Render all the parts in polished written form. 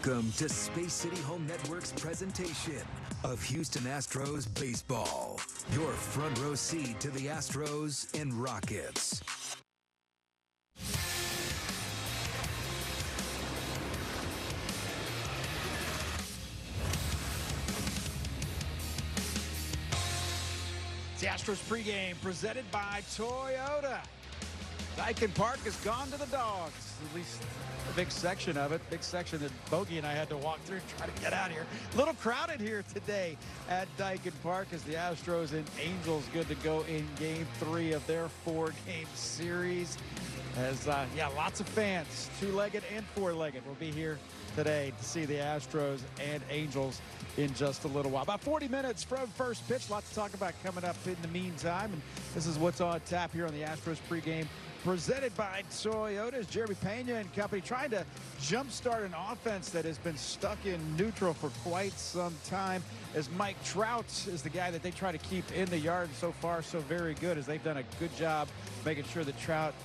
Welcome to Space City Home Network's presentation of Houston Astros baseball. Your front row seat to the Astros and Rockets. It's the Astros pregame presented by Toyota. Daikin Park has gone to the dogs, at least a big section of it. Big section that Bogey and I had to walk through, try to get out of here. A little crowded here today at Daikin Park as the Astros and Angels good to go in Game 3 of their 4-game series. As, lots of fans, two-legged and four-legged, will be here today to see the Astros and Angels in just a little while. About 40 minutes from first pitch. Lots to talk about coming up in the meantime. And this is what's on tap here on the Astros pregame presented by Toyota. As Jeremy Pena and company trying to jumpstart an offense that has been stuck in neutral for quite some time. As Mike Trout is the guy that they try to keep in the yard. So far, so very good, as they've done a good job making sure that Trout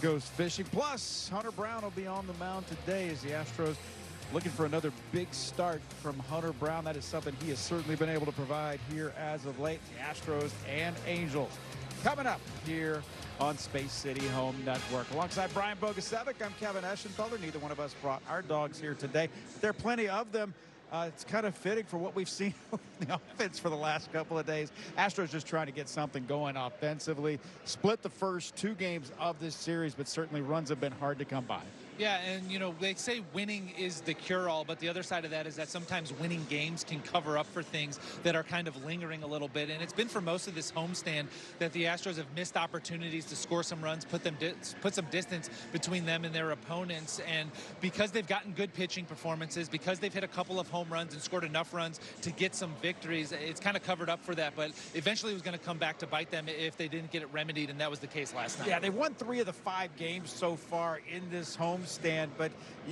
goes fishing. Plus, Hunter Brown will be on the mound today as the Astros looking for another big start from Hunter Brown. That is something he has certainly been able to provide here as of late. The Astros and Angels coming up here on Space City Home Network. Alongside Brian Bogusevic, I'm Kevin Eschenfelder. Neither one of us brought our dogs here today. There are plenty of them. It's kind of fitting for what we've seen in the offense for the last couple of days. Astros just trying to get something going offensively. Split the first 2 games of this series, but certainly runs have been hard to come by. Yeah, and, you know, they say winning is the cure-all, but the other side of that is that sometimes winning games can cover up for things that are kind of lingering a little bit. And it's been for most of this homestand that the Astros have missed opportunities to score some runs, put some distance between them and their opponents. And because they've gotten good pitching performances, because they've hit a couple of home runs and scored enough runs to get some victories, it's kind of covered up for that. But eventually it was going to come back to bite them if they didn't get it remedied, and that was the case last night. Yeah, they won 3 of the 5 games so far in this homestand, but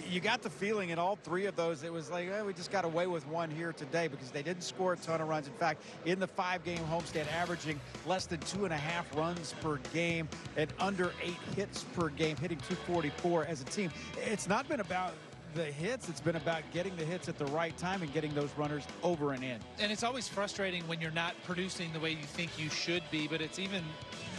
you got the feeling in all 3 of those it was like, we just got away with one here today, because they didn't score a ton of runs. In fact, in the 5-game homestand, averaging less than 2.5 runs per game and under 8 hits per game, hitting .244 as a team. It's not been about the hits, it's been about getting the hits at the right time and getting those runners over and in. And it's always frustrating when you're not producing the way you think you should be, but it's even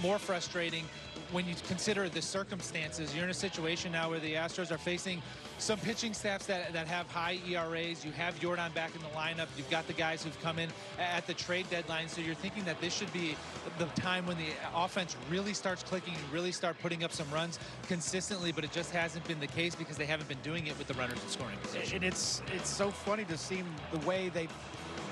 more frustrating when you consider the circumstances. You're in a situation now where the Astros are facing some pitching staffs that have high ERAs. You have Jordan back in the lineup. You've got the guys who've come in at the trade deadline. So you're thinking that this should be the time when the offense really starts clicking and really start putting up some runs consistently, but it just hasn't been the case because they haven't been doing it with the runners in scoring position. And it's so funny to see the way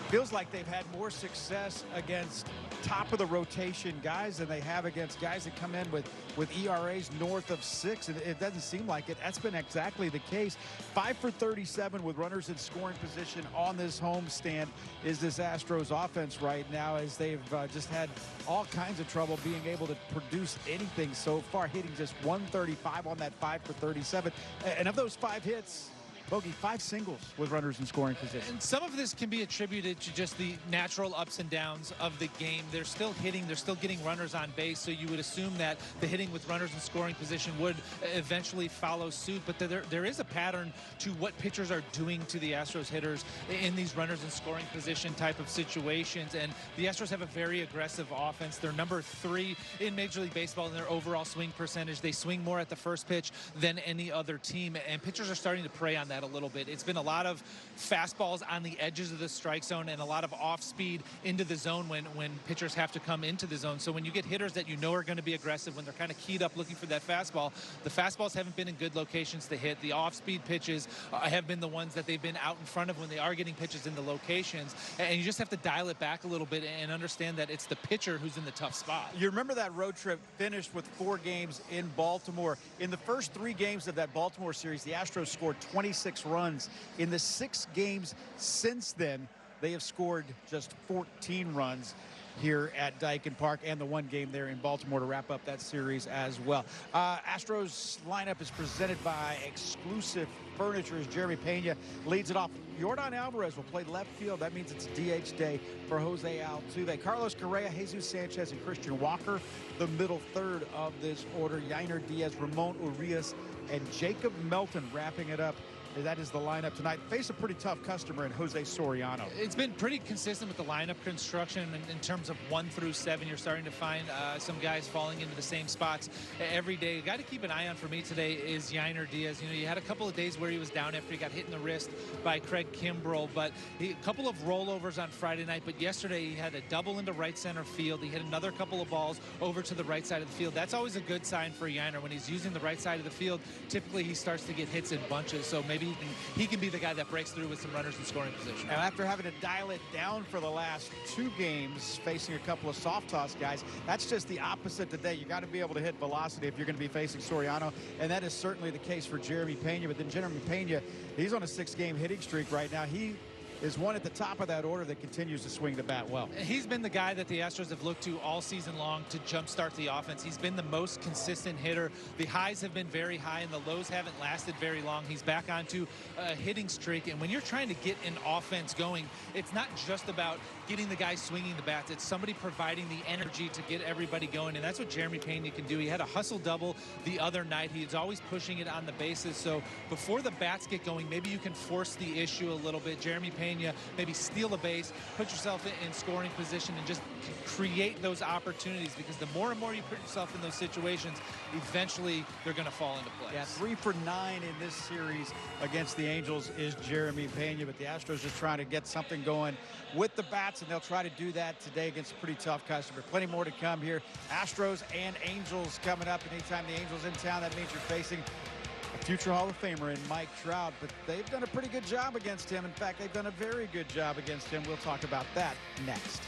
feels like they've had more success against top of the rotation guys than they have against guys that come in with ERAs north of 6. And it doesn't seem like it. That's been exactly the case. 5 for 37 with runners in scoring position on this homestand is this Astros offense right now, as they've just had all kinds of trouble being able to produce anything so far, hitting just 135 on that 5 for 37. And of those 5 hits, Bogey, 5 singles with runners in scoring position. And some of this can be attributed to just the natural ups and downs of the game. They're still hitting, they're still getting runners on base, so you would assume that the hitting with runners in scoring position would eventually follow suit. But there is a pattern to what pitchers are doing to the Astros hitters in these runners in scoring position type of situations. And the Astros have a very aggressive offense. They're number 3 in Major League Baseball in their overall swing percentage. They swing more at the first pitch than any other team, and pitchers are starting to prey on that a little bit. It's been a lot of fastballs on the edges of the strike zone and a lot of off speed into the zone when pitchers have to come into the zone. So when you get hitters that you know are going to be aggressive, when they're kind of keyed up looking for that fastball, the fastballs haven't been in good locations to hit. The off speed pitches have been the ones that they've been out in front of when they are getting pitches in the locations. And you just have to dial it back a little bit and understand that it's the pitcher who's in the tough spot. You remember that road trip finished with 4 games in Baltimore. In the first 3 games of that Baltimore series, the Astros scored 26 runs. In the 6 games since then, they have scored just 14 runs here at Daikin Park, and the 1 game there in Baltimore to wrap up that series as well. Astros lineup is presented by Exclusive Furniture as Jeremy Pena leads it off. Jordan Alvarez will play left field. That means it's DH day for Jose Altuve. Carlos Correa, Jesus Sanchez, and Christian Walker, the middle third of this order. Yainer Diaz, Ramon Urias, and Jacob Melton wrapping it up that is the lineup tonight. Face a pretty tough customer in Jose Soriano. It's been pretty consistent with the lineup construction in terms of 1 through 7. You're starting to find some guys falling into the same spots every day. A guy to keep an eye on for me today is Yainer Diaz. You know, you had a couple of days where he was down after he got hit in the wrist by Craig Kimbrell, but a couple of rollovers on Friday night. But yesterday he had a double into right center field. He hit another couple of balls over to the right side of the field. That's always a good sign for Yainer. When he's using the right side of the field, typically he starts to get hits in bunches. So maybe he can be the guy that breaks through with some runners in scoring position. Now, after having to dial it down for the last 2 games, facing a couple of soft toss guys, that's just the opposite today. You got to be able to hit velocity if you're going to be facing Soriano, and that is certainly the case for Jeremy Pena. But then Jeremy Pena, he's on a 6-game hitting streak right now. He is one at the top of that order that continues to swing the bat well. He's been the guy that the Astros have looked to all season long to jumpstart the offense. He's been the most consistent hitter. The highs have been very high and the lows haven't lasted very long. He's back onto a hitting streak, and when you're trying to get an offense going, it's not just about getting the guy swinging the bats. It's somebody providing the energy to get everybody going, and that's what Jeremy Pena can do. He had a hustle double the other night. He's always pushing it on the bases, so before the bats get going, maybe you can force the issue a little bit. Jeremy Pena, maybe steal a base, put yourself in scoring position, and just create those opportunities, because the more and more you put yourself in those situations, eventually they're going to fall into place. Yeah, 3 for 9 in this series against the Angels is Jeremy Pena, but the Astros just trying to get something going with the bats, and they'll try to do that today against a pretty tough customer. Plenty more to come here. Astros and Angels coming up. Anytime the Angels in town, that means you're facing a future Hall of Famer in Mike Trout, but they've done a pretty good job against him. In fact, they've done a very good job against him. We'll talk about that next.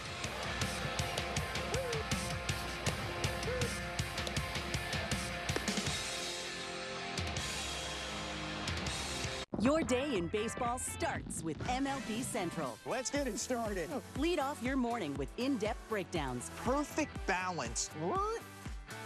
Your day in baseball starts with MLB Central. Let's get it started. Lead off your morning with in-depth breakdowns, Perfect balance.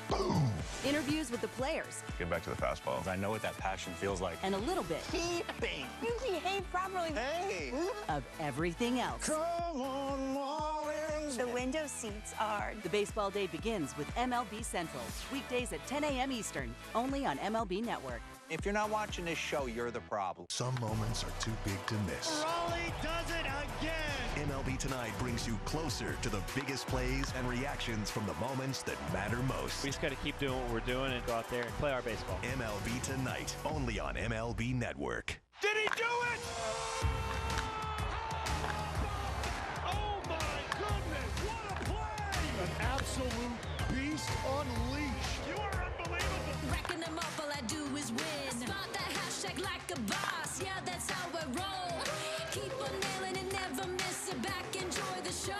boom, interviews with the players, Get back to the fastball. I know what that passion feels like. and a little bit Keeping. You behave properly. Hey. of everything else. Come on, Marlins. The window seats are. The baseball day begins with MLB Central. Weekdays at 10 a.m. Eastern, only on MLB Network. If you're not watching this show, you're the problem. Some moments are too big to miss. Raleigh does it again. MLB Tonight brings you closer to the biggest plays and reactions from the moments that matter most. We just got to keep doing what we're doing and go out there and play our baseball. MLB Tonight, only on MLB Network. Did he do it? Oh my goodness, what a play! An absolute beast unleashed. You are unbelievable. Racking them up, all I do is win. Spot that hashtag like a boss, yeah, that's how I roll. Keep on nailing and never miss it back, enjoy the show.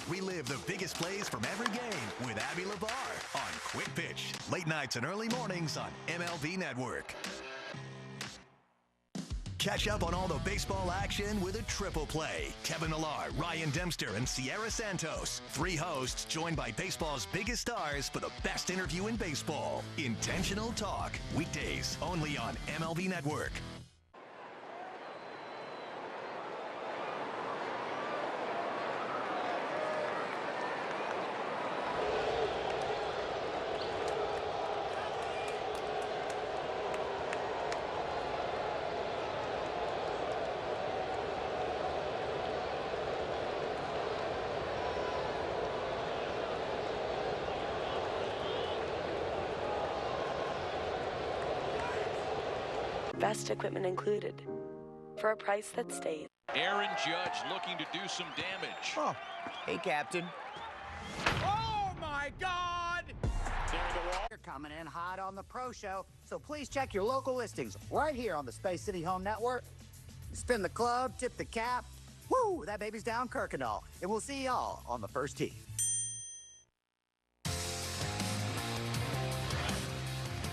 Relive the biggest plays from every game with Abby LeVar on Quick Pitch. Late nights and early mornings on MLB Network. Catch up on all the baseball action with a triple play. Kevin Millar, Ryan Dempster, and Sierra Santos. 3 hosts joined by baseball's biggest stars for the best interview in baseball. Intentional Talk. Weekdays only on MLB Network. Best equipment included. For a price that stays. Aaron Judge looking to do some damage. Oh, hey, Captain. Oh my God! You're coming in hot on the Pro Show, so please check your local listings right here on the Space City Home Network. Spin the club, tip the cap. Woo, that baby's down Kirkendall. And we'll see y'all on the first tee.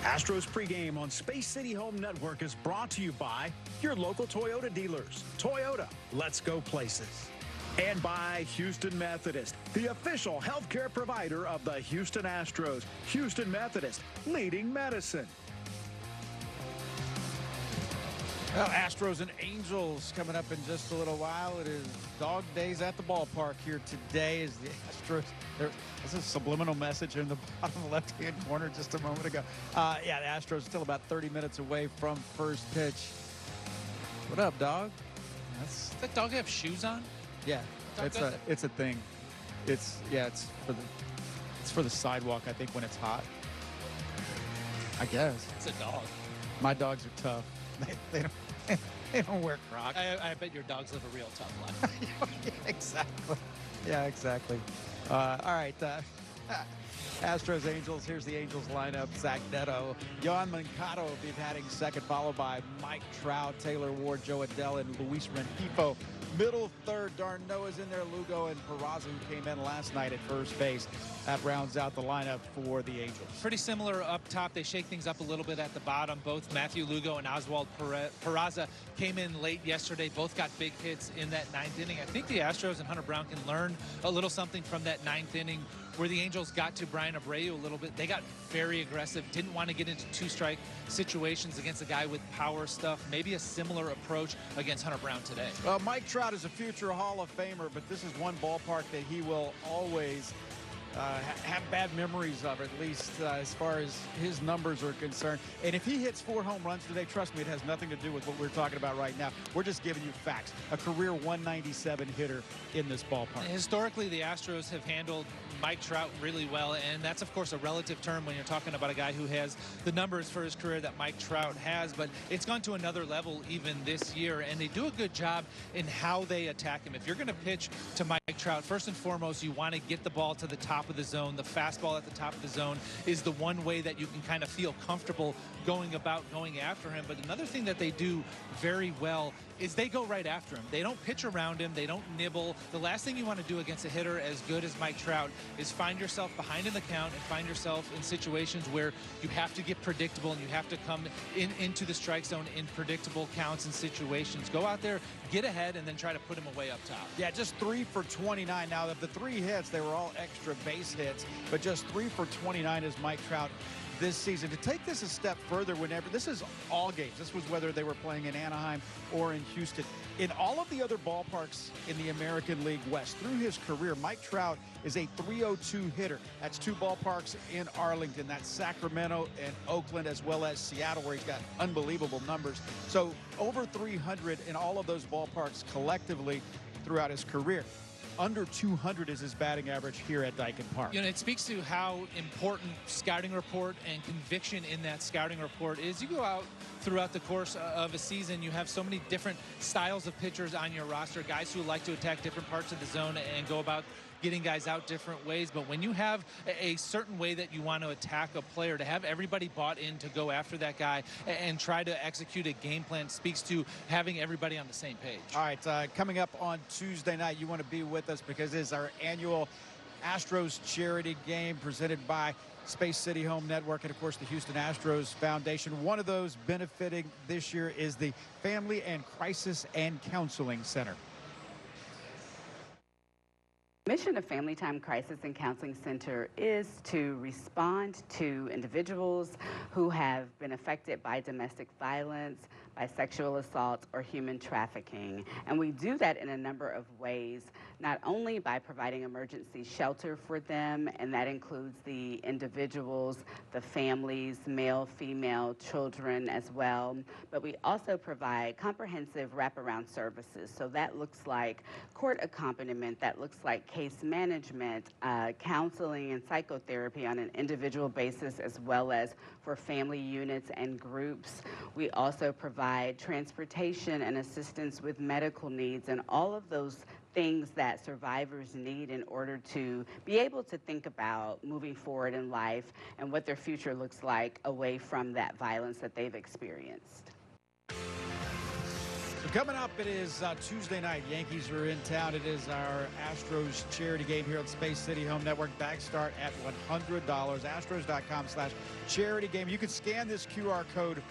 Astros pregame on Space City Home Network is brought to you by your local Toyota dealers. Toyota, let's go places. And by Houston Methodist, the official healthcare provider of the Houston Astros. Houston Methodist, leading medicine. Well, Astros and Angels coming up in just a little while. It is dog days at the ballpark here today as the Astros. There's a subliminal message in the bottom left-hand corner just a moment ago. Yeah, the Astros still about 30 minutes away from first pitch. What up, dog? Does that dog have shoes on? Yeah, Dog does it? it's a thing. It's for the sidewalk, I think, when it's hot. I guess. It's a dog. My dogs are tough. They don't wear Crocs. I bet your dogs live a real tough life. Yeah, exactly. Yeah, exactly. All right. Astros, Angels. Here's the Angels lineup. Zach Neto, Yohan Moncada will be batting second, followed by Mike Trout, Taylor Ward, Joe Adell, and Luis Rengifo. Middle third, Darno's in there, Lugo and Peraza, who came in last night at first base. That rounds out the lineup for the Angels. Pretty similar up top. They shake things up a little bit at the bottom. Both Matthew Lugo and Oswald Peraza came in late yesterday. Both got big hits in that ninth inning. I think the Astros and Hunter Brown can learn a little something from that ninth inning where the Angels got to Brian Abreu a little bit. They got very aggressive, didn't want to get into two-strike situations against a guy with power stuff. Maybe a similar approach against Hunter Brown today. Well, Mike Trout is a future Hall of Famer, but this is one ballpark that he will always have bad memories of, at least as far as his numbers are concerned. And if he hits 4 home runs today, trust me, it has nothing to do with what we're talking about right now. We're just giving you facts. A career 197 hitter in this ballpark. Historically, the Astros have handled Mike Trout really well, and that's, of course, a relative term when you're talking about a guy who has the numbers for his career that Mike Trout has, but it's gone to another level even this year, and they do a good job in how they attack him. If you're going to pitch to Mike Trout, first and foremost, you want to get the ball to the top of the zone. The fastball at the top of the zone is the one way that you can kind of feel comfortable going after him. But another thing that they do very well is they go right after him. They don't pitch around him. They don't nibble. The last thing you want to do against a hitter as good as Mike Trout is find yourself behind in the count and find yourself in situations where you have to get predictable and you have to come into the strike zone in predictable counts and situations. Go out there, get ahead, and then try to put him away up top. Yeah, just 3 for 29. Now, of the 3 hits, they were all extra base hits, but just 3 for 29 is Mike Trout this season. To take this a step further, this is all games. This was whether they were playing in Anaheim or in Houston. In all of the other ballparks in the American League West, through his career, Mike Trout is a .302 hitter. That's 2 ballparks in Arlington. That's Sacramento and Oakland, as well as Seattle, where he's got unbelievable numbers. So over 300 in all of those ballparks collectively throughout his career. Under 200 is his batting average here at Daikin Park. You know, it speaks to how important scouting report and conviction in that scouting report is. You go out throughout the course of a season, you have so many different styles of pitchers on your roster, guys who like to attack different parts of the zone and go about getting guys out different ways. But when you have a certain way that you want to attack a player, to have everybody bought in to go after that guy and try to execute a game plan speaks to having everybody on the same page. All right, coming up on Tuesday night, you want to be with us because it is our annual Astros charity game presented by Space City Home Network and, of course, the Houston Astros Foundation. One of those benefiting this year is the Family and Crisis and Counseling Center. The mission of Family Time Crisis and Counseling Center is to respond to individuals who have been affected by domestic violence, by sexual assault, or human trafficking. And we do that in a number of ways, not only by providing emergency shelter for them, and that includes the individuals, the families, male, female, children as well, but we also provide comprehensive wraparound services. So that looks like court accompaniment, that looks like case management, counseling and psychotherapy on an individual basis, as well as for family units and groups. We also provide transportation and assistance with medical needs and all of those things that survivors need in order to be able to think about moving forward in life and what their future looks like away from that violence that they've experienced. So coming up, it is Tuesday night. Yankees are in town. It is our Astros charity game here at Space City Home Network. Bags start at $100. Astros.com/charity game. You can scan this QR code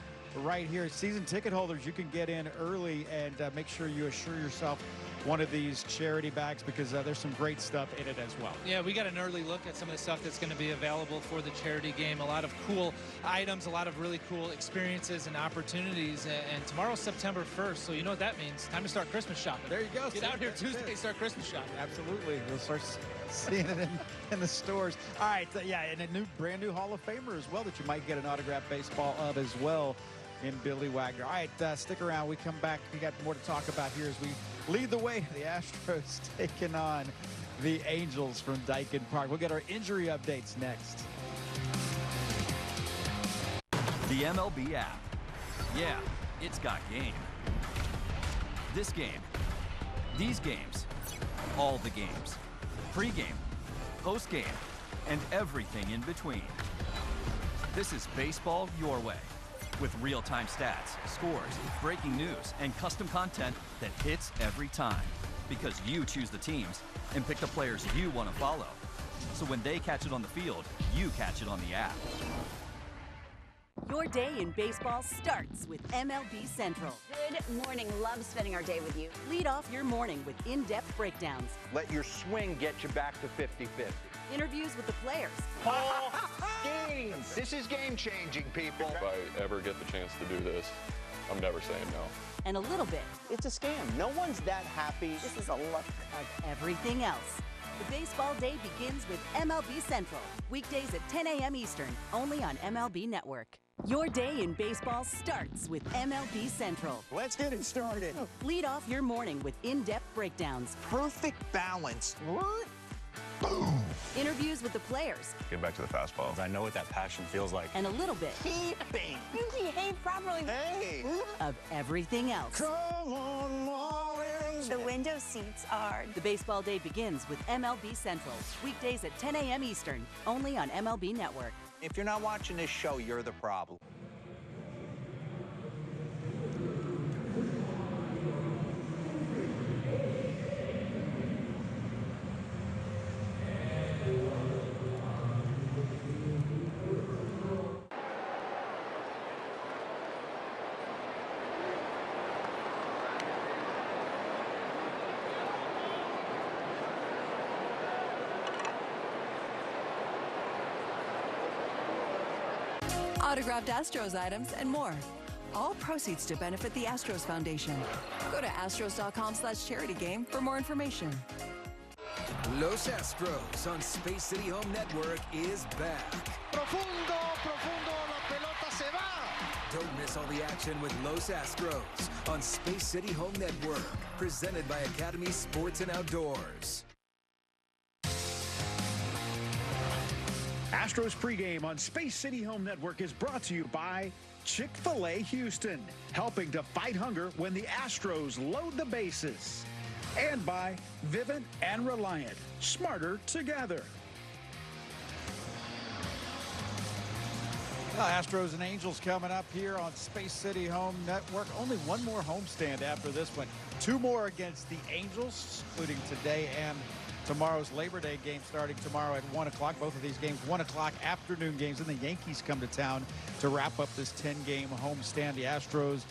right here. Season ticket holders, you can get in early and make sure you assure yourself one of these charity bags because there's some great stuff in it as well. Yeah, we got an early look at some of the stuff that's going to be available for the charity game. A lot of cool items, a lot of really cool experiences and opportunities. And tomorrow's September 1st, so you know what that means. Time to start Christmas shopping. There you go. Get out here Tuesday, start Christmas shopping. Absolutely. We'll start seeing it in the stores. All right, yeah, and a brand new Hall of Famer as well that you might get an autographed baseball of as well. in Billy Wagner. All right, stick around. We come back. We got more to talk about here as we lead the way. The Astros taking on the Angels from Daikin Park. We'll get our injury updates next. The MLB app. Yeah, it's got game. This game. These games. All the games. Pre-game, post-game, and everything in between. This is baseball your way, with real-time stats, scores, breaking news, and custom content that hits every time. Because you choose the teams and pick the players you want to follow. So when they catch it on the field, you catch it on the app. Your day in baseball starts with MLB Central. Good morning. Love spending our day with you. Lead off your morning with in-depth breakdowns. Let your swing get you back to 50-50. Interviews with the players. Paul Gaines. This is game-changing, people. If I ever get the chance to do this, I'm never saying no. And a little bit. It's a scam. No one's that happy. This is a look of everything else. The baseball day begins with MLB Central. Weekdays at 10 a.m. Eastern, only on MLB Network. Your day in baseball starts with MLB Central. Let's get it started. Lead off your morning with in-depth breakdowns. Perfect balance. What? Boom. Interviews with the players. Get back to the fastball. I know what that passion feels like. And a little bit. Keeping. You behave properly. Hey. Of everything else. Come on, Marlins. The window seats are. The baseball day begins with MLB Central. Weekdays at 10 a.m. Eastern, only on MLB Network. If you're not watching this show, you're the problem. Autographed Astros items, and more. All proceeds to benefit the Astros Foundation. Go to astros.com/charity game for more information. Los Astros on Space City Home Network is back. Profundo, la pelota se va. Don't miss all the action with Los Astros on Space City Home Network. Presented by Academy Sports and Outdoors. Astros pregame on Space City Home Network is brought to you by Chick-fil-A Houston, helping to fight hunger when the Astros load the bases. And by Vivint and Reliant, smarter together. Astros and Angels coming up here on Space City Home Network. Only one more homestand after this one. Two more against the Angels, including today and tomorrow's Labor Day game starting tomorrow at 1 o'clock. Both of these games, 1 o'clock afternoon games. And the Yankees come to town to wrap up this 10-game homestand. The Astros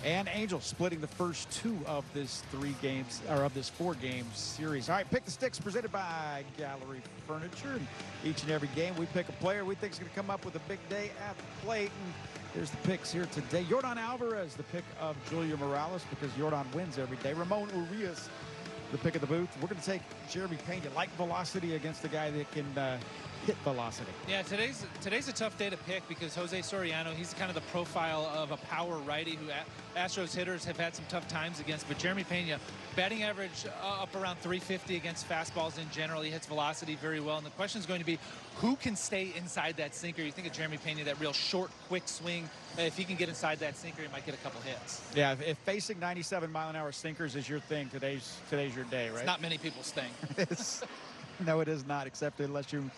and Angels splitting the first two of this four-game series. All right, Pick the Sticks presented by Gallery Furniture. And each and every game, we pick a player we think is going to come up with a big day at the plate. And here's the picks here today. Yordan Alvarez, the pick of Julia Morales, because Yordan wins every day. Ramon Urias, the pick of the booth. We're going to take Jeremy Pena, like velocity against the guy that can hit velocity. Yeah, today's a tough day to pick because Jose Soriano, he's kind of the profile of a power righty who Astros hitters have had some tough times against. But Jeremy Pena, batting average up around 350 against fastballs in general. He hits velocity very well. And the question is going to be, who can stay inside that sinker? You think of Jeremy Pena, that real short, quick swing. If he can get inside that sinker, he might get a couple hits. Yeah, if facing 97-mile-an-hour sinkers is your thing, today's your day, right? It's not many people's thing. No, it is not, except unless you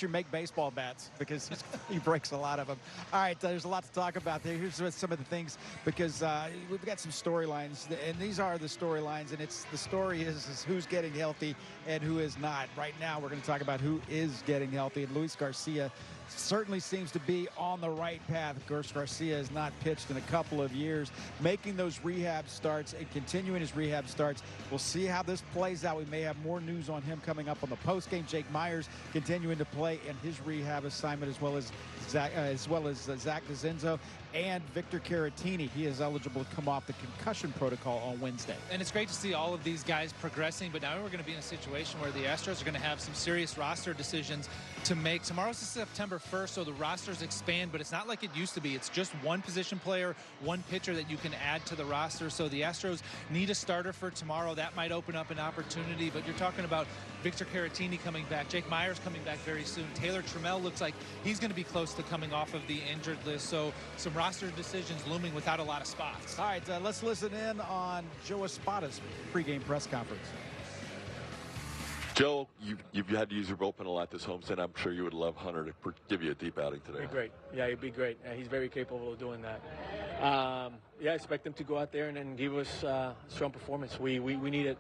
make baseball bats, because he breaks a lot of them. All right, there's a lot to talk about there. Here's some of the things, because we've got some storylines, and these are the storylines, and the story is who's getting healthy and who is not. Right now, we're going to talk about who is getting healthy, and Luis Garcia certainly seems to be on the right path. Of course, Garcia has not pitched in a couple of years, making those rehab starts and continuing his rehab starts. We'll see how this plays out. We may have more news on him coming up on the postgame. Jake Myers continuing to play in his rehab assignment, as well as Zach DeZenzo. and Victor Caratini. He is eligible to come off the concussion protocol on Wednesday. And it's great to see all of these guys progressing, but now we're going to be in a situation where the Astros are going to have some serious roster decisions to make. Tomorrow's September 1st, so the rosters expand, but it's not like it used to be. It's just one position player, one pitcher that you can add to the roster. So the Astros need a starter for tomorrow. That might open up an opportunity, but you're talking about Victor Caratini coming back, Jake Myers coming back very soon. Taylor Trammell looks like he's going to be close to coming off of the injured list. So some roster decisions looming without a lot of spots. All right, let's listen in on Joe Espada's pregame press conference. Joe, you've had to use your bullpen a lot this homestand. I'm sure you would love Hunter to give you a deep outing today. It'd be great. Yeah, it'd be great. He's very capable of doing that. Yeah, I expect him to go out there and give us a strong performance. We need it.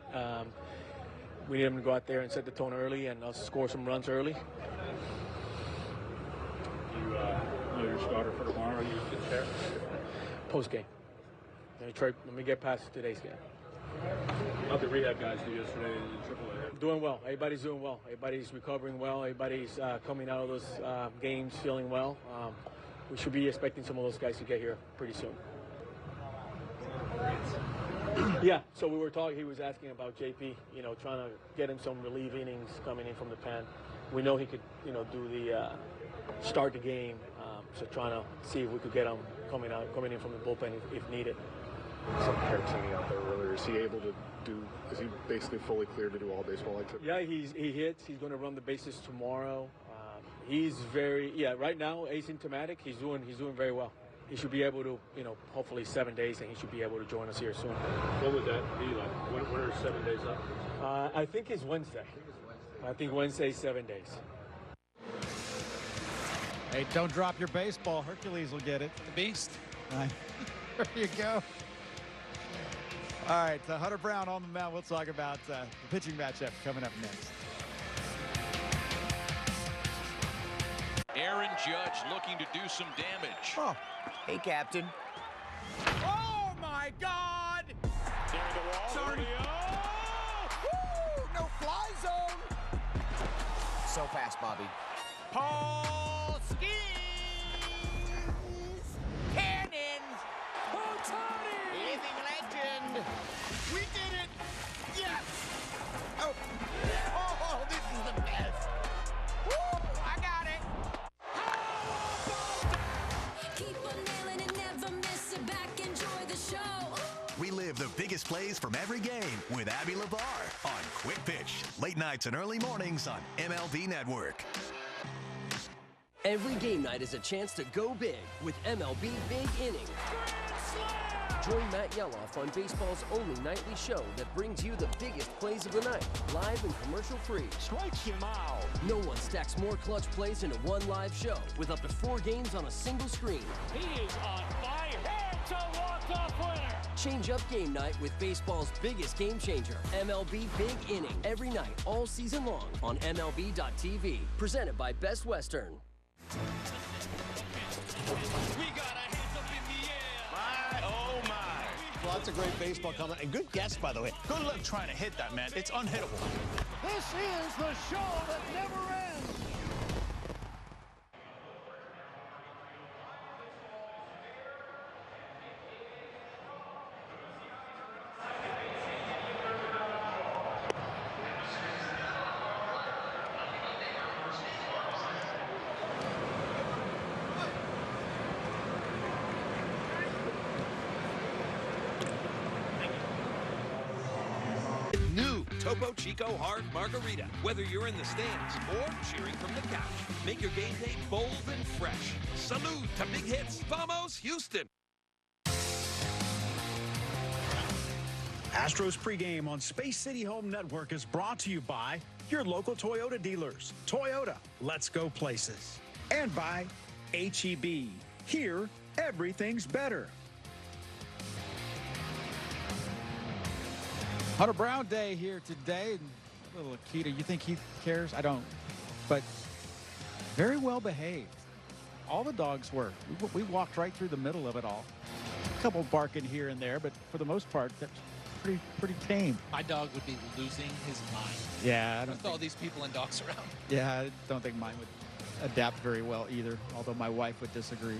We need him to go out there and set the tone early and score some runs early. You know your starter for tomorrow? You get there? Post-game. Let me get past today's game. How'd the rehab guys do yesterday in AAA? Doing well. Everybody's doing well. Everybody's recovering well. Everybody's coming out of those games feeling well. We should be expecting some of those guys to get here pretty soon. Yeah, so we were talking, he was asking about JP, trying to get him some relief innings coming in from the pen. We know he could, do the start the game, so trying to see if we could get him coming in from the bullpen if needed. Some Caratini out there earlier. Is he able to is he basically fully cleared to do all baseball activity? Yeah, he hits. He's going to run the bases tomorrow. He's right now asymptomatic. He's doing very well. He should be able to, hopefully 7 days, and he should be able to join us here soon. What would that be like? What are 7 days up? I think it's Wednesday. I think Wednesday's 7 days. Hey, don't drop your baseball. Hercules will get it. The beast. There you go. All right, Hunter Brown on the mound. We'll talk about the pitching matchup coming up next. Aaron Judge looking to do some damage. Oh. Hey, Captain. Oh, my God! There the wall. Sorry. Woo! No fly zone. So fast, Bobby. Paul skis! Cannons! Otani! Living legend! We did it! Yes! Oh, this is the best! Woo! I got it! Keep on nailing and never miss it back. Enjoy the show. Relive the biggest plays from every game with Abby LeVar on Quick Pitch. Late nights and early mornings on MLB Network. Every game night is a chance to go big with MLB Big Inning. Join Matt Yeloff on baseball's only nightly show that brings you the biggest plays of the night, live and commercial-free. Strikes him out. No one stacks more clutch plays into one live show with up to 4 games on a single screen. He is on fire. It's a walk-off winner. Change up game night with baseball's biggest game changer, MLB Big Inning. Every night, all season long on MLB.tv. Presented by Best Western. We got a hands up in the air. My, oh my. Lots of great baseball coming. And good guess, by the way. Good luck trying to hit that, man. It's unhittable. This is the show that never ends. New Topo Chico Hard Margarita. Whether you're in the stands or cheering from the couch, make your game day bold and fresh. Salute to big hits. Vamos, Houston. Astros pregame on Space City Home Network is brought to you by your local Toyota dealers. Toyota, let's go places. And by H-E-B. Here, everything's better. Hunter Brown Day here today. And little Akita, you think he cares? I don't. But very well behaved. All the dogs were. We walked right through the middle of it all. A couple barking here and there, but for the most part, that's pretty tame. My dog would be losing his mind. Yeah, I don't with all these people and dogs around. Yeah, I don't think mine would adapt very well either, although my wife would disagree.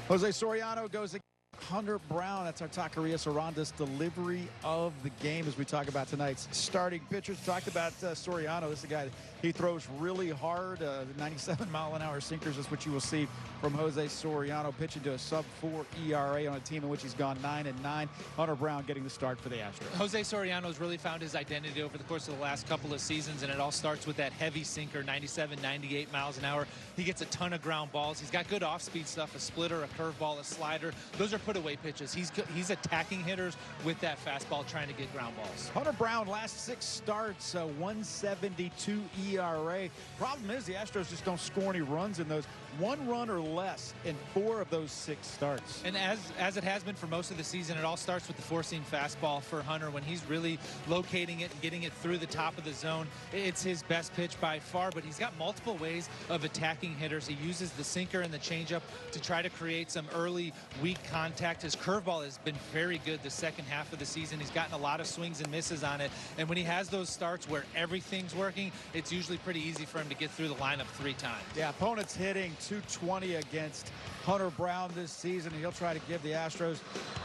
Jose Soriano goes against Hunter Brown. That's our Taqueria Sarandas delivery of the game as we talk about tonight's starting pitchers. Talked about Soriano. This is a guy, he throws really hard. 97-mile-an-hour sinkers is what you will see from Jose Soriano, pitching to a sub-4 ERA on a team in which he's gone 9-9. Hunter Brown getting the start for the Astros. Jose Soriano's really found his identity over the course of the last couple of seasons, and it all starts with that heavy sinker, 97, 98 miles an hour. He gets a ton of ground balls. He's got good off-speed stuff, a splitter, a curveball, a slider. Those are put-away pitches. He's attacking hitters with that fastball, trying to get ground balls. Hunter Brown, last 6 starts, 1.72 ERA. Problem is the Astros just don't score any runs in those. 1 run or less in 4 of those 6 starts. And as it has been for most of the season, it all starts with the four-seam fastball for Hunter. When he's really locating it and getting it through the top of the zone, it's his best pitch by far, but he's got multiple ways of attacking hitters. He uses the sinker and the changeup to try to create some early weak contact. His curveball has been very good the second half of the season. He's gotten a lot of swings and misses on it, and when he has those starts where everything's working, it's usually pretty easy for him to get through the lineup 3 times. Yeah, opponents hitting .220 against Hunter Brown this season. He'll try to give the Astros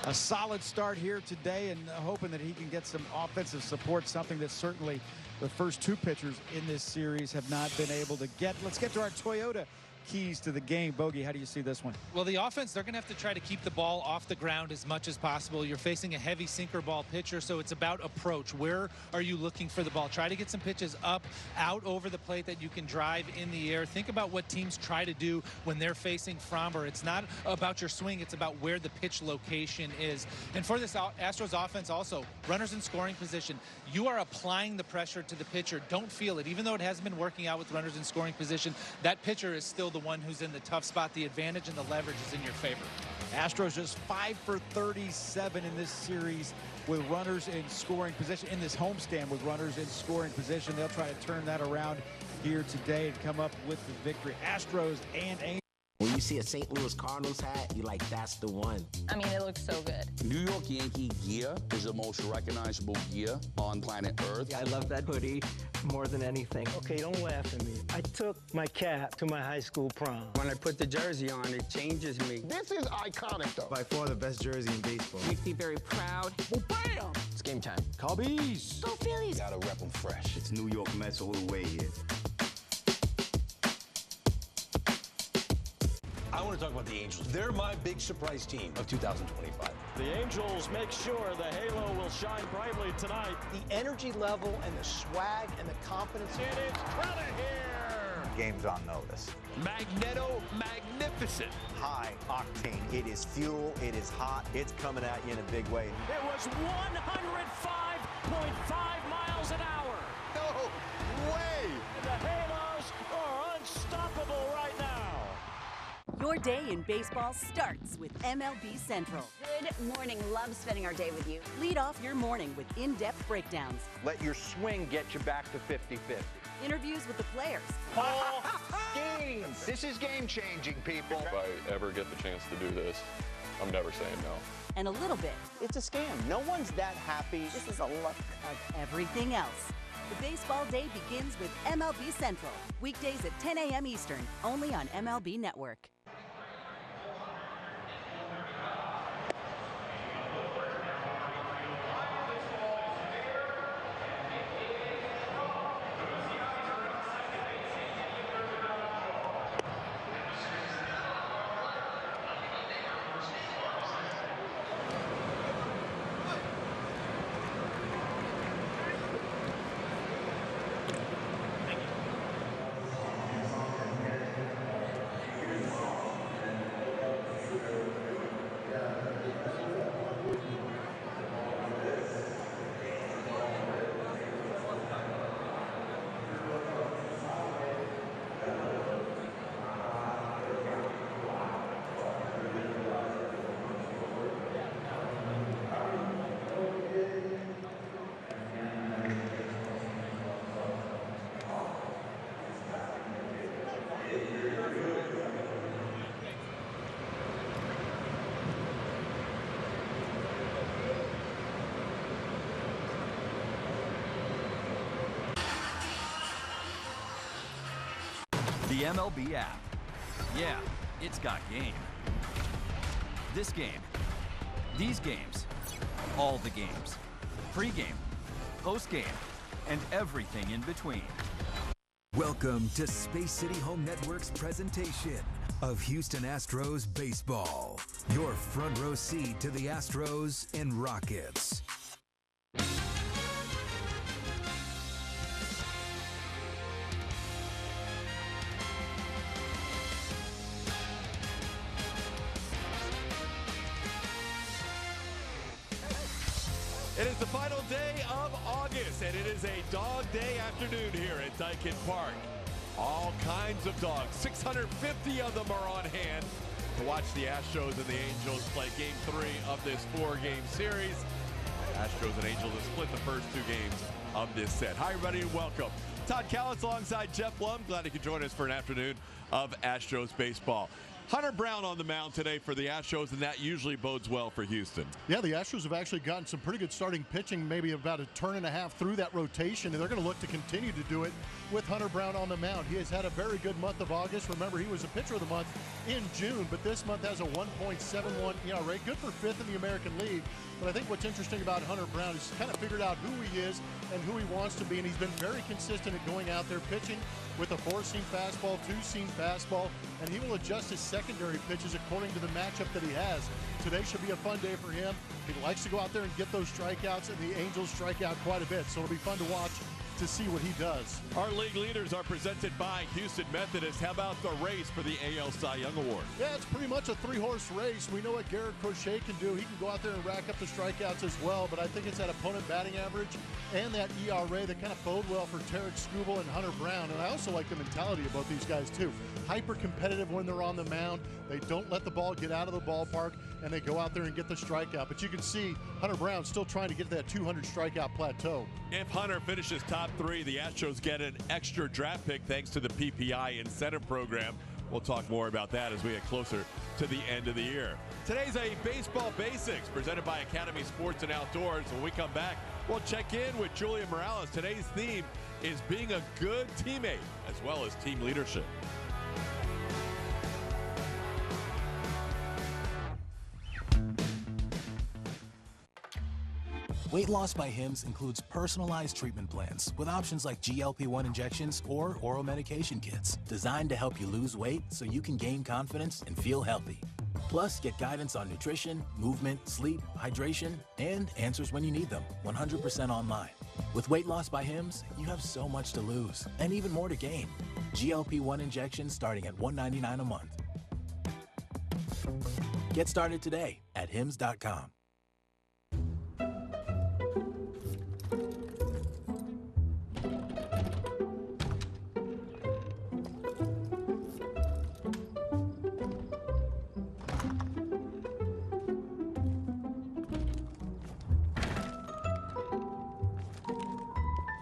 a solid start here today, and hoping that he can get some offensive support, something that certainly the first 2 pitchers in this series have not been able to get. Let's get to our Toyota keys to the game. Bogey, how do you see this one? Well, the offense, they're going to have to try to keep the ball off the ground as much as possible. You're facing a heavy sinker ball pitcher, so it's about approach. Where are you looking for the ball? Try to get some pitches up, out over the plate that you can drive in the air. Think about what teams try to do when they're facing Fromber. It's not about your swing, it's about where the pitch location is. And for this Astros offense also, runners in scoring position, you are applying the pressure to the pitcher. Don't feel it. Even though it hasn't been working out with runners in scoring position, that pitcher is still the one who's in the tough spot. The advantage and the leverage is in your favor. Astros just 5 for 37 in this series with runners in scoring position, in this homestand with runners in scoring position. They'll try to turn that around here today and come up with the victory. Astros and Angels. When you see a St. Louis Cardinals hat, you're like, that's the one. I mean, it looks so good. New York Yankee gear is the most recognizable gear on planet Earth. I love that hoodie more than anything. Okay, don't laugh at me. I took my cap to my high school prom. When I put the jersey on, it changes me. This is iconic, though. By far the best jersey in baseball. Makes me very proud. Well, bam! It's game time. Cubbies! Go Phillies! Gotta rep them fresh. It's New York Mets all the way here. I want to talk about the Angels. They're my big surprise team of 2025. The Angels make sure the halo will shine brightly tonight. The energy level and the swag and the confidence. It is Trella here. Game's on notice. Magneto Magnificent. High octane. It is fuel. It is hot. It's coming at you in a big way. It was 105.5 miles an hour. No way. The Halos are unstoppable right now. Your day in baseball starts with MLB Central. Good morning. Love spending our day with you. Lead off your morning with in-depth breakdowns. Let your swing get you back to 50-50. Interviews with the players. Ball game. This is game-changing, people. If I ever get the chance to do this, I'm never saying no. And a little bit. It's a scam. No one's that happy. This is a look of everything else. The baseball day begins with MLB Central. Weekdays at 10 a.m. Eastern, only on MLB Network. The MLB app. Yeah, it's got game. this game, these games, all the games, pre-game, post-game, and everything in between. Welcome to Space City Home Network's presentation of Houston Astros baseball. Your front row seat to the Astros and Rockets. It is the final day of August, and it is a dog day afternoon here at Daikin Park. All kinds of dogs, 650 of them are on hand to watch the Astros and the Angels play Game 3 of this 4-game series. Astros and Angels have split the first 2 games of this set. Hi, everybody, and welcome. Todd Callis alongside Jeff Blum. Glad you could join us for an afternoon of Astros baseball. Hunter Brown on the mound today for the Astros, and that usually bodes well for Houston. Yeah, the Astros have actually gotten some pretty good starting pitching, maybe about a turn and a half through that rotation, and they're going to look to continue to do it with Hunter Brown on the mound. He has had a very good month of August. Remember, he was a pitcher of the month in June, but this month has a 1.71 ERA, good for 5th in the American League. But I think what's interesting about Hunter Brown is he's kind of figured out who he is and who he wants to be, and he's been very consistent at going out there pitching with a 4-seam fastball, 2-seam fastball, and he will adjust his secondary pitches according to the matchup that he has. Today should be a fun day for him. He likes to go out there and get those strikeouts, and the Angels strike out quite a bit, so it'll be fun to watch to see what he does. Our league leaders are presented by Houston Methodist. How about the race for the AL Cy Young Award? Yeah, it's pretty much a 3-horse race. We know what Garrett Crochet can do. He can go out there and rack up the strikeouts as well, but I think it's that opponent batting average and that ERA that kind of bode well for Tarek Skubal and Hunter Brown. And I also like the mentality of both these guys too. Hyper competitive when they're on the mound. They don't let the ball get out of the ballpark, and they go out there and get the strikeout. But you can see Hunter Brown still trying to get to that 200 strikeout plateau. If Hunter finishes top 3, the Astros get an extra draft pick thanks to the PPI incentive program. We'll talk more about that as we get closer to the end of the year. Today's a Baseball Basics presented by Academy Sports and Outdoors. When we come back, we'll check in with Julia Morales. Today's theme is being a good teammate as well as team leadership. Weight Loss by Hims includes personalized treatment plans with options like GLP-1 injections or oral medication kits designed to help you lose weight so you can gain confidence and feel healthy. Plus, get guidance on nutrition, movement, sleep, hydration, and answers when you need them, 100% online. With Weight Loss by Hims, you have so much to lose and even more to gain. GLP-1 injections starting at $199 a month. Get started today at hims.com.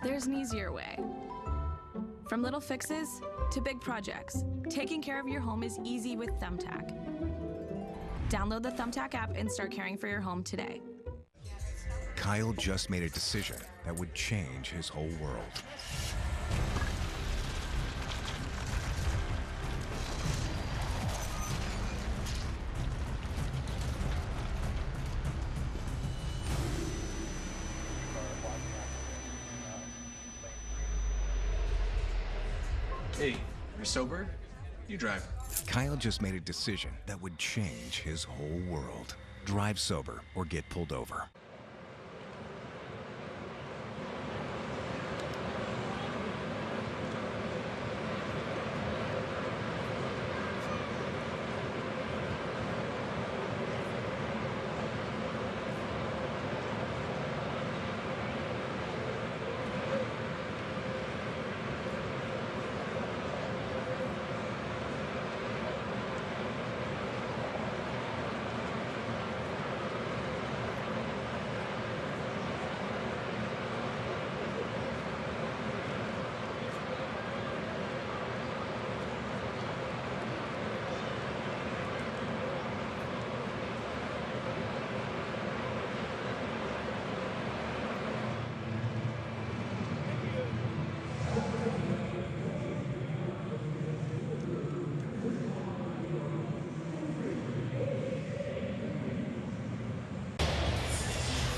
There's an easier way. From little fixes to big projects, taking care of your home is easy with Thumbtack. Download the Thumbtack app and start caring for your home today. Kyle just made a decision that would change his whole world. Hey, you're sober? You drive. Kyle just made a decision that would change his whole world. Drive sober or get pulled over.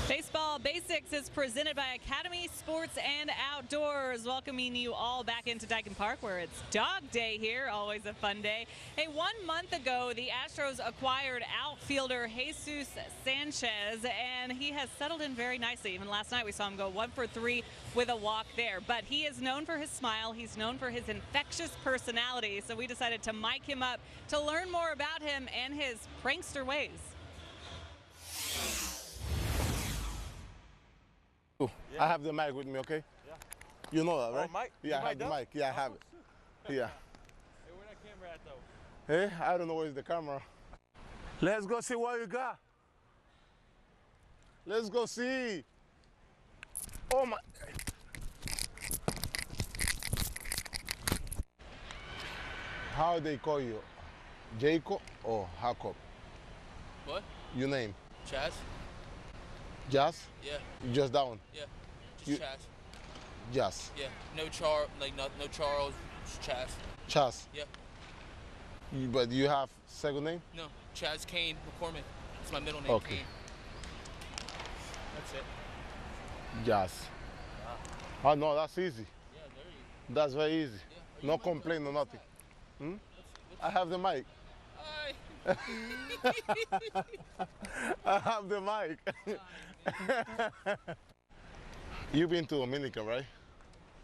Baseball Basics is presented by Academy Sports and Outdoors, welcoming you all back into Daikin Park, where it's Dog Day here, always a fun day. Hey, 1 month ago, the Astros acquired outfielder Jesus Sanchez, and he has settled in very nicely. Even last night, we saw him go 1 for 3 with a walk there. But he is known for his smile. He's known for his infectious personality, so we decided to mic him up to learn more about him and his prankster ways. I have the mic with me, okay? Yeah. You know that, right? Mic? Yeah, I have the mic. Yeah, I have it. Yeah. Hey, where that camera at, though? Hey, I don't know where's the camera. Let's go see what you got. Let's go see. Oh my. How they call you? Jacob or Jacob? What? Your name? Chaz? Jazz? Yeah. You just that one? Yeah. Just Chaz. Jazz. Yeah. No Charles, just Chaz. Chaz. Yeah. But you have second name? No. Chaz Kane McCormick. It's my middle name. Okay. Kane. That's it. Jazz. Oh no, that's easy. Yeah, there you go. That's very easy. Yeah. No complaint, no nothing. Hmm? I have the mic. Hi. I have the mic. You've been to Dominica, right?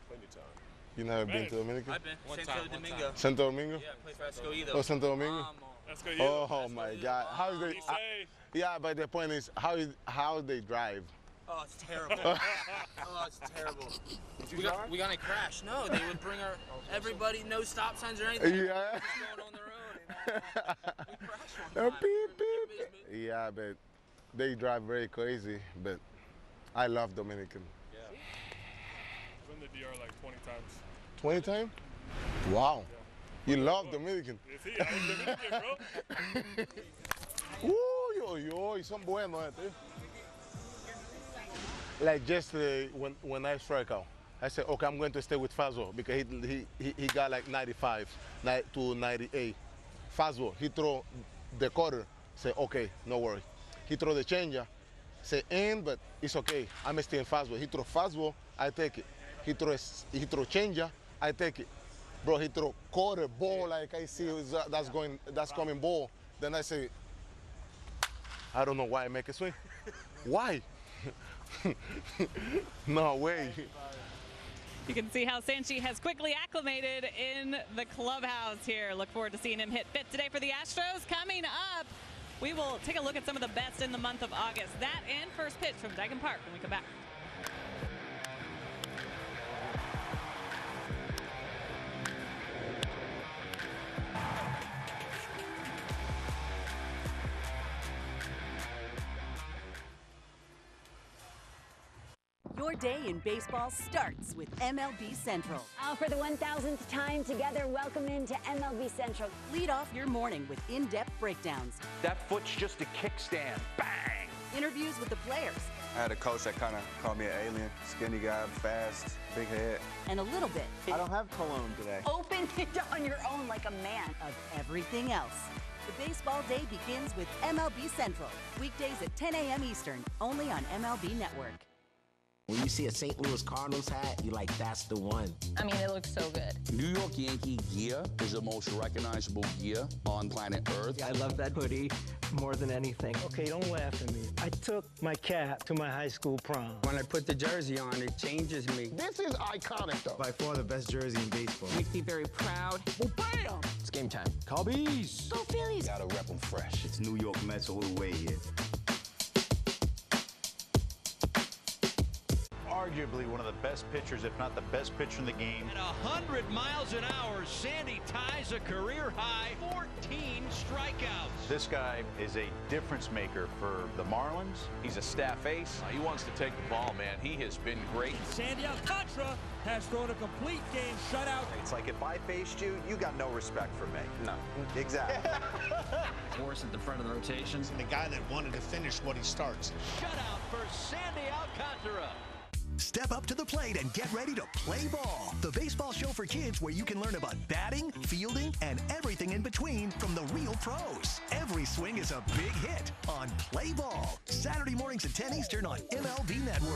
Plenty of time. You never been to Dominica? I've been. Santo Domingo. Santo Domingo? Yeah, I play for Escogido. Oh, Santo Domingo? Escogido. Oh my God! How is they? Yeah, but the point is, how they drive? Oh, it's terrible. Oh, it's terrible. We got in a crash. No, they would bring everybody, no stop signs or anything. Yeah. Just going on the road. And, we crashed one time. Beep, beep. Yeah, but they drive very crazy. But I love Dominican. Yeah. I've been to DR like 20 times. 20 times? Wow. Yeah. You love Dominican. Sí, I'm Dominican, bro. Uy, son buenos, Like yesterday, when I strike out, I said, okay, I'm going to stay with Fazio because he got like 95 to 98. Fazio, he throw the quarter, say, okay, no worry. He throw the changer, say, but it's okay. I'm still in Fazio. He throw Fazio, I take it. He throw changer, I take it. Bro, he throw quarter ball like I see that's coming ball. Then I say, I don't know why I make a swing. Why? No way. You can see how Sanchi has quickly acclimated in the clubhouse here. Look forward to seeing him hit fit today for the Astros. Coming up, we will take a look at some of the best in the month of August. That and first pitch from Daikin Park when we come back. Your day in baseball starts with MLB Central. For the 1,000th time together, welcome into MLB Central. Lead off your morning with in-depth breakdowns. That foot's just a kickstand. Bang! Interviews with the players. I had a coach that kind of called me an alien. Skinny guy, fast, big head. And a little bit. I don't have cologne today. Open it on your own like a man. Of everything else. The baseball day begins with MLB Central. Weekdays at 10 a.m. Eastern, only on MLB Network. When you see a St. Louis Cardinals hat, you're like, that's the one. I mean, it looks so good. New York Yankee gear is the most recognizable gear on planet Earth. I love that hoodie more than anything. Okay, don't laugh at me. I took my cap to my high school prom. When I put the jersey on, it changes me. This is iconic, though. By far the best jersey in baseball. Makes me very proud. Well, bam! It's game time. Call Bees! Go Phillies! Gotta rep them fresh. It's New York Mets all the way here. Arguably one of the best pitchers, if not the best pitcher in the game. At 100 miles an hour, Sandy ties a career-high 14 strikeouts. This guy is a difference maker for the Marlins. He's a staff ace. He wants to take the ball, man. He has been great. Sandy Alcantara has thrown a complete game shutout. It's like if I faced you, you got no respect for me. No. Exactly. Morris at the front of the rotations. And the guy that wanted to finish what he starts. Shutout for Sandy Alcantara. Step up to the plate and get ready to play ball. The baseball show for kids where you can learn about batting, fielding, and everything in between from the real pros. Every swing is a big hit on Play Ball. Saturday mornings at 10 Eastern on MLB Network.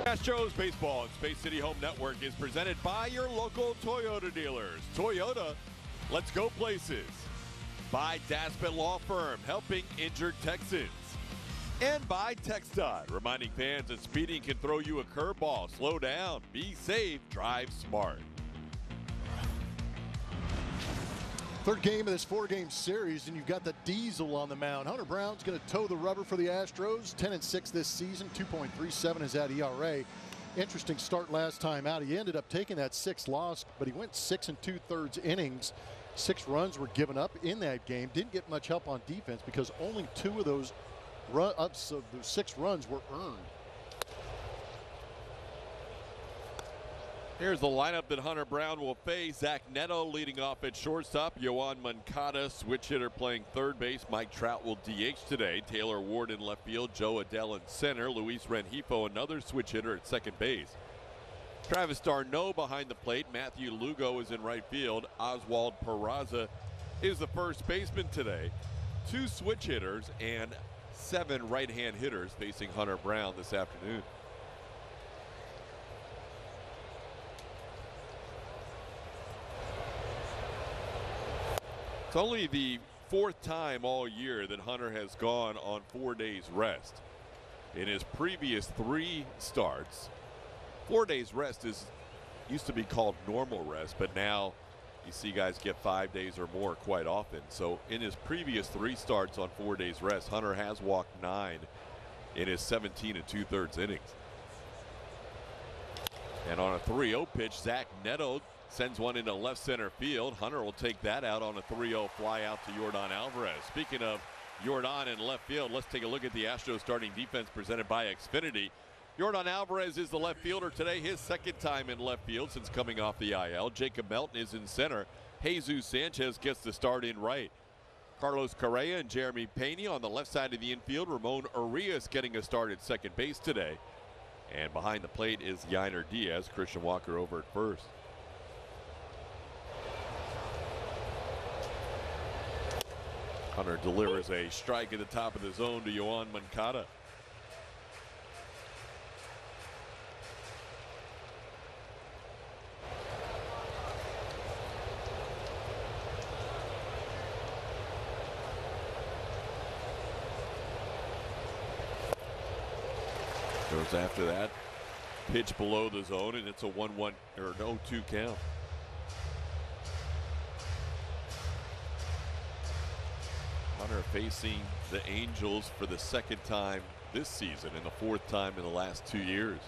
Astros Baseball and Space City Home Network is presented by your local Toyota dealers. Toyota, let's go places. By Daspit Law Firm, helping injured Texans. And by TxDOT, reminding fans that speeding can throw you a curveball. Slow down, be safe, drive smart. Third game of this four-game series, and you've got the Diesel on the mound. Hunter Brown's going to toe the rubber for the Astros. 10-6 this season, 2.37 is that ERA. Interesting start last time out. He ended up taking that 6th loss, but he went 6 2/3 innings. 6 runs were given up in that game. Didn't get much help on defense because only 2 of those ups of those 6 runs were earned. Here's the lineup that Hunter Brown will face. Zach Neto leading off at shortstop. Yoan Moncada, switch hitter, playing third base. Mike Trout will DH today. Taylor Ward in left field. Joe Adell in center. Luis Rengifo, another switch hitter, at second base. Travis d'Arnaud behind the plate. Matthew Lugo is in right field. Oswald Peraza is the first baseman today. 2 switch hitters and 7 right-hand hitters facing Hunter Brown this afternoon. It's only the 4th time all year that Hunter has gone on 4 days rest. In his previous 3 starts, 4 days rest used to be called normal rest, but now you see guys get 5 days or more quite often. So in his previous 3 starts on 4 days rest, Hunter has walked 9 in his 17 2/3 innings. And on a 3-0 pitch, Zach Neto sends one into left center field. Hunter will take that out on a 3-0 fly out to Yordan Alvarez. Speaking of Yordan in left field, let's take a look at the Astros starting defense presented by Xfinity. Yordan Alvarez is the left fielder today, his 2nd time in left field since coming off the IL. Jacob Melton is in center. Jesus Sanchez gets the start in right. Carlos Correa and Jeremy Pena on the left side of the infield. Ramon Urias getting a start at second base today. And behind the plate is Yainer Diaz. Christian Walker over at first. Hunter delivers a strike at the top of the zone to Yoan Moncada. Goes after that pitch below the zone, and it's a 1-1 or an 0-2 count. Hunter facing the Angels for the 2nd time this season and the 4th time in the last 2 years.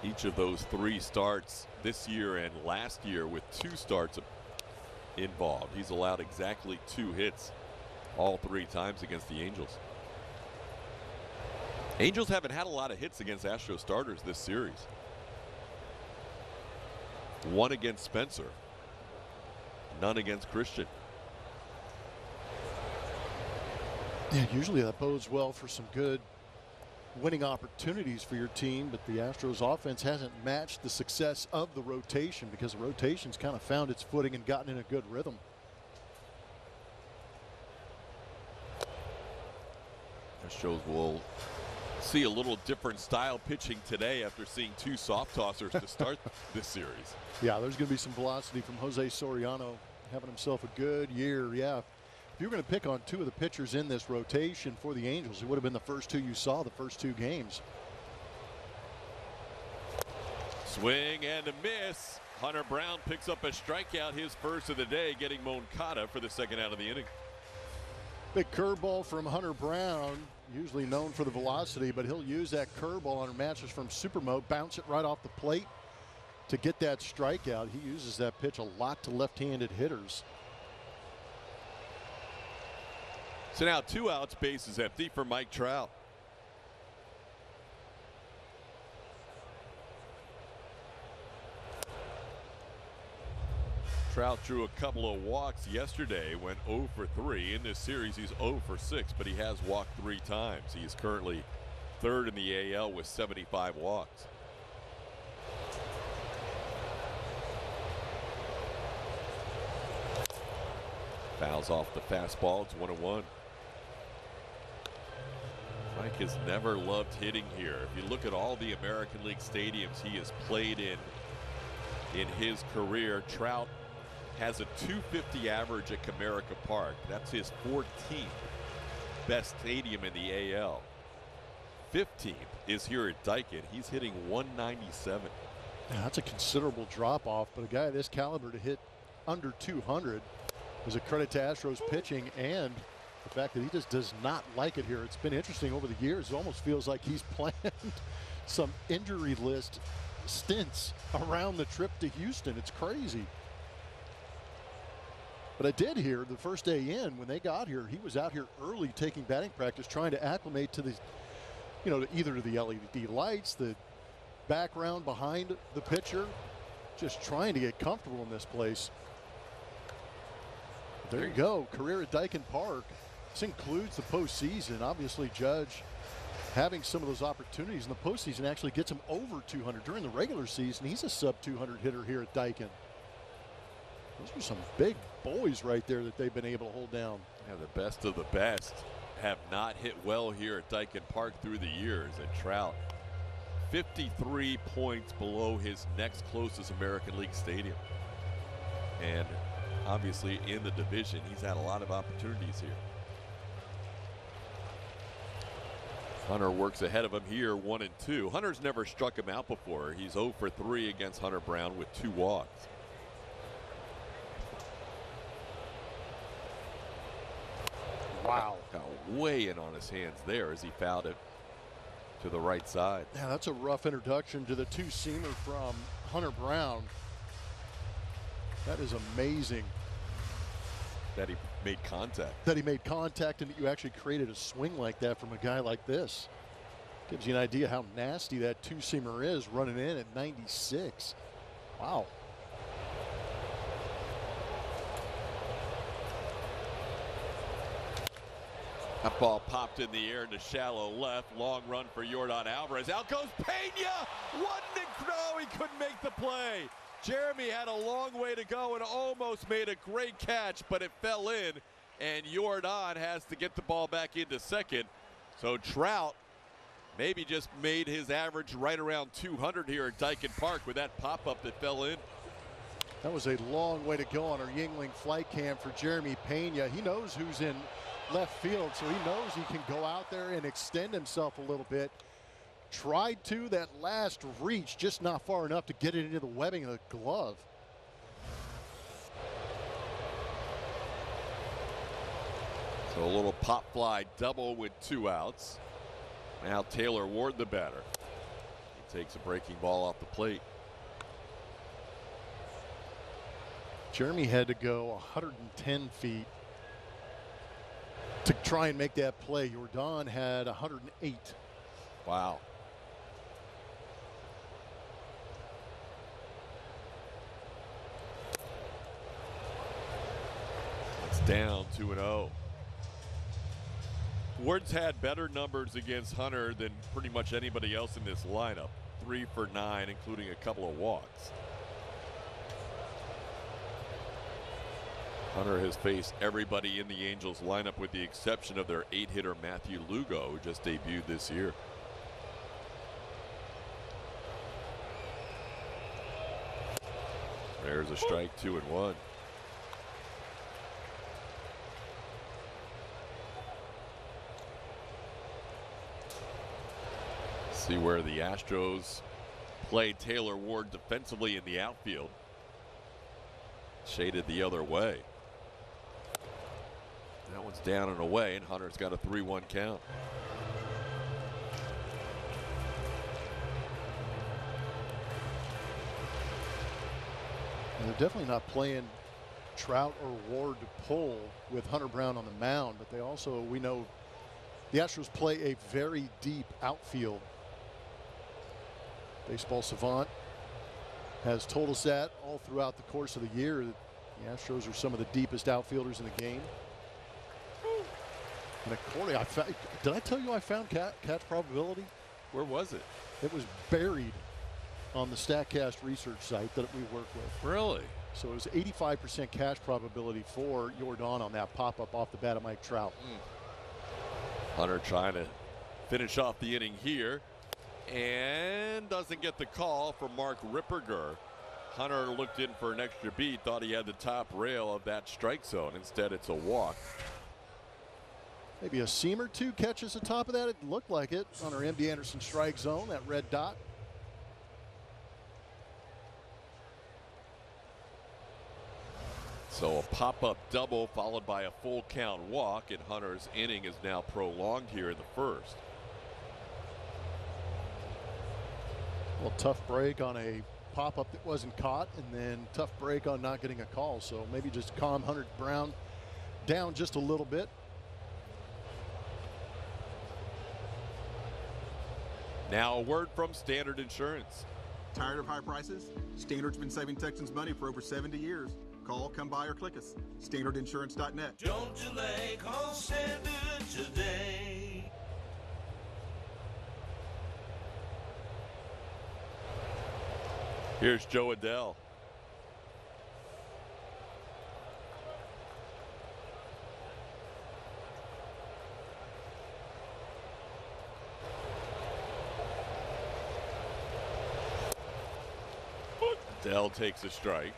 Each of those 3 starts this year and last year with 2 starts involved. He's allowed exactly 2 hits all 3 times against the Angels. Angels haven't had a lot of hits against Astros starters this series. 1 against Spencer. None against Christian. Yeah, usually that bodes well for some good winning opportunities for your team, but the Astros offense hasn't matched the success of the rotation because the rotation's kind of found its footing and gotten in a good rhythm. Astros will see a little different style pitching today after seeing 2 soft tossers to start this series. Yeah, there's going to be some velocity from Jose Soriano, having himself a good year. Yeah, if you were going to pick on 2 of the pitchers in this rotation for the Angels, it would have been the first 2 you saw the first 2 games. Swing and a miss. Hunter Brown picks up a strikeout, his first of the day, getting Moncada for the 2nd out of the inning. Big curveball from Hunter Brown, usually known for the velocity, but he'll use that curveball on matches from Supermo, bounce it right off the plate to get that strikeout. He uses that pitch a lot to left-handed hitters. So now 2 outs, base is empty for Mike Trout. Trout drew a couple of walks yesterday, went 0 for 3. In this series, he's 0 for 6, but he has walked 3 times. He is currently third in the AL with 75 walks. Fouls off the fastball. It's 1-1. Mike has never loved hitting here. If you look at all the American League stadiums he has played in his career, Trout has a .250 average at Comerica Park. That's his 14th best stadium in the AL. 15th is here at Daikin. He's hitting .197. Yeah, that's a considerable drop off, but a guy of this caliber to hit under 200 is a credit to Astros pitching and the fact that he just does not like it here. It's been interesting over the years. It almost feels like he's planned some injury list stints around the trip to Houston. It's crazy. But I did hear the first day in, when they got here, he was out here early taking batting practice, trying to acclimate to the, either to the LED lights, the background behind the pitcher, just trying to get comfortable in this place. There you go, career at Daikin Park. This includes the postseason. Obviously, Judge having some of those opportunities in the postseason actually gets him over 200. During the regular season, he's a sub-200 hitter here at Daikin. Those are some big boys right there that they've been able to hold down. Yeah, the best of the best have not hit well here at Daikin Park through the years. And Trout, 53 points below his next closest American League stadium. And obviously in the division, he's had a lot of opportunities here. Hunter works ahead of him here, 1-2. Hunter's never struck him out before. He's 0 for 3 against Hunter Brown with 2 walks. Wow. Got way in on his hands there as he fouled it to the right side. Yeah, that's a rough introduction to the two-seamer from Hunter Brown. That is amazing. That he made contact. That he made contact and that you actually created a swing like that from a guy like this. Gives you an idea how nasty that two-seamer is, running in at 96. Wow. That ball popped in the air into shallow left. Long run for Yordan Alvarez. Out goes Pena. No, he couldn't make the play. Jeremy had a long way to go and almost made a great catch, but it fell in, and Yordan has to get the ball back into second. So Trout maybe just made his average right around 200 here at Daikin Park with that pop-up that fell in. That was a long way to go on our Yingling flight cam for Jeremy Pena. He knows who's in left field, so he knows he can go out there and extend himself a little bit. Tried to, that last reach, just not far enough to get it into the webbing of the glove. So a little pop fly double with 2 outs. Now Taylor Ward, the batter. He takes a breaking ball off the plate. Jeremy had to go 110 feet to try and make that play. Yordan had 108. Wow. It's down 2-0. Ward's had better numbers against Hunter than pretty much anybody else in this lineup. 3 for 9, including a couple of walks. Hunter has faced everybody in the Angels lineup with the exception of their 8-hitter Matthew Lugo, who just debuted this year. There's a strike, 2-1. See where the Astros play Taylor Ward defensively in the outfield. Shaded the other way. That one's down and away, and Hunter's got a 3-1 count. And they're definitely not playing Trout or Ward to pull with Hunter Brown on the mound, but they also, we know, the Astros play a very deep outfield. Baseball Savant has told us that all throughout the course of the year. The Astros are some of the deepest outfielders in the game. And according, did I tell you I found catch probability? Where was it? It was buried on the StatCast research site that we work with. Really? So it was 85% catch probability for Jordan on that pop-up off the bat of Mike Trout. Hunter trying to finish off the inning here and doesn't get the call from Mark Ripperger. Hunter looked in for an extra beat, thought he had the top rail of that strike zone. Instead, it's a walk. Maybe a seam or two catches the top of that. It looked like it on our MD Anderson strike zone, that red dot. So a pop-up double followed by a full count walk, and Hunter's inning is now prolonged here in the first. Well, tough break on a pop-up that wasn't caught, and then tough break on not getting a call. So maybe just calm Hunter Brown down just a little bit. Now a word from Standard Insurance. Tired of high prices? Standard's been saving Texans money for over 70 years. Call, come by, or click us. StandardInsurance.net. Don't delay, call Standard today. Here's Joe Adell. Adell takes a strike.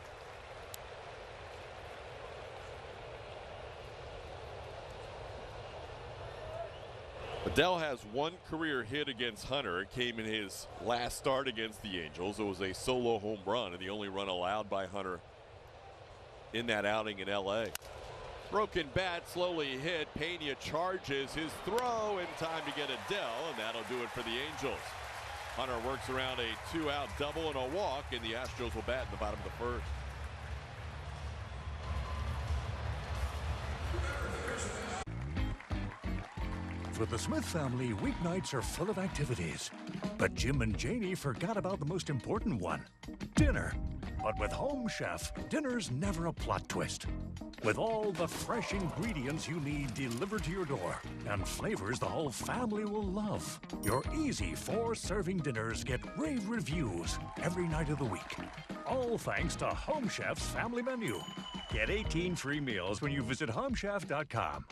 Adell has one career hit against Hunter. It came in his last start against the Angels. It was a solo home run and the only run allowed by Hunter in that outing in LA. Broken bat, slowly hit. Pena charges his throw in time to get Adell, and that'll do it for the Angels. Hunter works around a 2-out double and a walk, and the Astros will bat in the bottom of the first. For the Smith family, weeknights are full of activities. But Jim and Janie forgot about the most important one, dinner. But with Home Chef, dinner's never a plot twist. With all the fresh ingredients you need delivered to your door and flavors the whole family will love, your easy 4-serving dinners get rave reviews every night of the week. All thanks to Home Chef's family menu. Get 18 free meals when you visit homechef.com.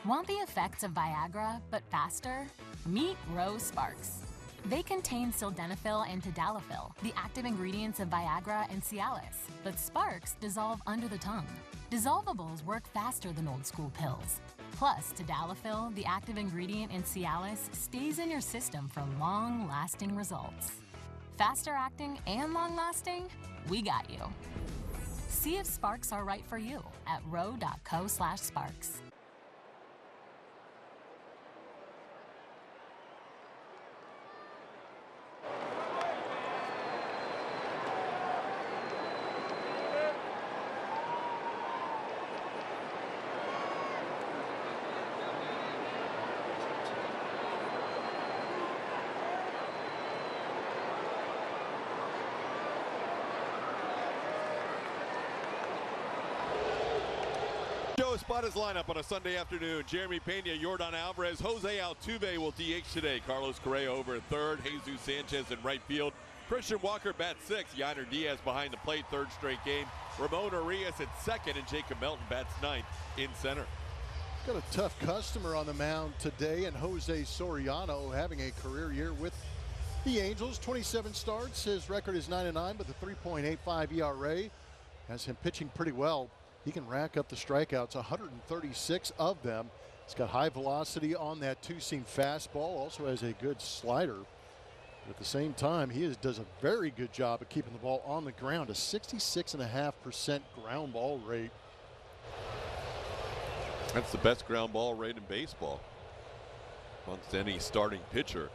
Want the effects of Viagra, but faster? Meet Rose Sparks. They contain sildenafil and tadalafil, the active ingredients of Viagra and Cialis, but Sparks dissolve under the tongue. Dissolvables work faster than old school pills. Plus, tadalafil, the active ingredient in Cialis, stays in your system for long-lasting results. Faster acting and long-lasting? We got you. See if Sparks are right for you at ro.co/sparks. Joe spot his lineup on a Sunday afternoon. Jeremy Pena, Jordan Alvarez, Jose Altuve will DH today. Carlos Correa over at third, Jesus Sanchez in right field. Christian Walker bats sixth. Yainer Diaz behind the plate, third straight game. Ramon Arias at second, and Jacob Melton bats ninth in center. Got a tough customer on the mound today, and Jose Soriano having a career year with the Angels. 27 starts. His record is 9-9 with a 3.85 ERA. Has him pitching pretty well. He can rack up the strikeouts, 136 of them. He's got high velocity on that two-seam fastball. Also has a good slider. But at the same time, he does a very good job of keeping the ball on the ground. A 66.5% ground ball rate. That's the best ground ball rate in baseball amongst any starting pitcher.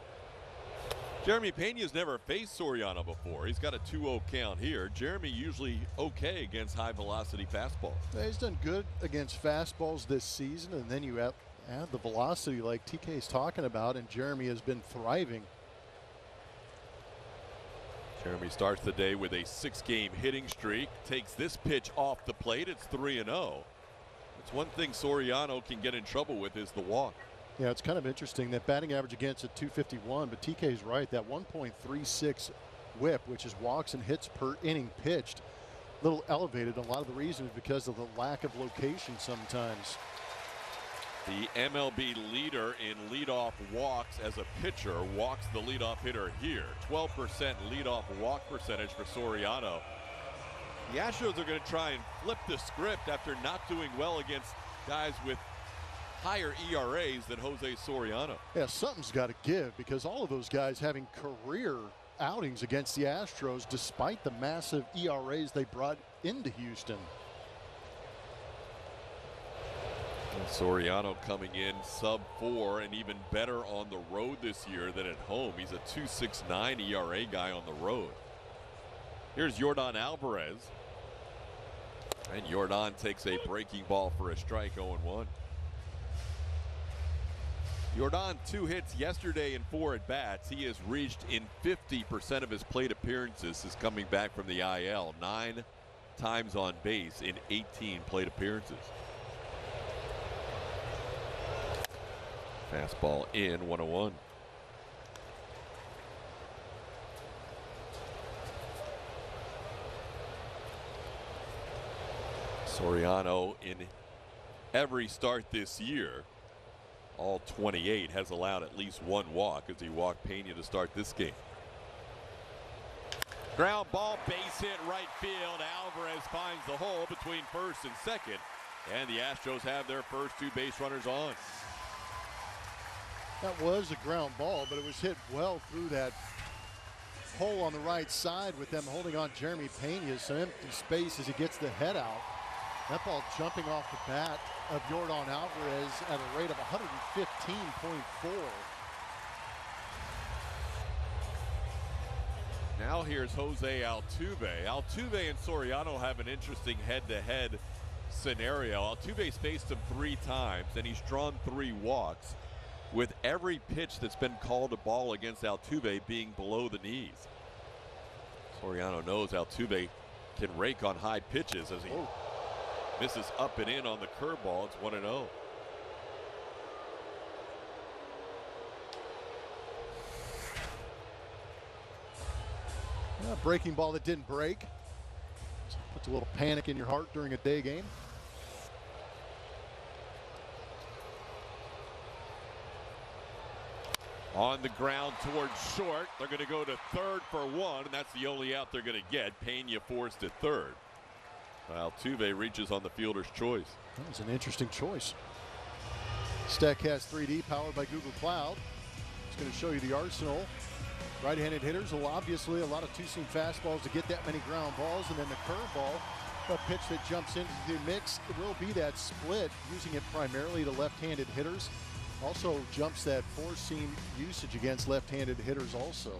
Jeremy Pena's never faced Soriano before. He's got a 2-0 count here. Jeremy usually okay against high velocity fastballs. Yeah, he's done good against fastballs this season, and then you add the velocity like TK is talking about, and Jeremy has been thriving. Jeremy starts the day with a 6-game hitting streak. Takes this pitch off the plate. It's 3-0. It's one thing Soriano can get in trouble with is the walk. Yeah, it's kind of interesting that batting average against at 251, but TK's right. That 1.36 whip, which is walks and hits per inning pitched, a little elevated. A lot of the reason is because of the lack of location sometimes. The MLB leader in leadoff walks as a pitcher walks the leadoff hitter here. 12% leadoff walk percentage for Soriano. The Astros are going to try and flip the script after not doing well against guys with higher ERAs than Jose Soriano. Yeah, something's got to give because all of those guys having career outings against the Astros despite the massive ERAs they brought into Houston. Soriano coming in sub-4 and even better on the road this year than at home. He's a 2.69 ERA guy on the road. Here's Yordan Alvarez. And Yordan takes a breaking ball for a strike, 0-1. Yordan 2 hits yesterday and 4 at-bats. He has reached in 50% of his plate appearances since coming back from the IL. 9 times on base in 18 plate appearances. Fastball in, 1-1. Soriano in every start this year, all 28, has allowed at least 1 walk as he walked Pena to start this game. Ground ball, base hit, right field. Alvarez finds the hole between first and second, and the Astros have their first 2 base runners on. That was a ground ball, but it was hit well through that hole on the right side with them holding on Jeremy Pena. Some empty space as he gets the head out. That ball jumping off the bat of Yordan Alvarez at a rate of 115.4. Now here's Jose Altuve. Altuve and Soriano have an interesting head-to-head scenario. Altuve's faced him 3 times, and he's drawn 3 walks, with every pitch that's been called a ball against Altuve being below the knees. Soriano knows Altuve can rake on high pitches as he misses up and in on the curveball. It's 1-0. Breaking ball that didn't break. Puts a little panic in your heart during a day game. On the ground towards short. They're going to go to third for 1, and that's the only out they're going to get. Pena forced at third. Altuve reaches on the fielder's choice. That was an interesting choice. StatCast 3D powered by Google Cloud. It's going to show you the arsenal. Right-handed hitters will obviously a lot of two-seam fastballs to get that many ground balls, and then the curveball, a pitch that jumps into the mix. It will be that split, using it primarily to left-handed hitters. Also jumps that four-seam usage against left-handed hitters also.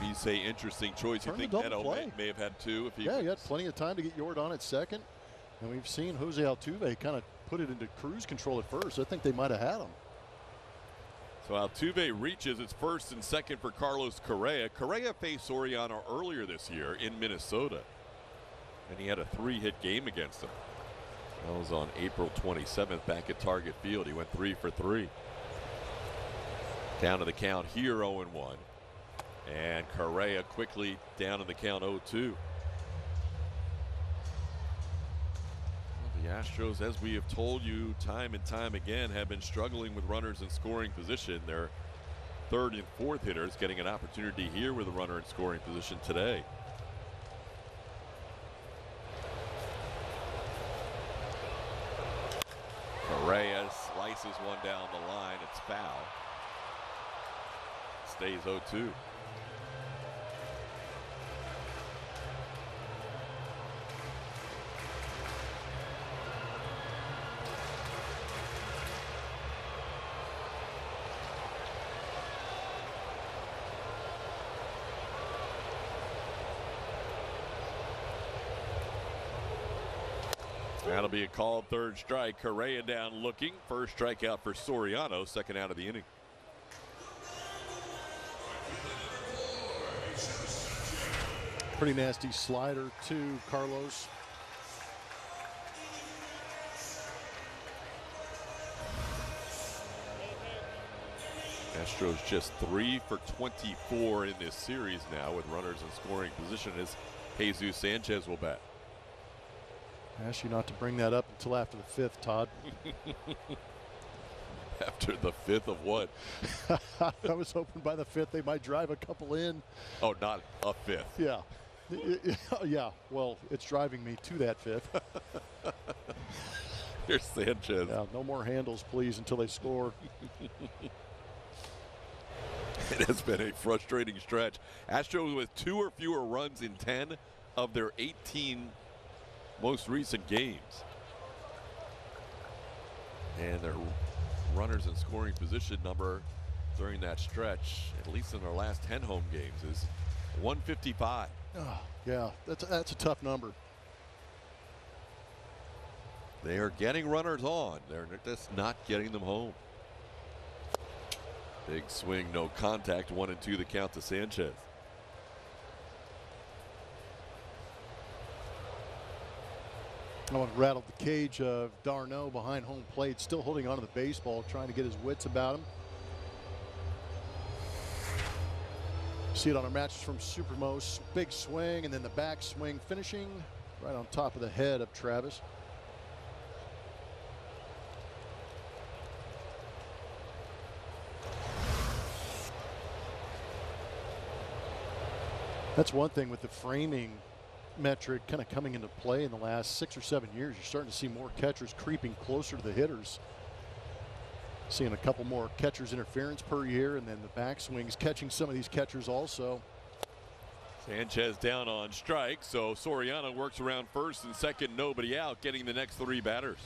You say interesting choice. You think Neto may have had 2 if he he had plenty of time to get Yordan at second. And we've seen Jose Altuve kind of put it into cruise control at first. I think they might have had him. So Altuve reaches. It's first and second for Carlos Correa. Correa faced Soriano earlier this year in Minnesota, and he had a 3-hit game against him. That was on April 27th back at Target Field. He went 3 for 3. Down to the count here, 0-1. And Correa quickly down in the count, 0-2. The Astros, as we have told you time and time again, have been struggling with runners in scoring position. Their third and fourth hitters getting an opportunity here with a runner in scoring position today. Correa slices one down the line. It's foul. Stays 0-2. That'll be a called third strike. Correa down looking. First strikeout for Soriano. Second out of the inning. Pretty nasty slider too, Carlos. Astros just 3 for 24 in this series now with runners in scoring position as Jesus Sanchez will bat. I ask you not to bring that up until after the fifth, Todd. After the fifth of what? I was hoping by the fifth they might drive a couple in. Oh, not a fifth. Yeah. Yeah, well, it's driving me to that fifth. Here's Sanchez. Yeah, no more handles, please, until they score. It has been a frustrating stretch. Astros with 2 or fewer runs in 10 of their 18 most recent games. And their runners in scoring position number during that stretch, at least in their last 10 home games, is 155. Oh, yeah, that's a tough number. They are getting runners on. They're just not getting them home. Big swing, no contact, 1-2 the count to Sanchez. Oh, it rattled the cage of Darno behind home plate, still holding onto the baseball, trying to get his wits about him. See it on our matches from Supermos. Big swing, and then the back swing finishing right on top of the head of Travis. That's one thing with the framing metric kind of coming into play in the last 6 or 7 years. You're starting to see more catchers creeping closer to the hitters. Seeing a couple more catchers interference per year, and then the backswings catching some of these catchers also. Sanchez down on strike, so Soriano works around first and second, nobody out, getting the next 3 batters.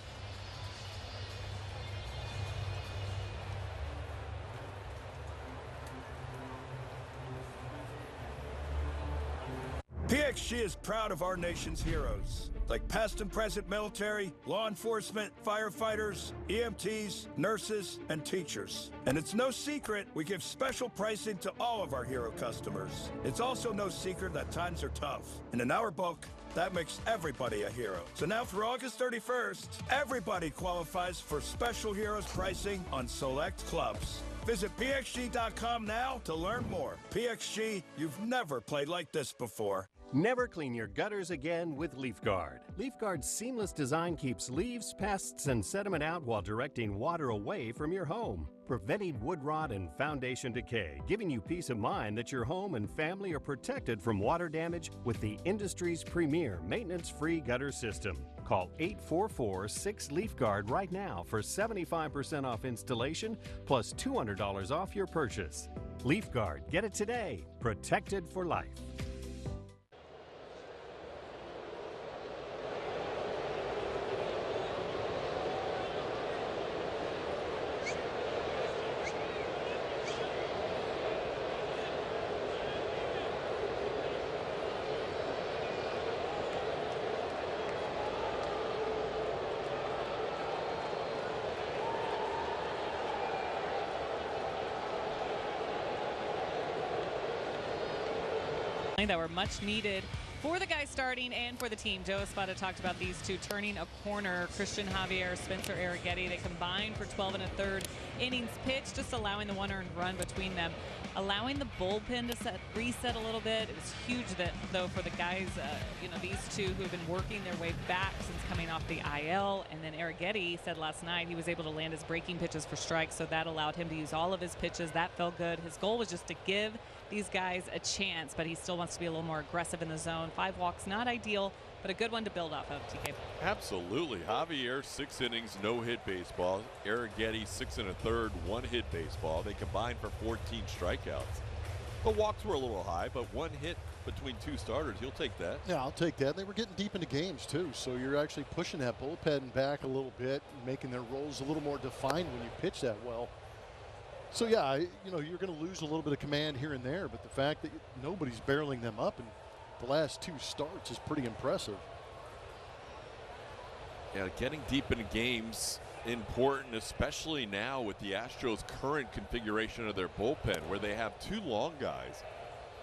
PXG is proud of our nation's heroes, like past and present military, law enforcement, firefighters, EMTs, nurses, and teachers. And it's no secret we give special pricing to all of our hero customers. It's also no secret that times are tough. And in our book, that makes everybody a hero. So now through August 31st, everybody qualifies for special heroes pricing on select clubs. Visit PXG.com now to learn more. PXG, you've never played like this before. Never clean your gutters again with LeafGuard. LeafGuard's seamless design keeps leaves, pests, and sediment out while directing water away from your home, preventing wood rot and foundation decay, giving you peace of mind that your home and family are protected from water damage with the industry's premier maintenance-free gutter system. Call 844-6LeafGuard right now for 75% off installation plus $200 off your purchase. LeafGuard, get it today. Protected for life. That were much needed for the guy starting and for the team. Joe Espada talked about these two turning a corner. Christian Javier, Spencer Arrighetti, they combined for 12 1/3 innings pitched, just allowing the 1 earned run between them, allowing the bullpen to reset a little bit. It was huge though for the guys, these two who have been working their way back since coming off the IL. And then Arrighetti said last night he was able to land his breaking pitches for strikes, so that allowed him to use all of his pitches. That felt good. His goal was just to give these guys a chance, but he still wants to be a little more aggressive in the zone. 5 walks, not ideal, but a good one to build off of, TK. Absolutely. Javier, 6 innings, no hit baseball. Arrighetti, 6 1/3, 1 hit baseball. They combined for 14 strikeouts. The walks were a little high, but 1 hit between 2 starters. You'll take that. Yeah, I'll take that. They were getting deep into games too, so you're actually pushing that bullpen back a little bit, making their roles a little more defined when you pitch that well. So yeah, you're going to lose a little bit of command here and there, but the fact that nobody's barreling them up in the last 2 starts is pretty impressive. Yeah, getting deep into games important, especially now with the Astros' current configuration of their bullpen, where they have 2 long guys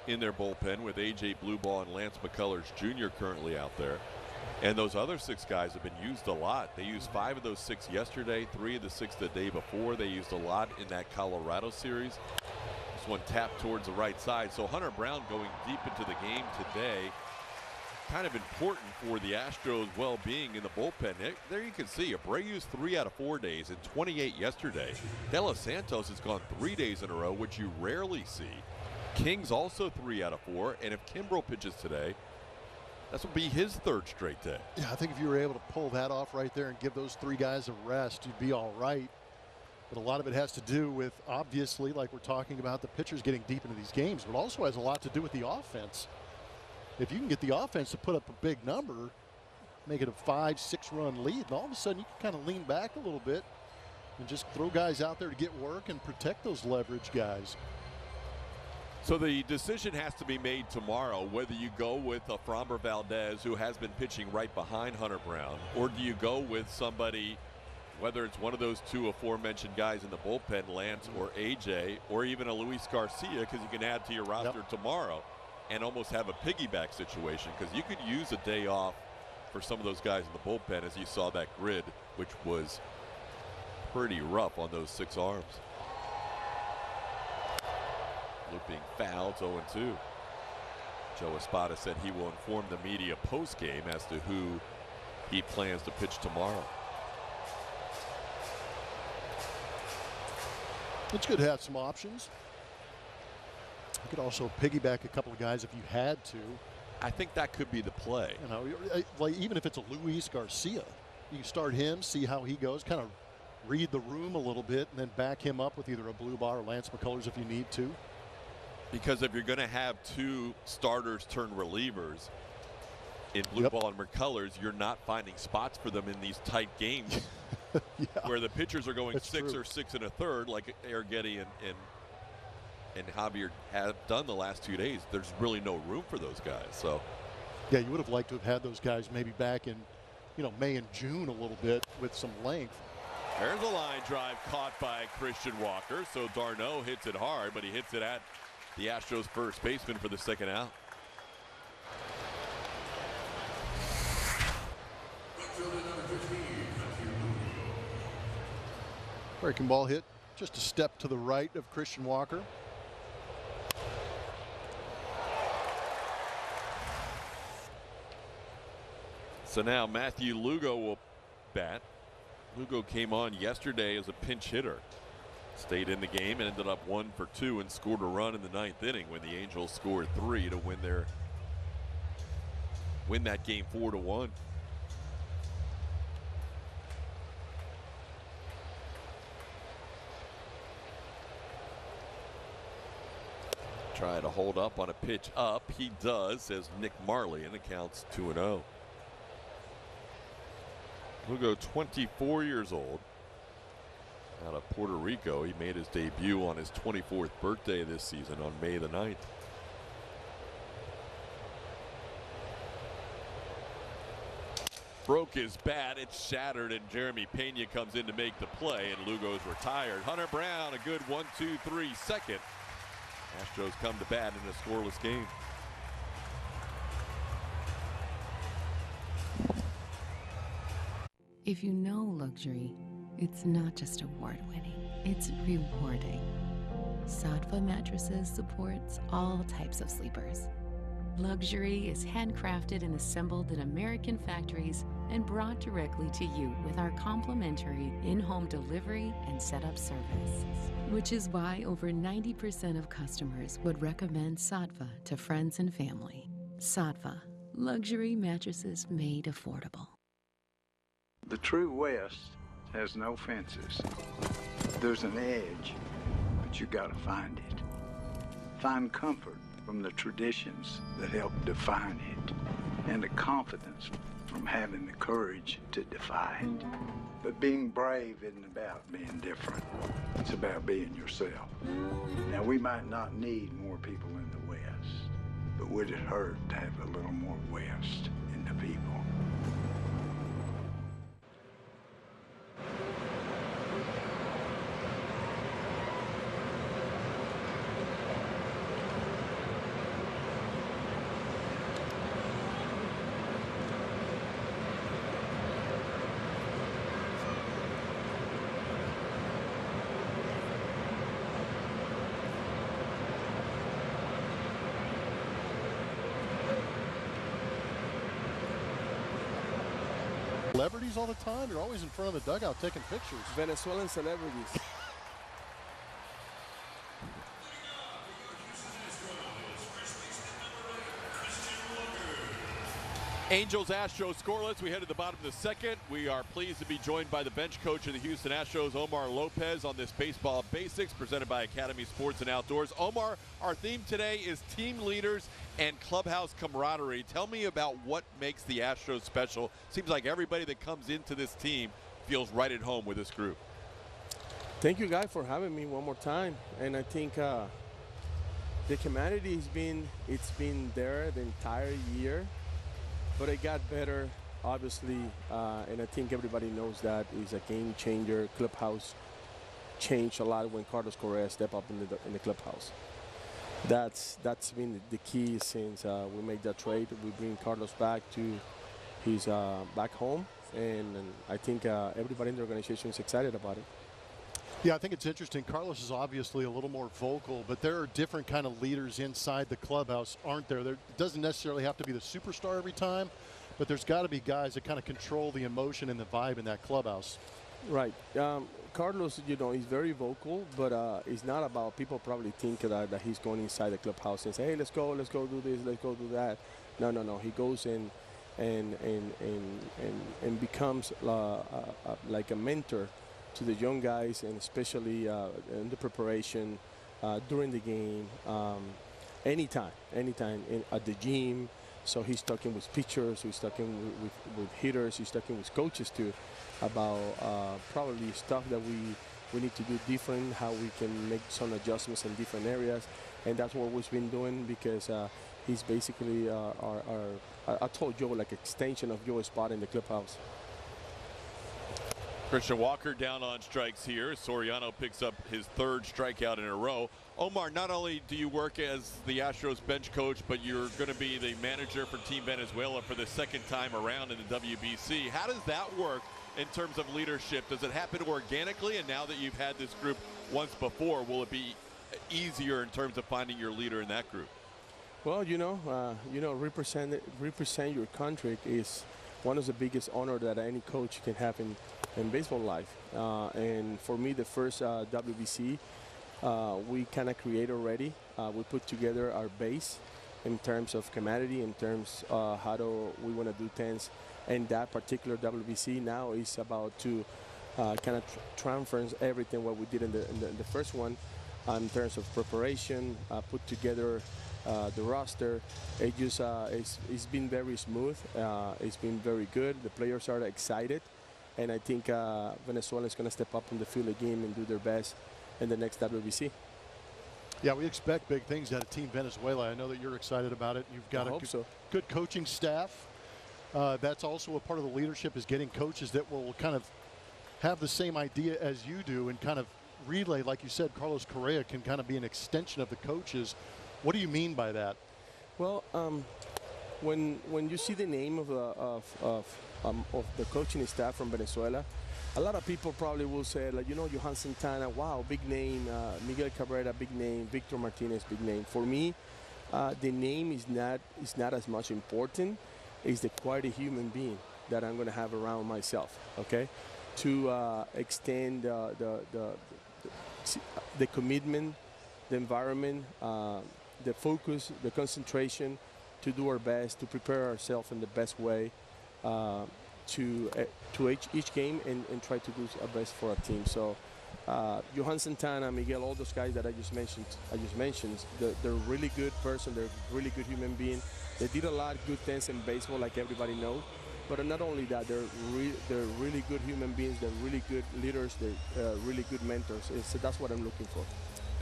in their bullpen with A.J. Blueball and Lance McCullers Jr. currently out there. And those other 6 guys have been used a lot. They used 5 of those 6 yesterday, 3 of the 6 the day before. They used a lot in that Colorado series. This one tapped towards the right side. So Hunter Brown going deep into the game today, kind of important for the Astros' well-being in the bullpen. There you can see Abreu's 3 out of 4 days and 28 yesterday. De Los Santos has gone 3 days in a row, which you rarely see. King's also 3 out of 4, and if Kimbrel pitches today, this will be his 3rd straight day. Yeah, I think if you were able to pull that off right there and give those 3 guys a rest, you'd be all right. But a lot of it has to do with, obviously, like we're talking about, the pitchers getting deep into these games, but also has a lot to do with the offense. If you can get the offense to put up a big number, make it a 5-6 run lead, and all of a sudden you can kind of lean back a little bit and just throw guys out there to get work and protect those leverage guys. So the decision has to be made tomorrow whether you go with a Framber Valdez, who has been pitching right behind Hunter Brown, or do you go with somebody, whether it's one of those 2 aforementioned guys in the bullpen, Lance or AJ, or even a Luis Garcia, because you can add to your roster tomorrow and almost have a piggyback situation, because you could use a day off for some of those guys in the bullpen, as you saw that grid, which was pretty rough on those 6 arms. Looping foul, 0-2. Joe Espada said he will inform the media post-game as to who he plans to pitch tomorrow. It's good to have some options. You could also piggyback a couple of guys if you had to. I think that could be the play. You know, like even if it's a Luis Garcia, you can start him, see how he goes, kind of read the room a little bit, and then back him up with either a Blueball or Lance McCullers if you need to. Because if you're going to have 2 starters turn relievers in Blueball and McCullers, you're not finding spots for them in these tight games where the pitchers are going 6 or 6 1/3, like Arrighetti and Javier have done the last 2 days. There's really no room for those guys. So, yeah, you would have liked to have had those guys maybe back in, May and June a little bit with some length. There's a line drive caught by Christian Walker. So Darno hits it hard, but he hits it at the Astros first baseman for the 2nd out. Breaking ball hit just a step to the right of Christian Walker. So now Matthew Lugo will bat. Lugo came on yesterday as a pinch hitter. Stayed in the game and ended up 1 for 2 and scored a run in the 9th inning when the Angels scored 3 to win that game 4-1. Try to hold up on a pitch up. He does, says Nick Marley, and it counts 2-0. Lugo, 24 years old, out of Puerto Rico. He made his debut on his 24th birthday this season on May the 9th. Broke his bat, it's shattered, and Jeremy Pena comes in to make the play, and Lugo's retired. Hunter Brown, a good 1-2-3 second. Astros come to bat in a scoreless game. If you know luxury, it's not just award-winning, it's rewarding. Sattva Mattresses supports all types of sleepers. Luxury is handcrafted and assembled in American factories and brought directly to you with our complimentary in-home delivery and setup service. Which is why over 90% of customers would recommend Sattva to friends and family. Sattva, luxury mattresses made affordable. The true West has no fences. There's an edge, but you gotta find it. Find comfort from the traditions that help define it, and the confidence from having the courage to defy it. But being brave isn't about being different. It's about being yourself. Now, we might not need more people in the West, but would it hurt to have a little more West in the people? celebrities all the time? You're always in front of the dugout taking pictures. Venezuelan celebrities. Angels Astros scoreless. We head to the bottom of the second. We are pleased to be joined by the bench coach of the Houston Astros, Omar Lopez, on this Baseball Basics presented by Academy Sports and Outdoors. Omar, our theme today is team leaders and clubhouse camaraderie. Tell me about what makes the Astros special. Seems like everybody that comes into this team feels right at home with this group. Thank you, guys, for having me one more time. And I think the camaraderie has been there the entire year. But it got better, obviously, and I think everybody knows that is a game changer. Clubhouse changed a lot when Carlos Correa stepped up in the clubhouse. That's been the key since we made that trade. We bring Carlos back to his back home, and I think everybody in the organization is excited about it. Yeah, I think it's interesting. Carlos is obviously a little more vocal, but there are different kind of leaders inside the clubhouse, aren't there? It doesn't necessarily have to be the superstar every time, but there's got to be guys that kind of control the emotion and the vibe in that clubhouse. Right. Carlos, he's very vocal, but it's not about, people probably think that he's going inside the clubhouse and say, hey, let's go do this, let's go do that. No. He goes in and becomes like a mentor to the young guys, and especially in the preparation, during the game, anytime at the gym. So he's talking with pitchers, he's talking with hitters, he's talking with coaches too about probably stuff that we need to do different, how we can make some adjustments in different areas. And that's what we've been doing, because he's basically I told Joe, like extension of Joe's spot in the clubhouse. Christian Walker down on strikes here. Soriano picks up his third strikeout in a row. Omar, not only do you work as the Astros bench coach, but you're going to be the manager for Team Venezuela for the second time around in the WBC. How does that work in terms of leadership? Does it happen organically? And now that you've had this group once before, will it be easier in terms of finding your leader in that group? Well, represent your country is one of the biggest honors that any coach can have in baseball life. And for me, the first WBC, we kind of create already. We put together our base in terms of camaraderie, in terms how do we want to do things. And that particular WBC now is about to kind of transfer everything what we did in the first one in terms of preparation, put together the roster. It just it's been very smooth. It's been very good. The players are excited, and I think Venezuela is going to step up in the field again and do their best in the next WBC. Yeah, we expect big things out of Team Venezuela. I know that you're excited about it. You've got a good coaching staff. That's also a part of the leadership, is getting coaches that will kind of have the same idea as you do and kind of relay, like you said, Carlos Correa can kind of be an extension of the coaches. What do you mean by that? Well, when you see the name of the coaching staff from Venezuela, a lot of people probably will say, like, Johan Santana, wow, big name. Miguel Cabrera, big name. Victor Martinez, big name. For me, the name is not as much important. It's the quality human being that I'm going to have around myself. Okay, to extend the commitment, the environment, the focus, the concentration, to do our best, to prepare ourselves in the best way to each game and try to do our best for our team. So Johan Santana, Miguel, all those guys that I just mentioned, they're really good person. They're really good human being. They did a lot of good things in baseball, like everybody knows. But not only that, they're really good human beings. They're really good leaders. They're really good mentors. So that's what I'm looking for.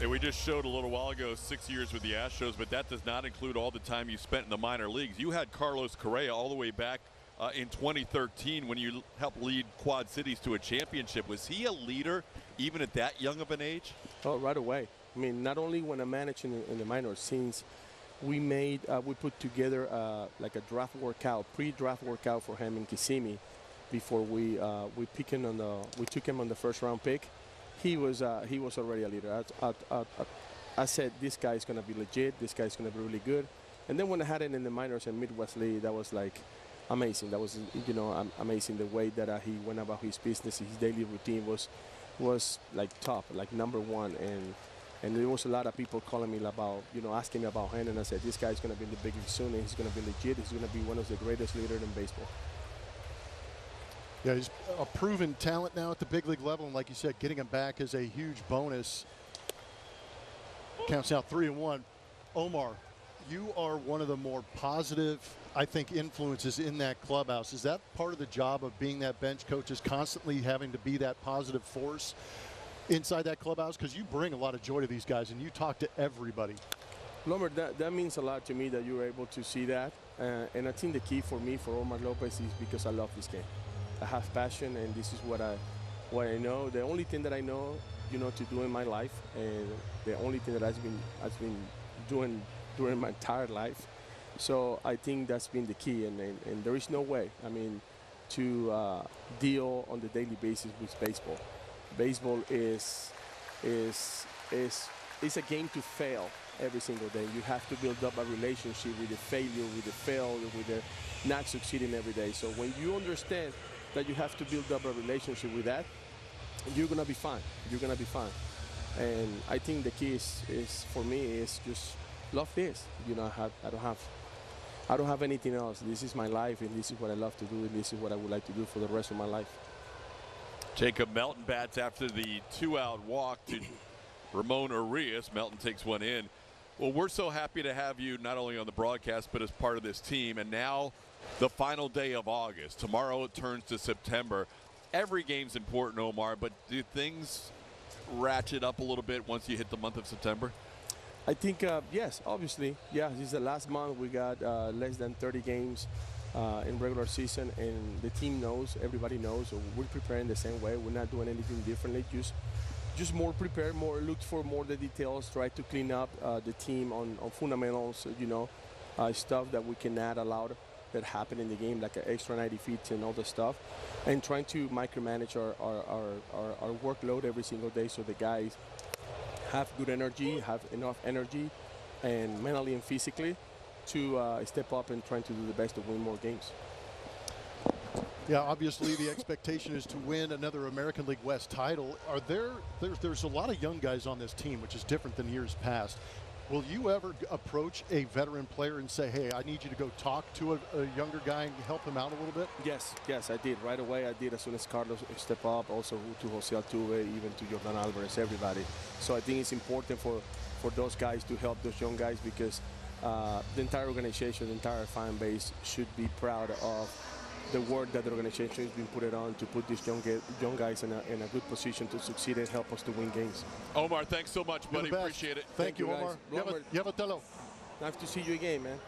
And we just showed a little while ago 6 years with the Astros, but that does not include all the time you spent in the minor leagues. You had Carlos Correa all the way back in 2013 when you helped lead Quad Cities to a championship. Was he a leader even at that young of an age? Oh, right away. I mean, not only when I'm managing in the minors, since we put together like a draft workout, pre-draft workout for him in Kissimmee before we took him on the first round pick. He was already a leader. I said, this guy is going to be legit. This guy is going to be really good. And then when I had it in the minors and Midwest League, that was like, amazing. That was, amazing. The way that he went about his business, his daily routine was like top, like number one. And there was a lot of people calling me about, asking me about him. And I said, this guy's going to be in the big league soon, and he's going to be legit. He's going to be one of the greatest leaders in baseball. Yeah, he's a proven talent now at the big league level. And like you said, getting him back is a huge bonus. Counts out 3-1. Omar, you are one of the more positive, I think, influences in that clubhouse. Is that part of the job of being that bench coach, is constantly having to be that positive force inside that clubhouse? Because you bring a lot of joy to these guys and you talk to everybody. Lomer, that means a lot to me that you're able to see that. And I think the key for me, for Omar Lopez, is because I love this game. I have passion, and this is what I know. The only thing that I know, to do in my life, and the only thing that I've been doing during my entire life. So I think that's been the key, and there is no way, to deal on the daily basis with baseball. Baseball is a game to fail every single day. You have to build up a relationship with the failure, with the failure, with the not succeeding every day. So when you understand that you have to build up a relationship with that, you're gonna be fine. You're gonna be fine. And I think the key is for me is just love this. I don't have anything else. This is my life, and this is what I love to do, and this is what I would like to do for the rest of my life. Jacob Melton bats after the 2-out walk to Ramon Urias. Melton takes one in. Well, we're so happy to have you not only on the broadcast but as part of this team. And now the final day of August. Tomorrow it turns to September. Every game's important, Omar, but do things ratchet up a little bit once you hit the month of September? I think, yes, obviously. Yeah, this is the last month. We got less than 30 games in regular season, and the team knows, everybody knows. So we're preparing the same way. We're not doing anything differently. Just more prepared, more look for more the details, try to clean up the team on fundamentals, stuff that we cannot allow that happen in the game, like extra 90 feet and all the stuff, and trying to micromanage our workload every single day so the guys have good energy, have enough energy, and mentally and physically to step up and trying to do the best to win more games. Yeah, obviously the expectation is to win another American League West title. There's a lot of young guys on this team, which is different than years past. Will you ever approach a veteran player and say, hey, I need you to go talk to a younger guy and help him out a little bit? Yes, I did. Right away, I did as soon as Carlos stepped up, also to Jose Altuve, even to Jordan Alvarez, everybody. So I think it's important for those guys to help those young guys, because the entire organization, the entire fan base should be proud of the work that the organization has been put on to put these young guys in a good position to succeed and help us to win games. Omar, thanks so much, buddy. Appreciate it. Thank you, Omar. Llévatelo. Nice to see you again, man.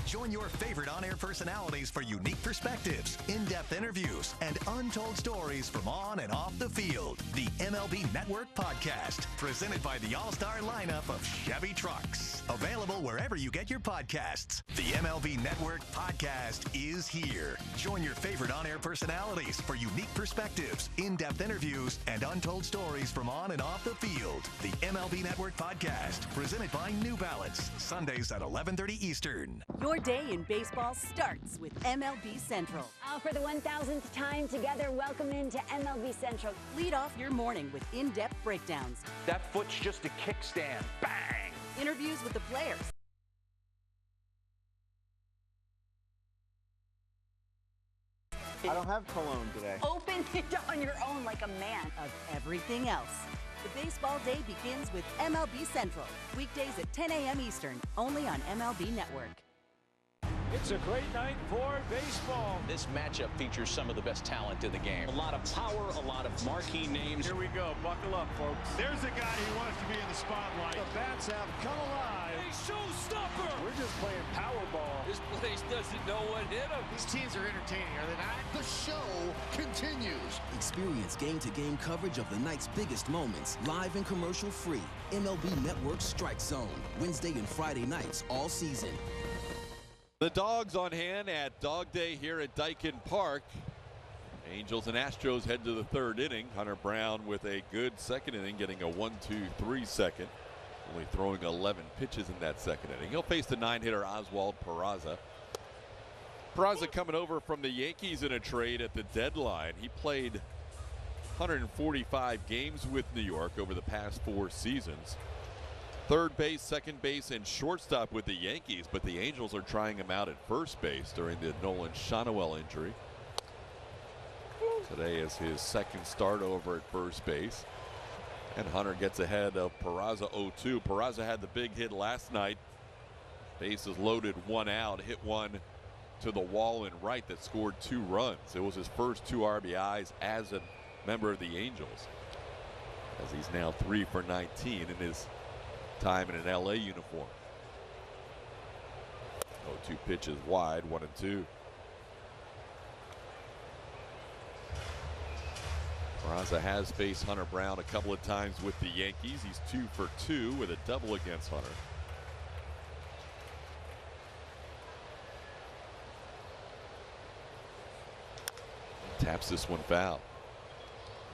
Join your favorite on-air personalities for unique perspectives, in-depth interviews, and untold stories from on and off the field. The MLB Network Podcast, presented by the all-star lineup of Chevy trucks. Available wherever you get your podcasts. The MLB Network Podcast is here. Join your favorite on-air personalities for unique perspectives, in-depth interviews, and untold stories from on and off the field. The MLB Network Podcast, presented by New Balance. Sundays at 11:30 Eastern. Your day in baseball starts with MLB Central. For the 1,000th time together, welcome into MLB Central. Lead off your morning with in-depth breakdowns. That foot's just a kickstand. Bang! Interviews with the players. I don't have cologne today. Open it on your own like a man. Of everything else. The baseball day begins with MLB Central. Weekdays at 10 a.m. Eastern, only on MLB Network. It's a great night for baseball. This matchup features some of the best talent in the game. A lot of power, a lot of marquee names. Here we go. Buckle up, folks. There's a guy who wants to be in the spotlight. The bats have come alive. A showstopper. We're just playing Powerball. This place doesn't know what hit him. These teams are entertaining, are they not? The show continues. Experience game-to-game coverage of the night's biggest moments, live and commercial-free. MLB Network Strike Zone, Wednesday and Friday nights all season. The Dogs on hand at Dog Day here at Daikin Park. Angels and Astros head to the third inning. Hunter Brown with a good second inning, getting a 1-2-3 second. only throwing 11 pitches in that second inning. He'll face the 9-hitter Oswald Peraza. Peraza coming over from the Yankees in a trade at the deadline. He played 145 games with New York over the past 4 seasons. Third base, second base, and shortstop with the Yankees, but the Angels are trying him out at first base during the Nolan Shonowell injury. Today is his second start over at first base. And Hunter gets ahead of Peraza 0-2. Peraza had the big hit last night. Bases loaded, 1 out, hit one to the wall in right that scored 2 runs. It was his first 2 RBIs as a member of the Angels, as he's now 3 for 19 in his time in an LA uniform. 0-2 pitches wide, 1-2. Peraza has faced Hunter Brown a couple of times with the Yankees. He's 2 for 2 with a double against Hunter. Taps this one foul.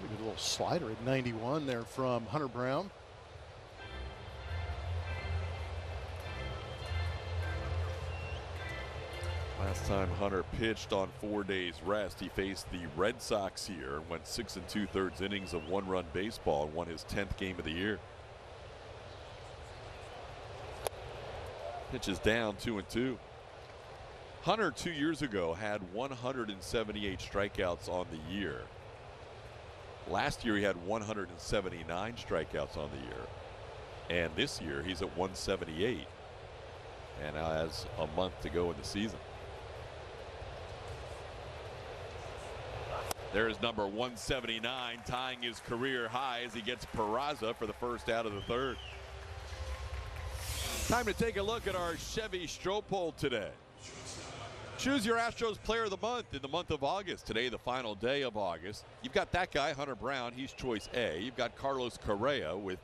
Maybe a little slider at 91 there from Hunter Brown. Last time Hunter pitched on 4 days rest, he faced the Red Sox here and went 6 2/3 innings of 1-run baseball and won his 10th game of the year. Pitches down, 2-2. Hunter 2 years ago had 178 strikeouts on the year. Last year he had 179 strikeouts on the year. And this year he's at 178. And now has a month to go in the season. There's number 179, tying his career high as he gets Peraza for the first out of the third. Time to take a look at our Chevy Stroh poll today. Choose your Astros player of the month in the month of August. Today, the final day of August. You've got that guy, Hunter Brown. He's choice A. You've got Carlos Correa with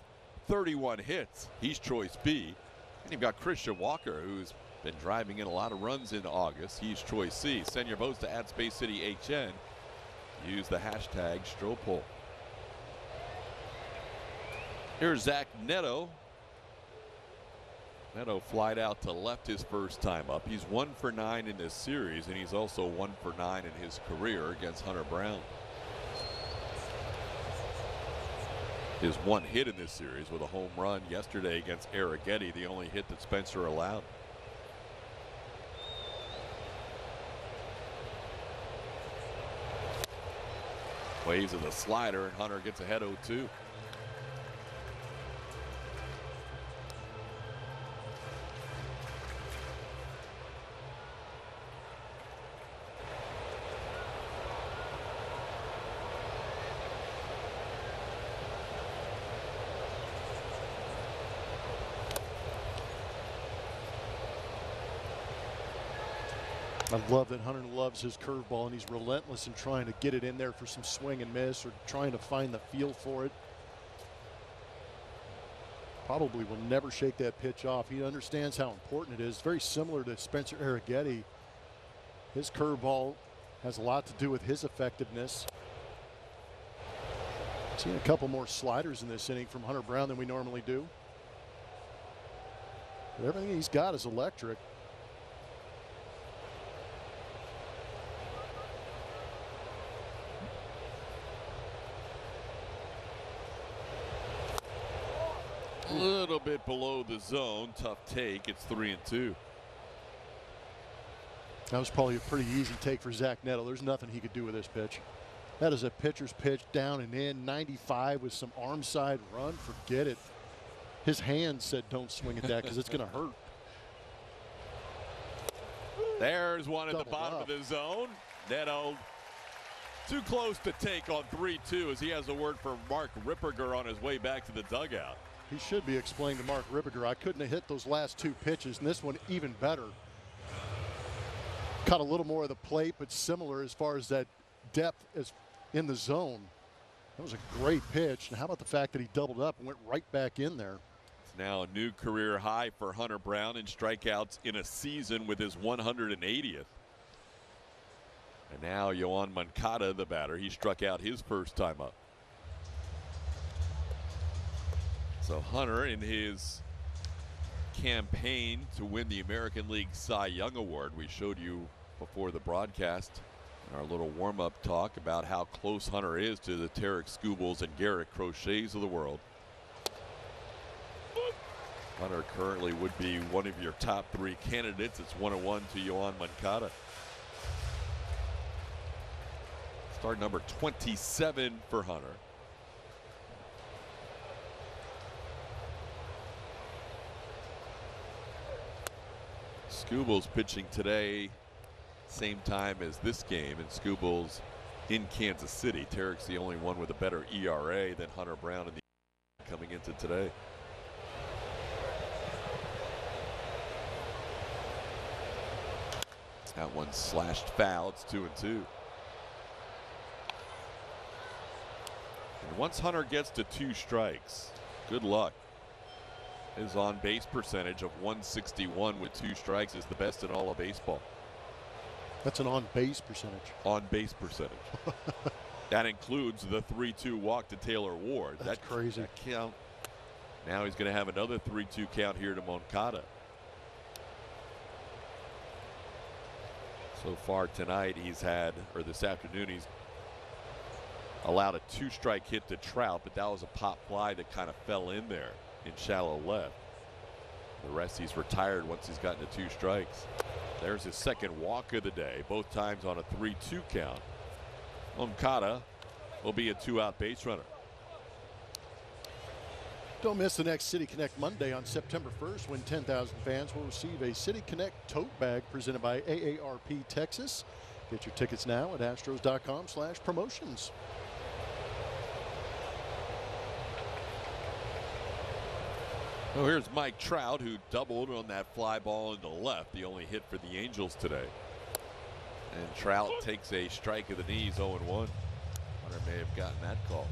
31 hits. He's choice B. And you've got Christian Walker, who's been driving in a lot of runs in August. He's choice C. Send your votes to @SpaceCityHN. Use the hashtag StroPoll. Here's Zach Neto. Neto flied out to left his first time up. He's 1 for 9 in this series, and he's also 1 for 9 in his career against Hunter Brown. His 1 hit in this series with a home run yesterday against Arrighetti, the only hit that Spencer allowed. Waves of the slider, and Hunter gets ahead 0-2. I love that Hunter loves his curveball, and he's relentless in trying to get it in there for some swing and miss or trying to find the feel for it. Probably will never shake that pitch off. He understands how important it is. Very similar to Spencer Arrighetti. His curveball has a lot to do with his effectiveness. Seeing a couple more sliders in this inning from Hunter Brown than we normally do. But everything he's got is electric. A little bit below the zone. Tough take. It's 3-2. That was probably a pretty easy take for Zach Neto. There's nothing he could do with this pitch. That is a pitcher's pitch, down and in, 95 with some arm side run. Forget it. His hand said don't swing at that because it's going to hurt. There's one at the bottom of the zone. Neto too close to take on 3-2 as he has a word for Mark Ripperger on his way back to the dugout. He should be explaining to Mark Ripperger, I couldn't have hit those last 2 pitches, and this one even better. Caught a little more of the plate, but similar as far as that depth as in the zone. That was a great pitch. And how about the fact that he doubled up and went right back in there? It's now a new career high for Hunter Brown in strikeouts in a season with his 180th. And now Yoan Moncada, the batter, he struck out his first time up. So Hunter, in his campaign to win the American League Cy Young Award, we showed you before the broadcast in our little warm-up talk about how close Hunter is to the Tarek Skubals and Garrett Crochets of the world. Hunter currently would be one of your top 3 candidates. It's 1-1 to Yoan Moncada. Start number 27 for Hunter. Skubals pitching today, same time as this game, and Skubals in Kansas City. Tarek's the only one with a better ERA than Hunter Brown in the coming into today. That one slashed foul. It's 2-2. And once Hunter gets to 2 strikes, good luck. His on-base percentage of 161 with 2 strikes is the best in all of baseball. That's an on-base percentage. On-base percentage. That includes the 3-2 walk to Taylor Ward. That's crazy. That count. Now he's going to have another 3-2 count here to Moncada. So far tonight he's had, or this afternoon, he's allowed a 2-strike hit to Trout, but that was a pop fly that kind of fell in there in shallow left. The rest he's retired once he's gotten to 2 strikes. There's his second walk of the day, both times on a 3-2 count. Moncada will be a 2-out base runner. Don't miss the next City Connect Monday on September 1st when 10,000 fans will receive a City Connect tote bag presented by AARP Texas. Get your tickets now at astros.com/promotions. Well, here's Mike Trout, who doubled on that fly ball into left, the only hit for the Angels today. And Trout takes a strike of the knees, 0-1. Hunter may have gotten that call.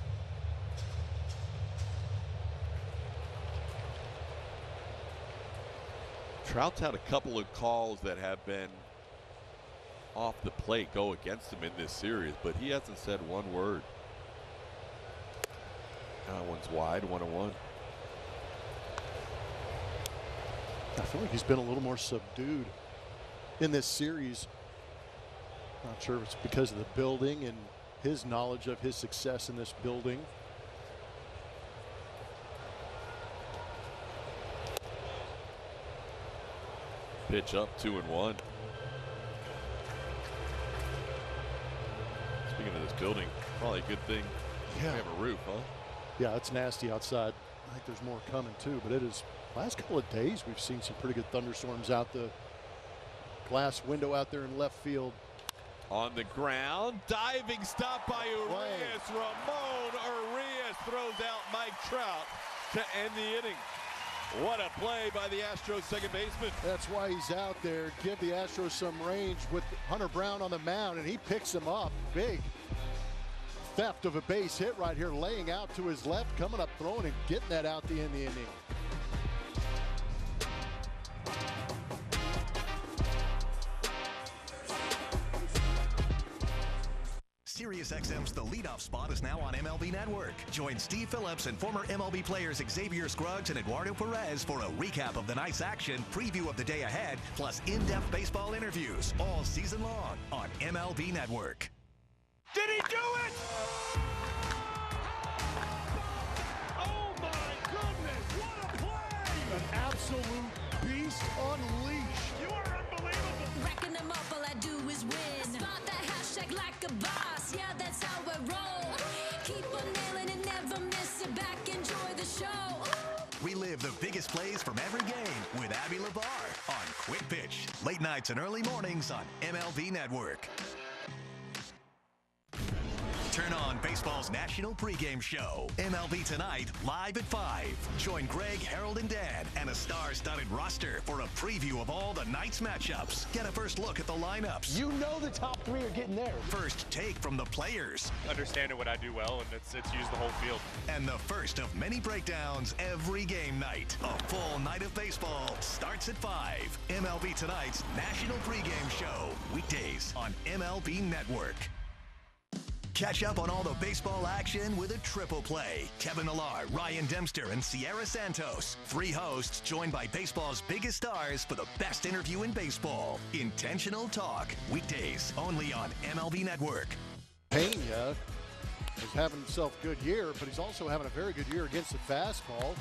Trout's had a couple of calls that have been off the plate go against him in this series, but he hasn't said one word. That one's wide, 1-1. I feel like he's been a little more subdued in this series. Not sure if it's because of the building and his knowledge of his success in this building. Pitch up, 2-1. Speaking of this building, probably a good thing we have a roof, huh? Yeah, it's nasty outside. I think there's more coming too, but it is. Last couple of days we've seen some pretty good thunderstorms out the glass window out there in left field. On the ground, diving stop by Urias. Ramon Urias throws out Mike Trout to end the inning. What a play by the Astros second baseman. That's why he's out there. Give the Astros some range with Hunter Brown on the mound, and he picks him up. Big theft of a base hit right here, laying out to his left, coming up, throwing, and getting that out the end of the inning. SiriusXM's The Leadoff Spot is now on MLB Network. Join Steve Phillips and former MLB players Xavier Scruggs and Eduardo Perez for a recap of the night's action, preview of the day ahead, plus in-depth baseball interviews all season long on MLB Network. Did he do it? Oh my goodness, what a play! An absolute beast unleashed. You are unbelievable. Racking them up, all I do is win. Spot that hashtag like a boss, yeah, that's how I roll. Keep on nailing and never miss it back, enjoy the show. Relive the biggest plays from every game with Abby LeVar on Quick Pitch. Late nights and early mornings on MLB Network. Turn on baseball's national pregame show. MLB Tonight, live at 5. Join Greg, Harold, and Dan and a star-studded roster for a preview of all the night's matchups. Get a first look at the lineups. You know the top 3 are getting there. First take from the players. Understanding what I do well, and it's use the whole field. And the first of many breakdowns every game night. A full night of baseball starts at 5. MLB Tonight's national pregame show. Weekdays on MLB Network. Catch up on all the baseball action with a triple play. Kevin Millar, Ryan Dempster, and Sierra Santos. 3 hosts joined by baseball's biggest stars for the best interview in baseball. Intentional Talk. Weekdays only on MLB Network. Pena is having himself a good year, but he's also having a very good year against the fastball,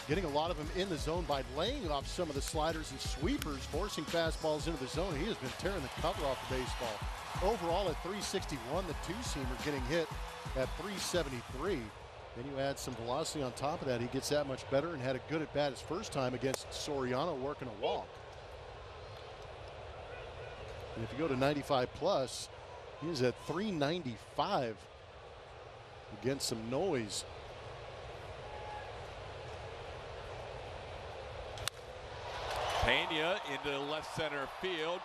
getting a lot of them in the zone by laying off some of the sliders and sweepers, forcing fastballs into the zone. He has been tearing the cover off the baseball. Overall at 361, the two-seamer getting hit at 373. Then you add some velocity on top of that. He gets that much better and had a good at-bat his first time against Soriano, working a walk. And if you go to 95 plus, he is at 395 against some noise. Pena into left center field,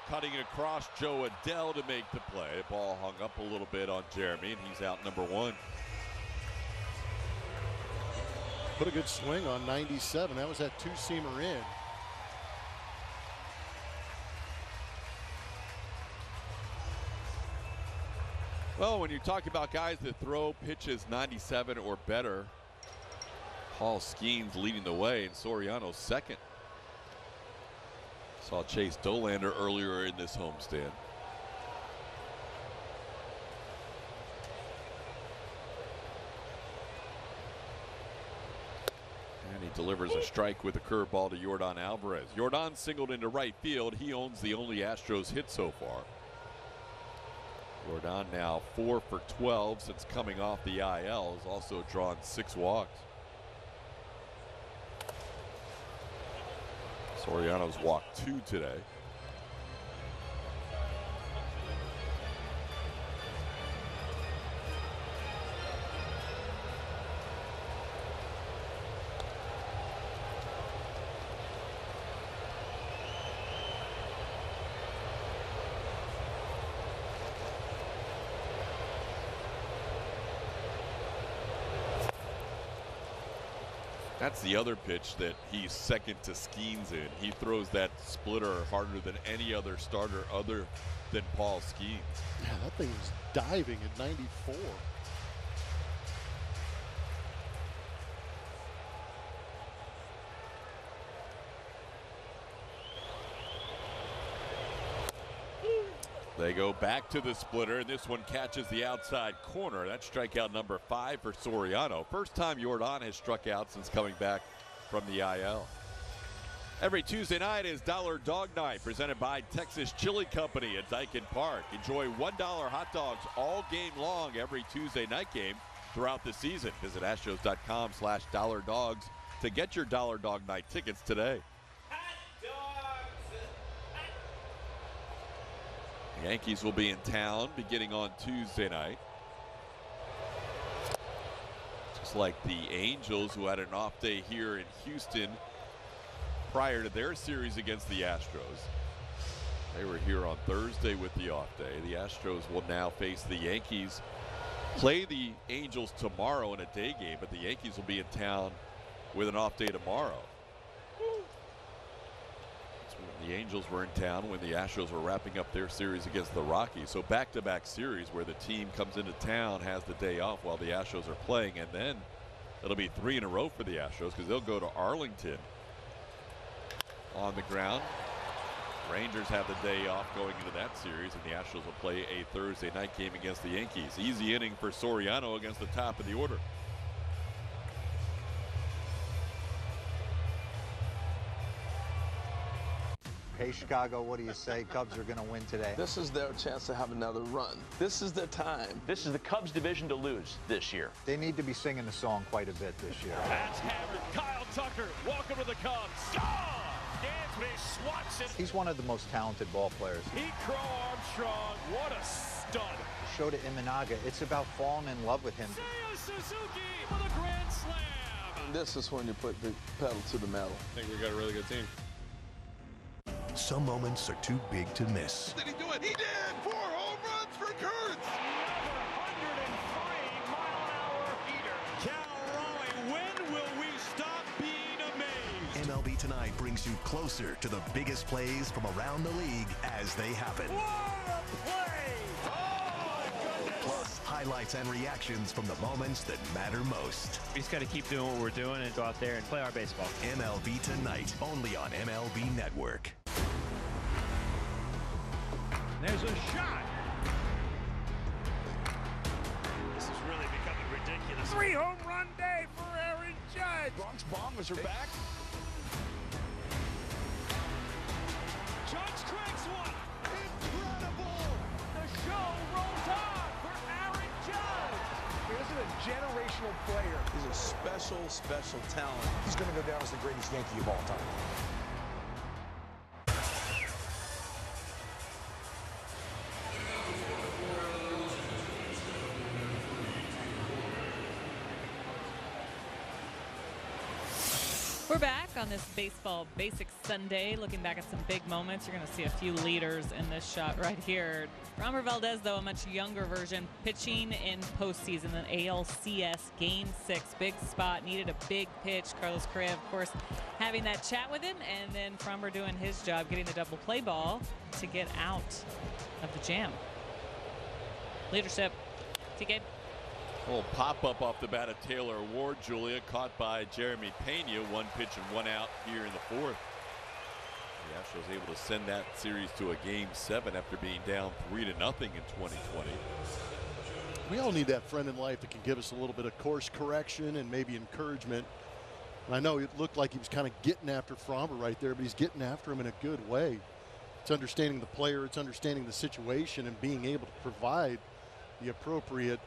cutting across Joe Adele to make the play. Ball hung up a little bit on Jeremy, and he's out number 1. Put a good swing on 97. That was that two-seamer in. Well, when you talk about guys that throw pitches 97 or better, Paul Skeens leading the way and Soriano's second. Saw Chase Dolander earlier in this homestand. And he delivers a strike with a curveball to Yordan Alvarez. Yordan singled into right field. He owns the only Astros hit so far. Yordan now 4 for 12 since coming off the IL. Has also drawn 6 walks. Soriano's walked 2 today. That's the other pitch that he's second to Skeens in. He throws that splitter harder than any other starter other than Paul Skeens. Yeah, that thing was diving at 94. They go back to the splitter, and this one catches the outside corner. That's strikeout number 5 for Soriano. First time Yordan has struck out since coming back from the IL. Every Tuesday night is Dollar Dog Night, presented by Texas Chili Company at Daikin Park. Enjoy $1 hot dogs all game long every Tuesday night game throughout the season. Visit Astros.com/dollardogs to get your Dollar Dog Night tickets today. The Yankees will be in town beginning on Tuesday night. Just like the Angels, who had an off day here in Houston prior to their series against the Astros. They were here on Thursday with the off day. The Astros will now face the Yankees, play the Angels tomorrow in a day game, but the Yankees will be in town with an off day tomorrow. The Angels were in town when the Astros were wrapping up their series against the Rockies. So back-to-back series where the team comes into town, has the day off while the Astros are playing, and then it'll be 3 in a row for the Astros because they'll go to Arlington on the ground. Rangers have the day off going into that series, and the Astros will play a Thursday night game against the Yankees. Easy inning for Soriano against the top of the order. Hey, Chicago, what do you say? Cubs are going to win today. This is their chance to have another run. This is their time. This is the Cubs division to lose this year. They need to be singing the song quite a bit this year. That's hammered. Kyle Tucker, welcome to the Cubs. Dansby swats it. He's one of the most talented ball players. Crow Armstrong, what a stud. Showed it Imanaga. It's about falling in love with him. Seiya Suzuki for the grand slam. And this is when you put the pedal to the metal. I think we got a really good team. Some moments are too big to miss. Did he do it? He did! 4 home runs for Kurtz! Cal Raleigh, when will we stop being amazed? MLB Tonight brings you closer to the biggest plays from around the league as they happen. What a play! Oh, my goodness! Plus, highlights and reactions from the moments that matter most. We just got to keep doing what we're doing and go out there and play our baseball. MLB Tonight, only on MLB Network. There's a shot. This is really becoming ridiculous. 3-home run day for Aaron Judge. Bronx Bombers are back. Judge cracks one. Incredible. The show rolls on for Aaron Judge. This is a generational player. He's a special, special talent. He's going to go down as the greatest Yankee of all time. We're back on this Baseball Basics Sunday, looking back at some big moments. You're going to see a few leaders in this shot right here. Framber Valdez, though, a much younger version, pitching in postseason, an ALCS Game 6. Big spot, needed a big pitch. Carlos Correa, of course, having that chat with him, and then Framber doing his job, getting the double play ball to get out of the jam. Leadership. TK. A little pop-up off the bat of Taylor Ward, Julia, caught by Jeremy Pena. 1 pitch and 1 out here in the 4th. The Astros able to send that series to a Game 7 after being down 3-0 in 2020. We all need that friend in life that can give us a little bit of course correction and maybe encouragement. And I know it looked like he was kind of getting after Framber right there, but he's getting after him in a good way. It's understanding the player, it's understanding the situation, and being able to provide the appropriate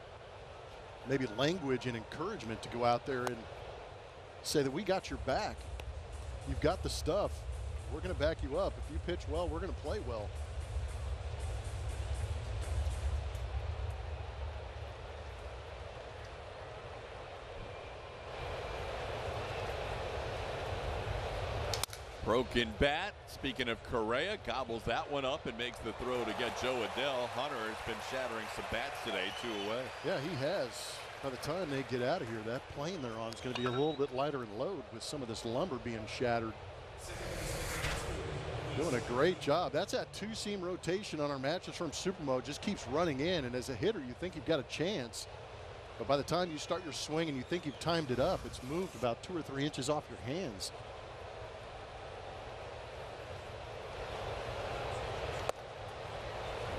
maybe language and encouragement to go out there and say that we got your back. You've got the stuff. We're going to back you up. If you pitch well, we're going to play well. Broken bat. Speaking of Correa, gobbles that one up and makes the throw to get Joe Adell. Hunter has been shattering some bats today, 2 away. Yeah, he has. By the time they get out of here, that plane they're on is going to be a little bit lighter in load with some of this lumber being shattered. Doing a great job. That's that 2-seam rotation on our matches from Supermo. Just keeps running in, and as a hitter, you think you've got a chance. But by the time you start your swing and you think you've timed it up, it's moved about 2 or 3 inches off your hands.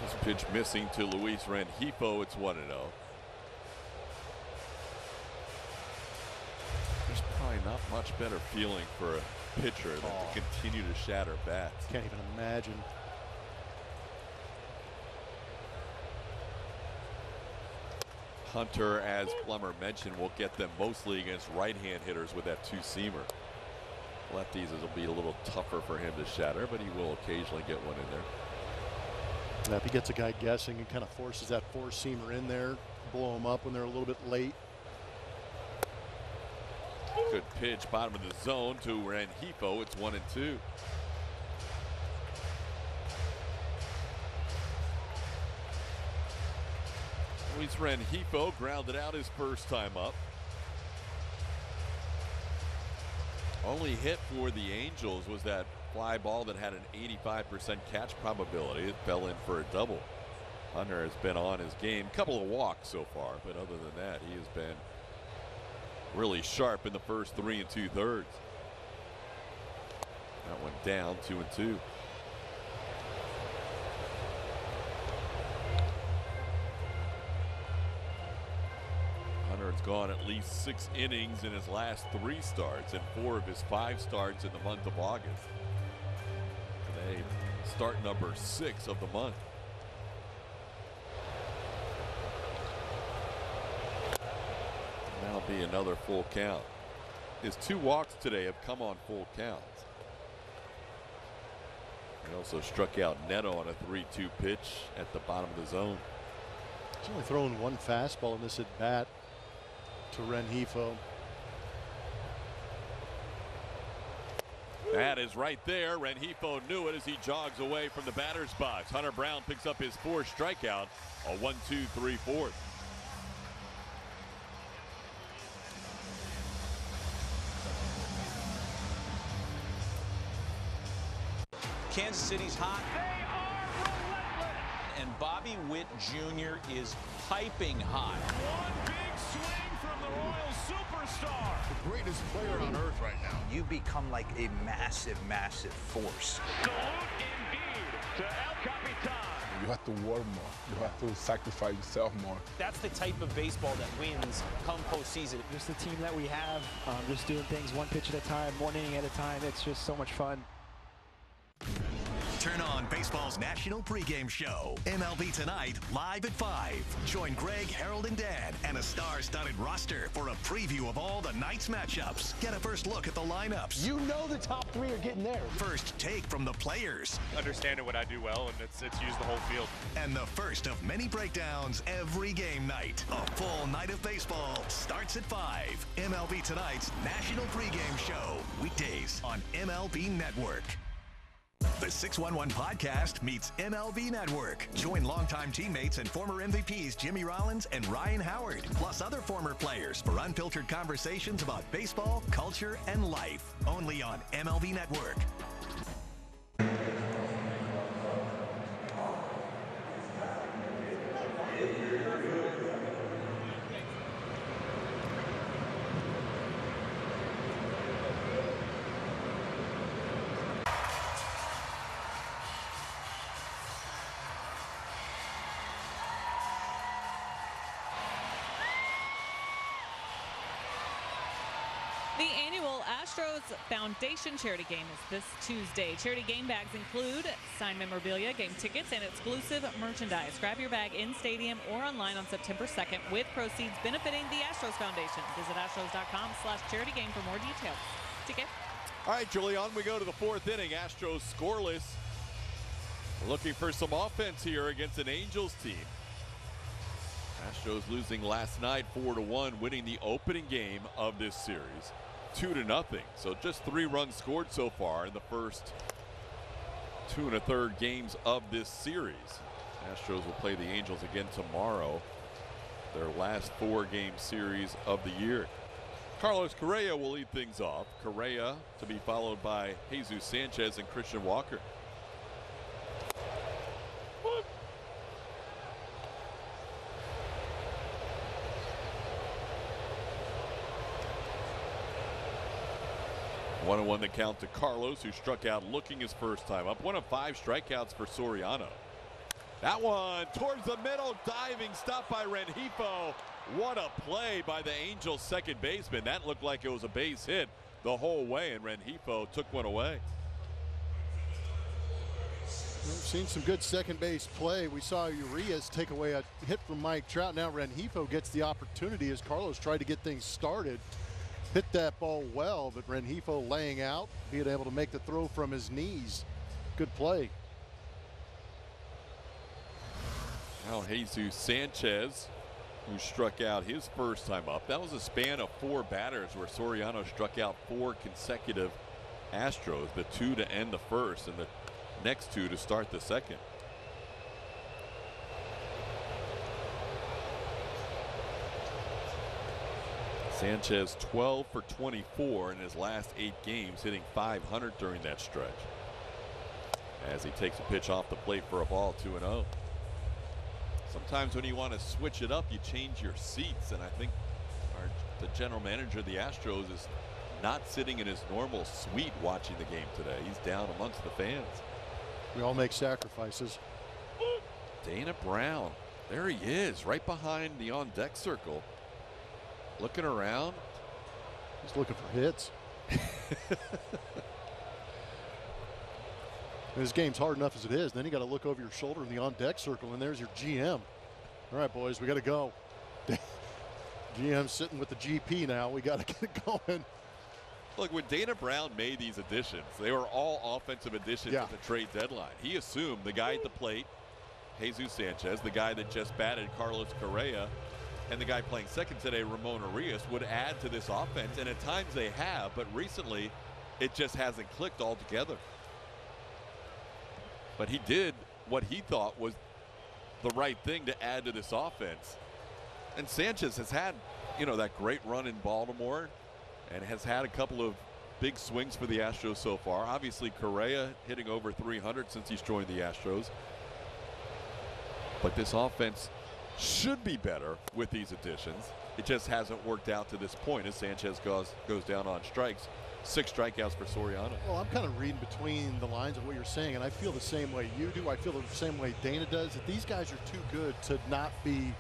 This pitch missing to Luis Rengifo. It's 1-0. There's probably not much better feeling for a pitcher than to continue to shatter bats. Can't even imagine. Hunter, as Plummer mentioned, will get them mostly against right-hand hitters with that 2-seamer. Lefties, it'll be a little tougher for him to shatter, but he will occasionally get one in there. Now, if he gets a guy guessing, he kind of forces that 4-seamer in there, blow him up when they're a little bit late. Good pitch, bottom of the zone to Rengifo. It's 1-2. Luis Rengifo grounded out his first time up. Only hit for the Angels was that fly ball that had an 85% catch probability. It fell in for a double. Hunter has been on his game. Couple of walks so far, but other than that, he has been really sharp in the first 3 2/3. That went down 2-2. Hunter has gone at least 6 innings in his last 3 starts and 4 of his 5 starts in the month of August. Today, start number 6 of the month. That'll be another full count. His 2 walks today have come on full counts. He also struck out Neto on a 3-2 pitch at the bottom of the zone. He's only thrown 1 fastball in this at bat to Rengifo. That is right there. Rengifo knew it as he jogs away from the batter's box. Hunter Brown picks up his 4th strikeout. A 1-2-3-4. Kansas City's hot. They are relentless. And Bobby Witt Jr. is piping hot. One big swing from the Royals superstar. The greatest player on earth right now. You become like a massive, massive force. Salute indeed to El Capitan. You have to work more. You have to sacrifice yourself more. That's the type of baseball that wins come postseason. Just the team that we have, just doing things one pitch at a time, one inning at a time. It's just so much fun. Turn on baseball's national pregame show, MLB Tonight, live at 5. Join Greg, Harold, and Dan and a star-studded roster for a preview of all the night's matchups. Get a first look at the lineups. You know the top three are getting there. First take from the players. Understanding what I do well, and it's use the whole field. And the first of many breakdowns every game night. A full night of baseball starts at 5. MLB Tonight's national pregame show. Weekdays on MLB Network. The 611 podcast meets MLB Network. Join longtime teammates and former MVPs Jimmy Rollins and Ryan Howard, plus other former players for unfiltered conversations about baseball, culture, and life. Only on MLB Network. The annual Astros Foundation Charity Game is this Tuesday. Charity game bags include signed memorabilia, game tickets, and exclusive merchandise. Grab your bag in stadium or online on September 2nd with proceeds benefiting the Astros Foundation. Visit astros.com/charity game for more details. TK. All right, Julie, on we go to the fourth inning. Astros scoreless. Looking for some offense here against an Angels team. Astros losing last night 4-1, winning the opening game of this series 2-0. So just 3 runs scored so far in the first 2 1/3 games of this series. Astros will play the Angels again tomorrow, their last 4-game series of the year. Carlos Correa will lead things off. Correa to be followed by Jesus Sanchez and Christian Walker. One and one the count to Carlos, who struck out looking his first time up. 1 of 5 strikeouts for Soriano. That one towards the middle, diving, stopped by Rengifo. What a play by the Angels second baseman. That looked like it was a base hit the whole way, and Rengifo took one away. We've seen some good second base play. We saw Urias take away a hit from Mike Trout. Now Rengifo gets the opportunity as Carlos tried to get things started. Hit that ball well, but Rengifo laying out, being able to make the throw from his knees. Good play. Now Jesus Sanchez, who struck out his first time up. That was a span of 4 batters where Soriano struck out 4 consecutive Astros, the 2 to end the first and the next 2 to start the second. Sanchez 12 for 24 in his last 8 games, hitting .500 during that stretch. As he takes a pitch off the plate for a ball, 2-0. Sometimes when you want to switch it up, you change your seats, and I think the general manager of the Astros is not sitting in his normal suite watching the game today. He's down amongst the fans. We all make sacrifices. Dana Brown, there he is, right behind the on-deck circle. Looking around. He's looking for hits. This game's hard enough as it is. Then you got to look over your shoulder in the on-deck circle, and there's your GM. All right, boys, we got to go. GM's sitting with the GP now. We got to get it going. Look, when Dana Brown made these additions, they were all offensive additions at the trade deadline. He assumed the guy at the plate, Jesus Sanchez, the guy that just batted, Carlos Correa, and the guy playing second today, Ramon Urias, would add to this offense, and at times they have, but recently it just hasn't clicked altogether. But he did what he thought was the right thing to add to this offense. And Sanchez has had, you know, that great run in Baltimore and has had a couple of big swings for the Astros so far. Obviously, Correa hitting over 300 since he's joined the Astros. But this offense should be better with these additions. It just hasn't worked out to this point as Sanchez goes down on strikes. 6 strikeouts for Soriano. Well, I'm kind of reading between the lines of what you're saying, and I feel the same way you do. I feel the same way Dana does, that these guys are too good to not be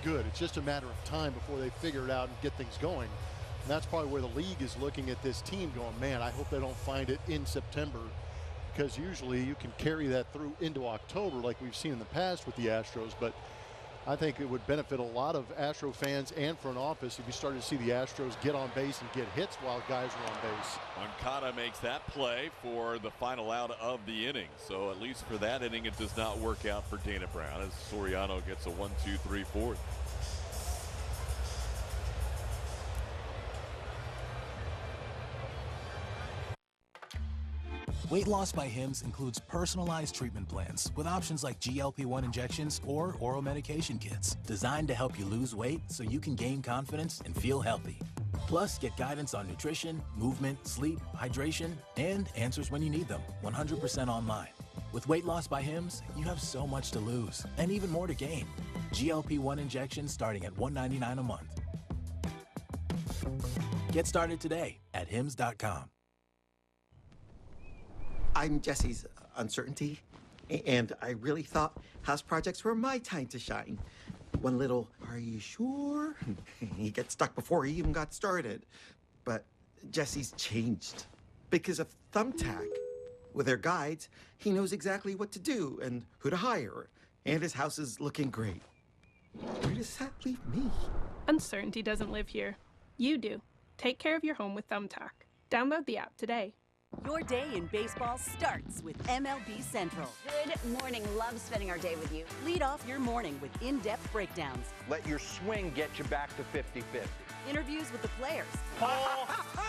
good. It's just a matter of time before they figure it out and get things going. And that's probably where the league is looking at this team going, man, I hope they don't find it in September, because usually you can carry that through into October like we've seen in the past with the Astros. But I think it would benefit a lot of Astro fans and front office if you started to see the Astros get on base and get hits while guys are on base. Moncada makes that play for the final out of the inning. So at least for that inning, it does not work out for Dana Brown as Soriano gets a 1-2-3-4. Weight Loss by Hims includes personalized treatment plans with options like GLP-1 injections or oral medication kits designed to help you lose weight so you can gain confidence and feel healthy. Plus, get guidance on nutrition, movement, sleep, hydration, and answers when you need them 100% online. With Weight Loss by Hims, you have so much to lose and even more to gain. GLP-1 injections starting at $199 a month. Get started today at hims.com. I'm Jesse's uncertainty, and I really thought house projects were my time to shine. One little, are you sure? He gets stuck before he even got started. But Jesse's changed because of Thumbtack. With their guides, he knows exactly what to do and who to hire, and his house is looking great. Where does that leave me? Uncertainty doesn't live here. You do. Take care of your home with Thumbtack. Download the app today. Your day in baseball starts with MLB Central. Good morning. Love spending our day with you. Lead off your morning with in-depth breakdowns. Let your swing get you back to 50-50. Interviews with the players. Ball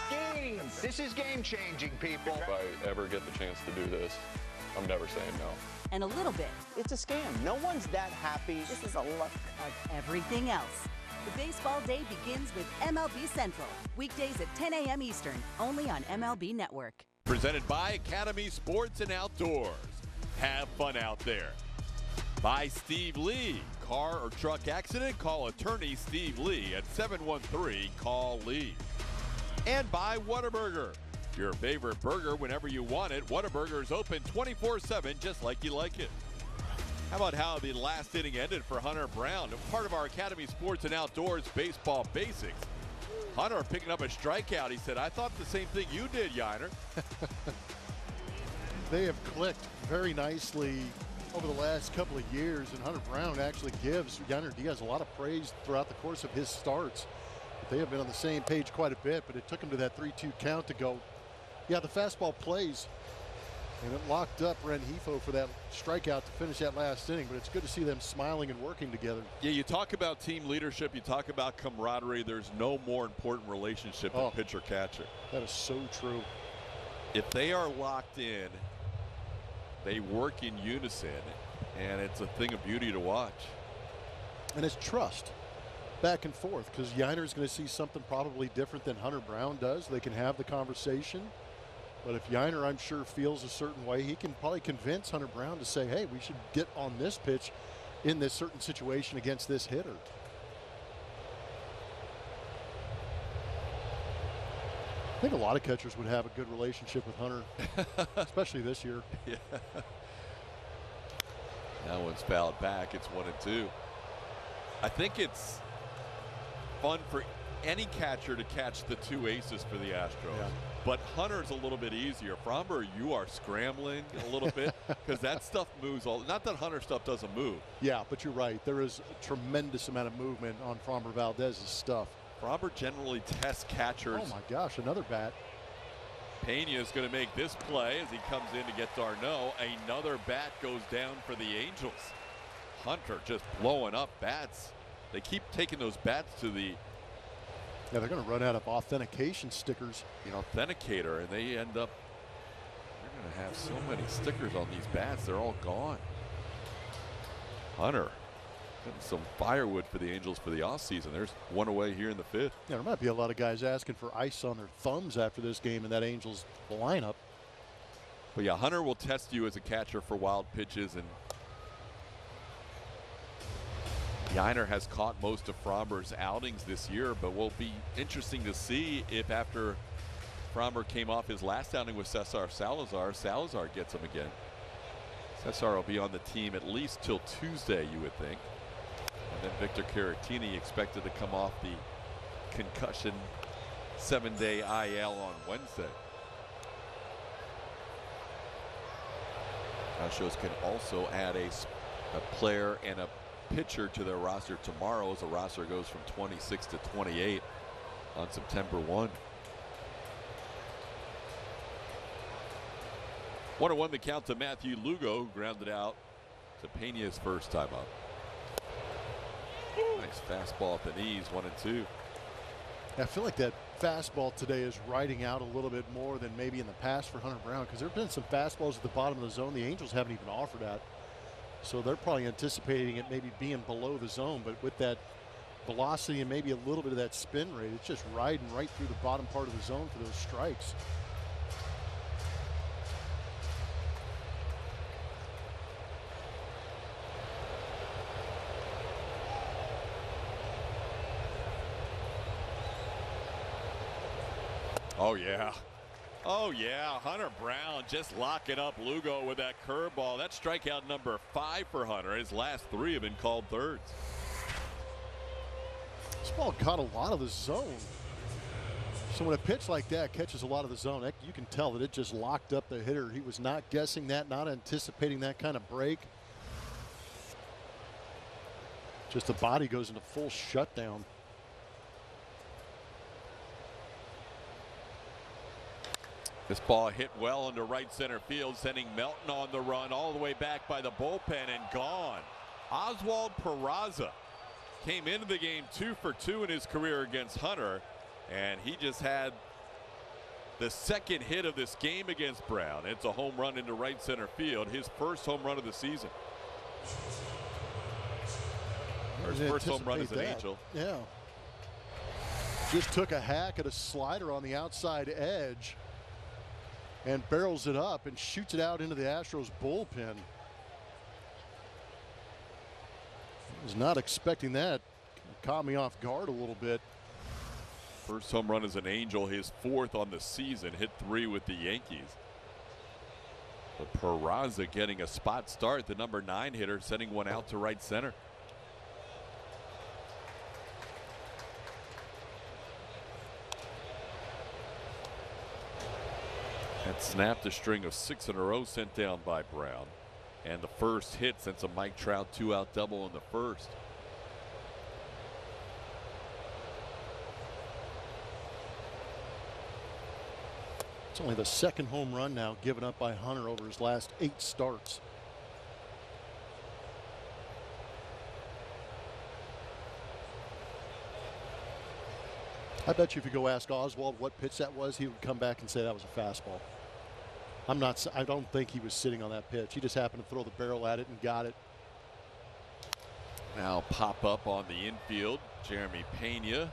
game. This is game-changing, people. If I ever get the chance to do this, I'm never saying no. And a little bit. It's a scam. No one's that happy. This is a look of everything else. The baseball day begins with MLB Central. Weekdays at 10 a.m. Eastern, only on MLB Network. Presented by Academy Sports and Outdoors. Have fun out there. By Steve Lee. Car or truck accident? Call attorney Steve Lee at 713-CALL-LEE. And by Whataburger. Your favorite burger whenever you want it. Whataburger is open 24/7 just like you like it. How about how the last inning ended for Hunter Brown? Part of our Academy Sports and Outdoors baseball basics. Hunter picking up a strikeout. He said, I thought the same thing you did, Yiner. They have clicked very nicely over the last couple of years, and Hunter Brown actually gives Yiner Diaz a lot of praise throughout the course of his starts. But they have been on the same page quite a bit, but it took him to that 3-2 count to go, yeah, the fastball plays. And it locked up Rengifo for that strikeout to finish that last inning, but it's good to see them smiling and working together. Yeah, you talk about team leadership, you talk about camaraderie. There's no more important relationship than pitcher-catcher. That is so true. If they are locked in, they work in unison, and it's a thing of beauty to watch. And it's trust back and forth, because Yiner's going to see something probably different than Hunter Brown does. They can have the conversation. But if Yiner, I'm sure, feels a certain way, he can probably convince Hunter Brown to say, hey, we should get on this pitch in this certain situation against this hitter. I think a lot of catchers would have a good relationship with Hunter, especially this year. Yeah. That one's fouled back. It's 1-2. I think it's fun for any catcher to catch the 2 aces for the Astros. Yeah. But Hunter's a little bit easier. Framber, you are scrambling a little bit because that stuff moves all. Not that Hunter stuff doesn't move. Yeah, but you're right. There is a tremendous amount of movement on Framber Valdez's stuff. Framber generally tests catchers. Oh my gosh, another bat. Pena is going to make this play as he comes in to get d'Arnaud. Another bat goes down for the Angels. Hunter just blowing up bats. They keep taking those bats to the. Yeah, they're going to run out of authentication stickers. The authenticator, and they end up, they're going to have so many stickers on these bats, they're all gone. Hunter, some firewood for the Angels for the offseason. There's one away here in the 5th. Yeah, there might be a lot of guys asking for ice on their thumbs after this game in that Angels lineup. But yeah, Hunter will test you as a catcher for wild pitches, and Yiner has caught most of Fromber's outings this year, but will be interesting to see if after Fromber came off his last outing with Cesar Salazar, Salazar gets him again. Cesar will be on the team at least till Tuesday, you would think. And then Victor Caratini expected to come off the concussion 7-day IL on Wednesday. Astros can also add a player and a pitcher to their roster tomorrow as the roster goes from 26 to 28 on September 1. 1-1 the count to Matthew Lugo, grounded out to Pena's first time up. Nice fastball at the knees, 1-2. I feel like that fastball today is riding out a little bit more than maybe in the past for Hunter Brown, because there have been some fastballs at the bottom of the zone the Angels haven't even offered that. So they're probably anticipating it maybe being below the zone, but with that velocity and maybe a little bit of that spin rate, it's just riding right through the bottom part of the zone for those strikes. Oh yeah. Oh yeah, Hunter Brown just locking up Lugo with that curveball. That's strikeout number 5 for Hunter. His last 3 have been called thirds. This ball caught a lot of the zone. So when a pitch like that catches a lot of the zone, you can tell that it just locked up the hitter. He was not guessing that, not anticipating that kind of break. Just the body goes into full shutdown. This ball hit well into right center field, sending Melton on the run all the way back by the bullpen and gone. Oswald Peraza came into the game 2 for 2 in his career against Hunter, and he just had the second hit of this game against Brown. It's a home run into right center field, his first home run of the season. His first home run as an Angel. Yeah. Just took a hack at a slider on the outside edge and barrels it up and shoots it out into the Astros bullpen. Was not expecting that. Caught me off guard a little bit. First home run as an Angel, his 4th on the season, hit 3 with the Yankees. But Peraza getting a spot start, the number 9 hitter, sending one out to right center. Had snapped a string of 6 in a row sent down by Brown, and the first hit since a Mike Trout 2-out double in the first. It's only the 2nd home run now given up by Hunter over his last 8 starts. I bet you if you go ask Oswald what pitch that was, he would come back and say that was a fastball. I don't think he was sitting on that pitch. He just happened to throw the barrel at it and got it. Now pop up on the infield. Jeremy Pena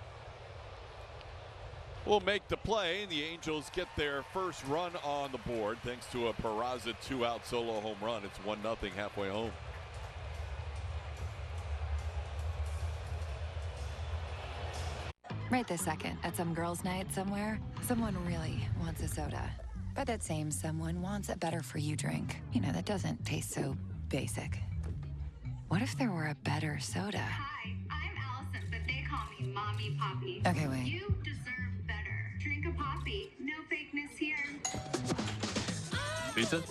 will make the play, and the Angels get their first run on the board thanks to a Peraza 2-out solo home run. It's 1-0 halfway home. Right this second, at some girls' night somewhere, someone really wants a soda. But that same someone wants a better-for-you drink. You know, that doesn't taste so basic. What if there were a better soda? Hi, I'm Allison, but they call me Mommy Poppy. Okay, wait. You deserve better. Drink a Poppy. No fakeness here. Pizza?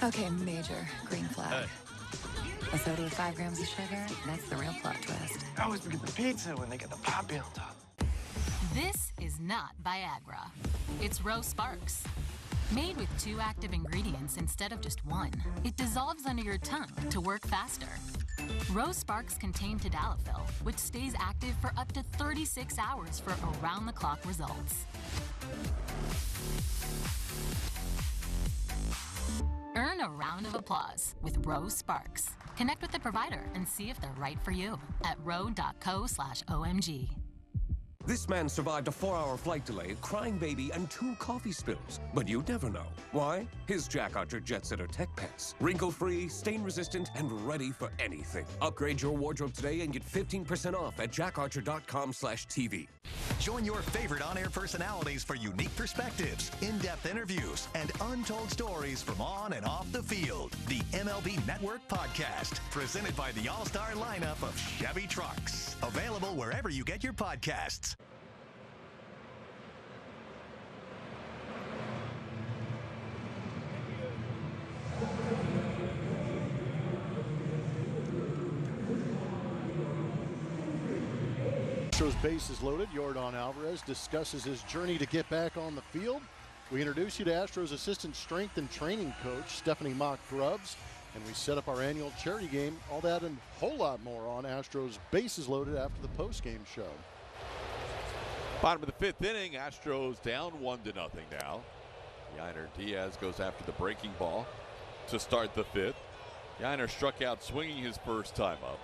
Okay, major green flag. A soda with 5 grams of sugar? That's the real plot twist. I always forget the pizza when they get the Poppy on top. This is not Viagra. It's Rose Sparks. Made with 2 active ingredients instead of just 1, it dissolves under your tongue to work faster. Rose Sparks contain tadalafil, which stays active for up to 36 hours for around-the-clock results. Earn a round of applause with Rose Sparks. Connect with the provider and see if they're right for you at ro.co/OMG. This man survived a 4-hour flight delay, a crying baby, and 2 coffee spills. But you'd never know. Why? His Jack Archer Jet Setter Tech Pants. Wrinkle-free, stain-resistant, and ready for anything. Upgrade your wardrobe today and get 15% off at jackarcher.com/TV. Join your favorite on-air personalities for unique perspectives, in-depth interviews, and untold stories from on and off the field. The MLB Network Podcast, presented by the all-star lineup of Chevy trucks. Available wherever you get your podcasts. Astros bases loaded. Yordan Alvarez discusses his journey to get back on the field. We introduce you to Astros assistant strength and training coach Stephanie Mock-Grubbs, and we set up our annual charity game. All that and a whole lot more on Astros bases loaded after the postgame show. Bottom of the 5th inning, Astros down 1-0 now. Yainer Diaz goes after the breaking ball to start the 5th. Yainer struck out swinging his first time up.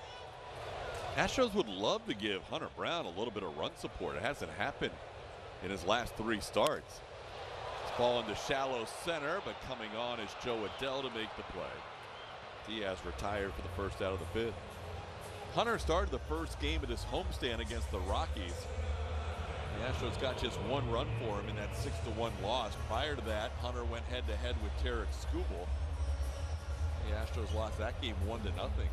Astros would love to give Hunter Brown a little bit of run support. It hasn't happened in his last 3 starts. It's ball into shallow center, but coming on is Joe Adell to make the play. Diaz retired for the first out of the 5th. Hunter started the first game of this homestand against the Rockies. The Astros got just 1 run for him in that 6-1 loss. Prior to that, Hunter went head-to-head with Tarek Skubal. The Astros lost that game 1-0.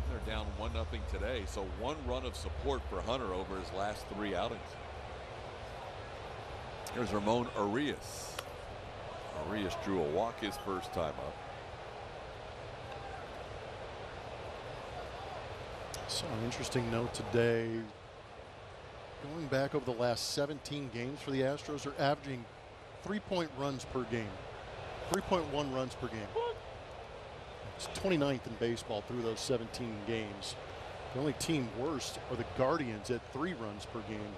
They're down 1-0 today, so 1 run of support for Hunter over his last 3 outings. Here's Ramon Arias. Arias drew a walk his first time up. So an interesting note today. Going back over the last 17 games for the Astros, are averaging 3-point runs per game. 3.1 runs per game. It's 29th in baseball through those 17 games. The only team worst are the Guardians at 3 runs per game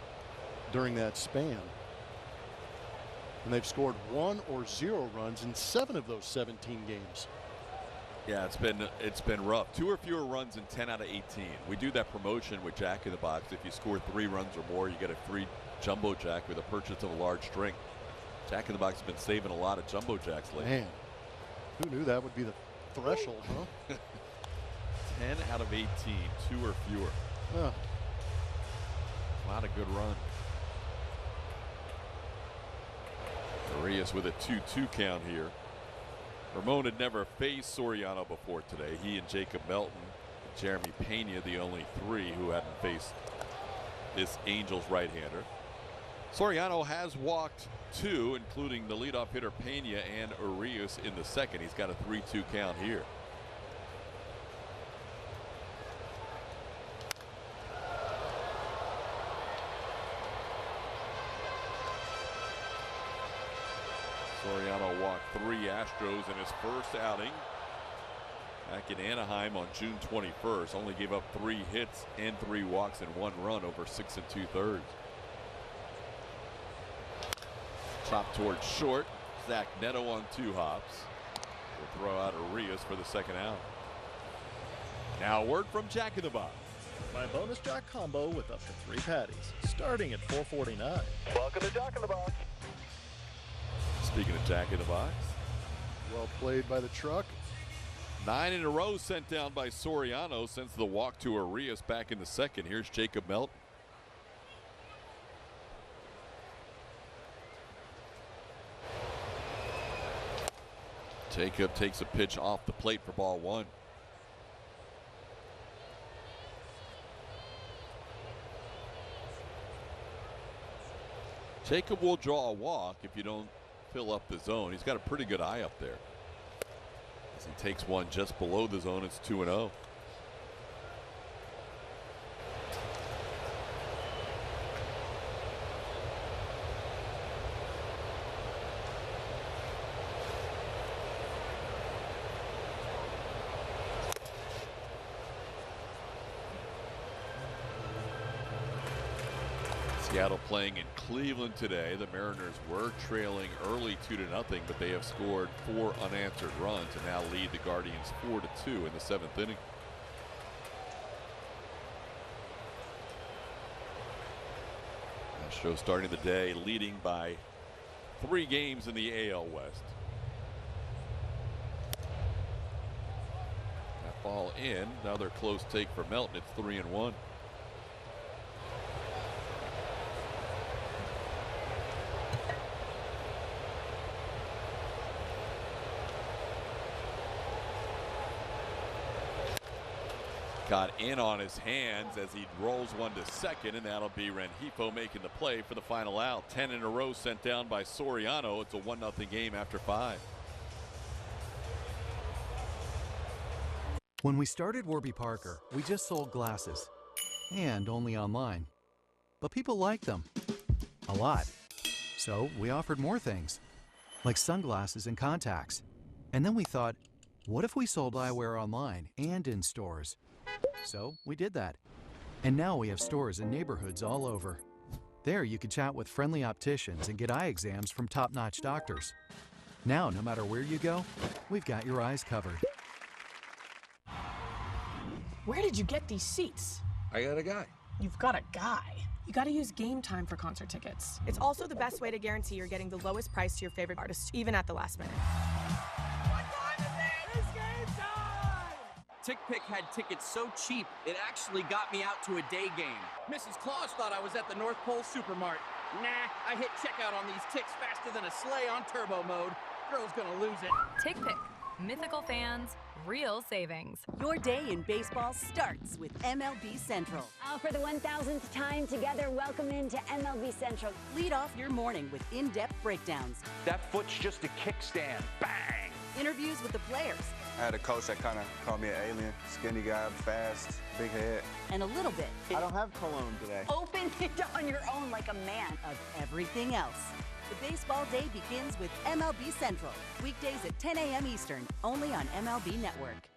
during that span. And they've scored 1 or 0 runs in 7 of those 17 games. Yeah, it's been rough. 2 or fewer runs in 10 out of 18. We do that promotion with Jack in the Box. If you score 3 runs or more, you get a free jumbo jack with a purchase of a large drink. Jack in the Box has been saving a lot of jumbo jacks lately. Man, who knew that would be the threshold, huh? 10 out of 18, 2 or fewer. Not a good run. Arias with a 2-2 count here. Ramon had never faced Soriano before today. He and Jacob Melton, and Jeremy Pena, the only 3 who hadn't faced this Angels right-hander. Soriano has walked 2, including the leadoff hitter Pena and Arias in the 2nd. He's got a 3-2 count here. Soriano walked 3 Astros in his first outing back in Anaheim on June 21st. Only gave up 3 hits and 3 walks and 1 run over 6 2/3. Chop towards short. Zach Neto on 2 hops. Will throw out Arias for the 2nd out. Now a word from Jack in the Box. My bonus jack combo with up to 3 patties, starting at $4.49. Welcome to Jack in the Box. Speaking of Jack in the Box. Well played by the truck. 9 in a row sent down by Soriano since the walk to Arias back in the 2nd. Here's Jacob Melton. Jacob takes a pitch off the plate for ball 1. Jacob will draw a walk if you don't fill up the zone. He's got a pretty good eye up there. As he takes one just below the zone, it's 2-0. Seattle playing in Cleveland today. The Mariners were trailing early 2-0, but they have scored 4 unanswered runs and now lead the Guardians 4-2 in the 7th inning. Astros starting the day leading by 3 games in the AL West. That ball in. Another close take for Melton. It's 3-1. Got in on his hands as he rolls one to second, and that'll be Rengifo making the play for the final out. 10 in a row sent down by Soriano. It's a 1-0 game after 5. When we started Warby Parker, we just sold glasses, and only online. But people liked them a lot. So we offered more things, like sunglasses and contacts. And then we thought, what if we sold eyewear online and in stores? So we did that. And now we have stores in neighborhoods all over. There you can chat with friendly opticians and get eye exams from top-notch doctors. Now, no matter where you go, we've got your eyes covered. Where did you get these seats? I got a guy. You've got a guy. You gotta use Game Time for concert tickets. It's also the best way to guarantee you're getting the lowest price to your favorite artist, even at the last minute. TickPick had tickets so cheap, it actually got me out to a day game. Mrs. Claus thought I was at the North Pole Supermart. Nah, I hit checkout on these ticks faster than a sleigh on turbo mode. Girl's gonna lose it. TickPick. Mythical fans, real savings. Your day in baseball starts with MLB Central. For the 1,000th time together, welcome into MLB Central. Lead off your morning with in-depth breakdowns. That foot's just a kickstand. Bang! Interviews with the players. I had a coach that kind of called me an alien. Skinny guy, fast, big head. And a little bit. I don't have cologne today. Open it on your own like a man. Of everything else. The baseball day begins with MLB Central. Weekdays at 10 a.m. Eastern, only on MLB Network.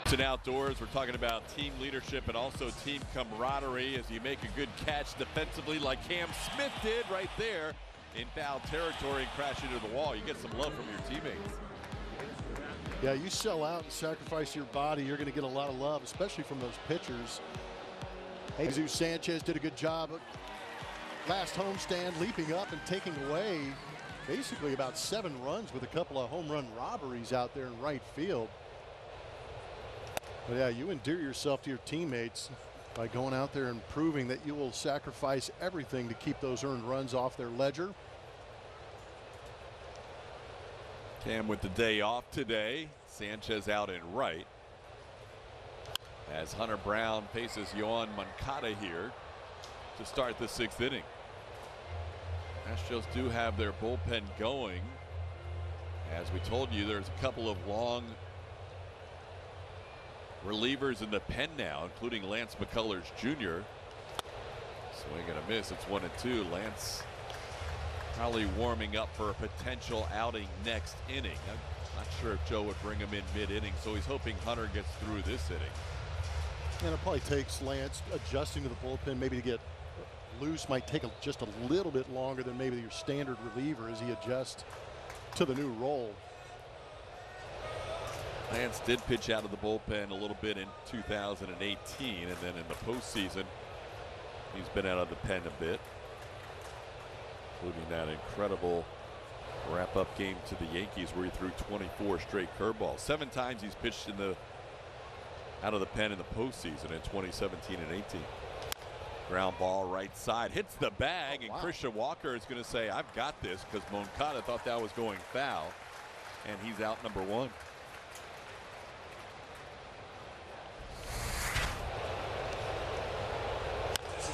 And outdoors, we're talking about team leadership and also team camaraderie as you make a good catch defensively like Cam Smith did right there in foul territory and crash into the wall. You get some love from your teammates. Yeah, you sell out and sacrifice your body, you're going to get a lot of love, especially from those pitchers. Jesus Sanchez did a good job of last homestand, leaping up and taking away basically about 7 runs with a couple of home run robberies out there in right field. But yeah, you endear yourself to your teammates by going out there and proving that you will sacrifice everything to keep those earned runs off their ledger. Cam with the day off today. Sanchez out in right. As Hunter Brown faces Yoan Moncada here to start the 6th inning. Astros do have their bullpen going. As we told you, there's a couple of long relievers in the pen now, including Lance McCullers Jr. Swing and a miss. It's 1-2. Lance probably warming up for a potential outing next inning. I'm not sure if Joe would bring him in mid-inning, so he's hoping Hunter gets through this inning. And it probably takes Lance adjusting to the bullpen, maybe to get loose might take just a little bit longer than maybe your standard reliever as he adjusts to the new role. Lance did pitch out of the bullpen a little bit in 2018, and then in the postseason, he's been out of the pen a bit, including that incredible wrap-up game to the Yankees where he threw 24 straight curveballs. 7 times he's pitched out of the pen in the postseason in 2017 and 18. Ground ball right side, hits the bag, and Christian Walker is going to say, I've got this, because Moncada thought that was going foul, and he's out number 1.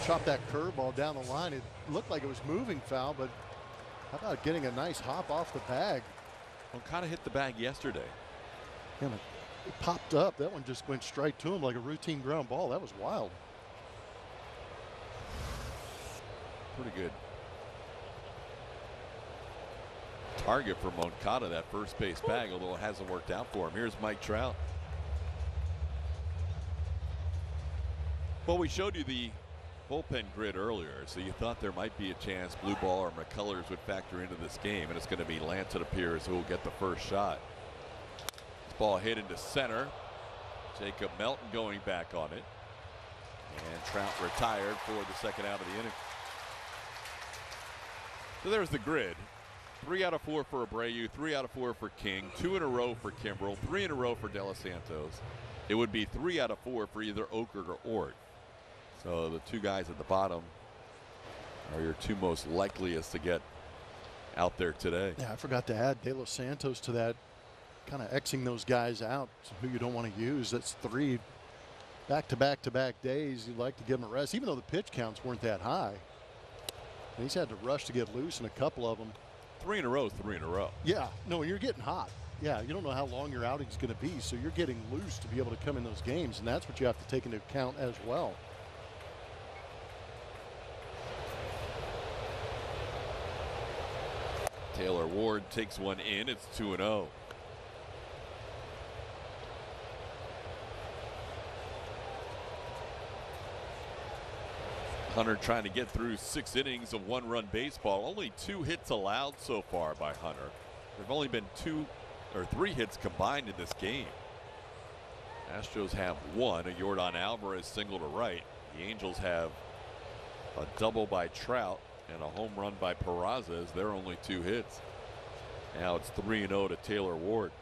Chop that curveball down the line. It looked like it was moving foul, but how about getting a nice hop off the bag? Moncada hit the bag yesterday. Yeah, it popped up. That one just went straight to him like a routine ground ball. That was wild. Pretty good target for Moncada, that first base bag, although it hasn't worked out for him. Here's Mike Trout. Well, we showed you the bullpen grid earlier, so you thought there might be a chance blue ball or McCullers would factor into this game, and it's going to be Lance, it appears, who will get the first shot. This ball hit into center. Jacob Melton going back on it. And Trout retired for the second out of the inning. So there's the grid. 3 out of 4 for Abreu, 3 out of 4 for King, 2 in a row for Kimbrel, 3 in a row for De Los Santos. It would be 3 out of 4 for either Okert or Ort. So the two guys at the bottom are your two most likeliest to get out there today. Yeah, I forgot to add De Los Santos to that, kind of Xing those guys out who you don't want to use. That's 3 back-to-back-to-back days. You'd like to give him a rest, even though the pitch counts weren't that high. And he's had to rush to get loose in a couple of them. 3 in a row, 3 in a row. Yeah, no, you're getting hot. Yeah, you don't know how long your outing's going to be, so you're getting loose to be able to come in those games, and that's what you have to take into account as well. Taylor Ward takes one in. It's 2-0. Hunter trying to get through 6 innings of 1-run baseball. Only 2 hits allowed so far by Hunter. There have only been 2 or 3 hits combined in this game. Astros have 1, a Yordan Alvarez single to right. The Angels have a double by Trout and a home run by Peraza as their only 2 hits. Now it's 3-0 to Taylor Ward.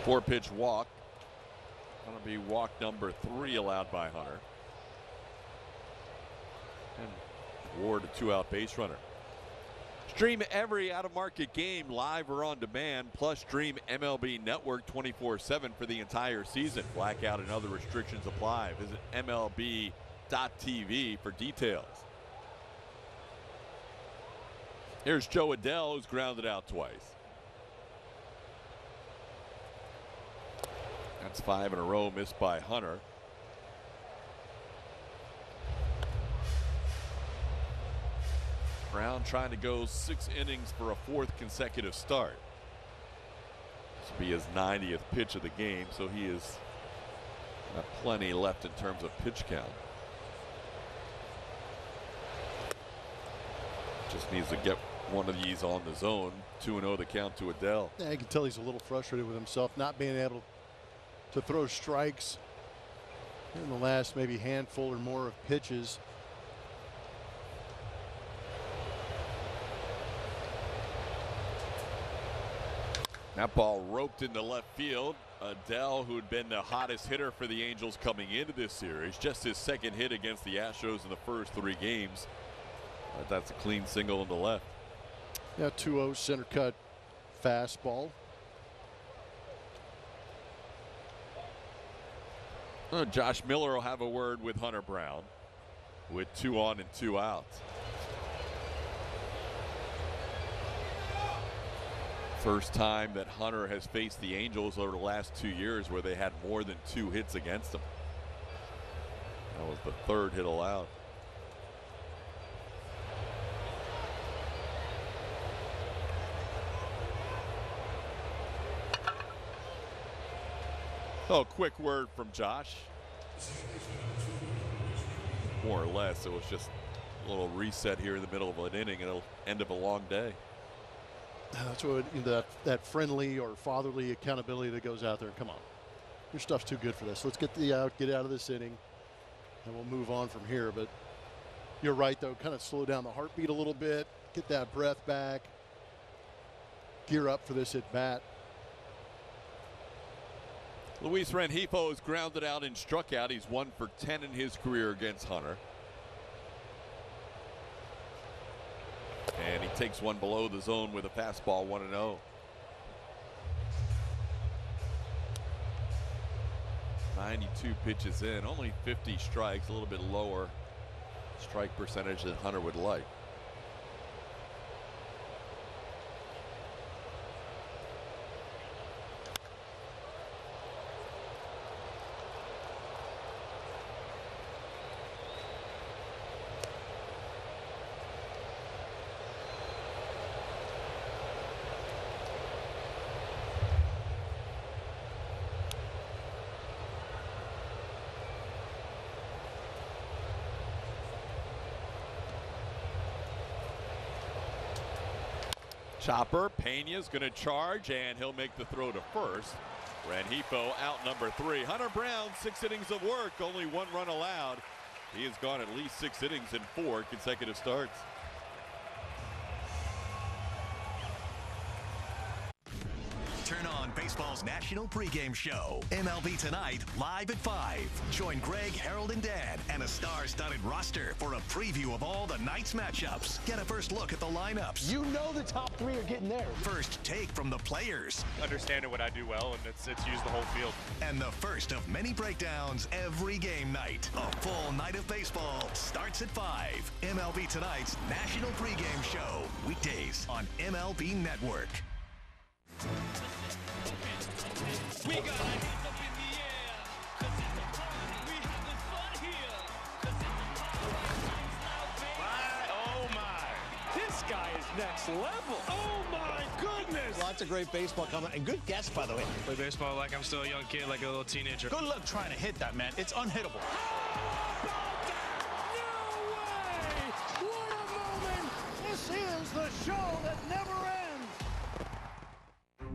Four-pitch walk. Going to be walk number 3 allowed by Hunter. And Ward a 2-out base runner. Stream every out-of-market game live or on demand, plus stream MLB Network 24/7 for the entire season. Blackout and other restrictions apply. Visit MLB.tv for details. Here's Joe Adell, who's grounded out twice. That's 5 in a row missed by Hunter. Brown trying to go 6 innings for a 4th consecutive start. This will be his 90th pitch of the game, so he has got plenty left in terms of pitch count. Just needs to get one of these on the zone. 2-0 the count to Adell. Yeah, you can tell he's a little frustrated with himself, not being able to throw strikes in the last maybe handful or more of pitches. That ball roped into left field. Adell, who had been the hottest hitter for the Angels coming into this series, just his 2nd hit against the Astros in the first 3 games. That's a clean single into left. Yeah, 2-0 center cut fastball. Josh Miller will have a word with Hunter Brown with 2 on and 2 out. First time that Hunter has faced the Angels over the last 2 years where they had more than 2 hits against him. That was the 3rd hit allowed. Oh, quick word from Josh. More or less, it was just a little reset here in the middle of an inning and end of a long day. That's what that friendly or fatherly accountability that goes out there. Come on, your stuff's too good for this. Let's get out of this inning, and we'll move on from here. But you're right, though. Kind of slow down the heartbeat a little bit, get that breath back, gear up for this at bat. Luis Rengifo is grounded out and struck out. He's 1 for 10 in his career against Hunter. And he takes one below the zone with a fastball, 1-0. 92 pitches in, only 50 strikes, a little bit lower strike percentage than Hunter would like. Chopper, Pena's going to charge, and he'll make the throw to first. Rengifo out number 3. Hunter Brown, 6 innings of work, only 1 run allowed. He has gone at least 6 innings in 4 consecutive starts. Turn on baseball's national pregame show. MLB Tonight, live at 5. Join Greg, Harold, and Dan and a star-studded roster for a preview of all the night's matchups. Get a first look at the lineups. You know the top 3 are getting there. First take from the players. Understanding what I do well, and it's use the whole field. And the first of many breakdowns every game night. A full night of baseball starts at 5. MLB Tonight's national pregame show. Weekdays on MLB Network. We got our hands up in the air, 'cause it's a party. We having fun here, 'cause it's a party. Oh my! This guy is next level. Oh my goodness! Lots of great baseball coming, and good guess, by the way. Play baseball like I'm still a young kid, like a little teenager. Good luck trying to hit that, man. It's unhittable. No way! What a moment! This is the show that never ends.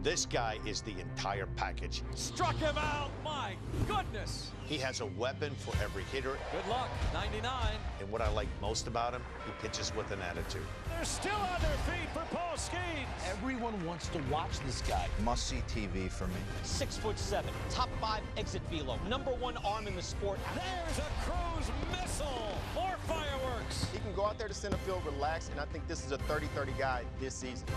This guy is the entire package. Struck him out. My goodness. He has a weapon for every hitter. Good luck, 99. And what I like most about him, he pitches with an attitude. They're still on their feet for Postgame. Everyone wants to watch this guy. Must-see TV for me. 6'7", top 5 exit velo, #1 arm in the sport. There's a cruise missile. More fireworks. He can go out there to center field, relax, and I think this is a 30-30 guy this season.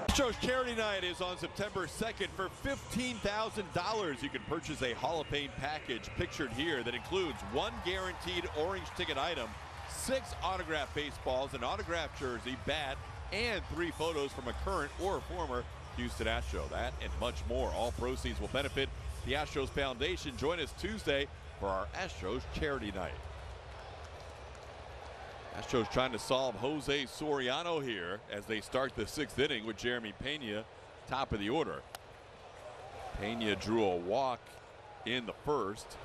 Astros Charity Night is on September 2nd. For $15,000, you can purchase a Hall of Fame package pictured here that includes 1 guaranteed orange ticket item, 6 autographed baseballs, an autographed jersey, bat, and 3 photos from a current or former Houston Astro. That and much more. All proceeds will benefit the Astros Foundation. Join us Tuesday for our Astros Charity Night. Astros trying to solve Jose Soriano here as they start the 6th inning with Jeremy Pena top of the order. Pena drew a walk in the first,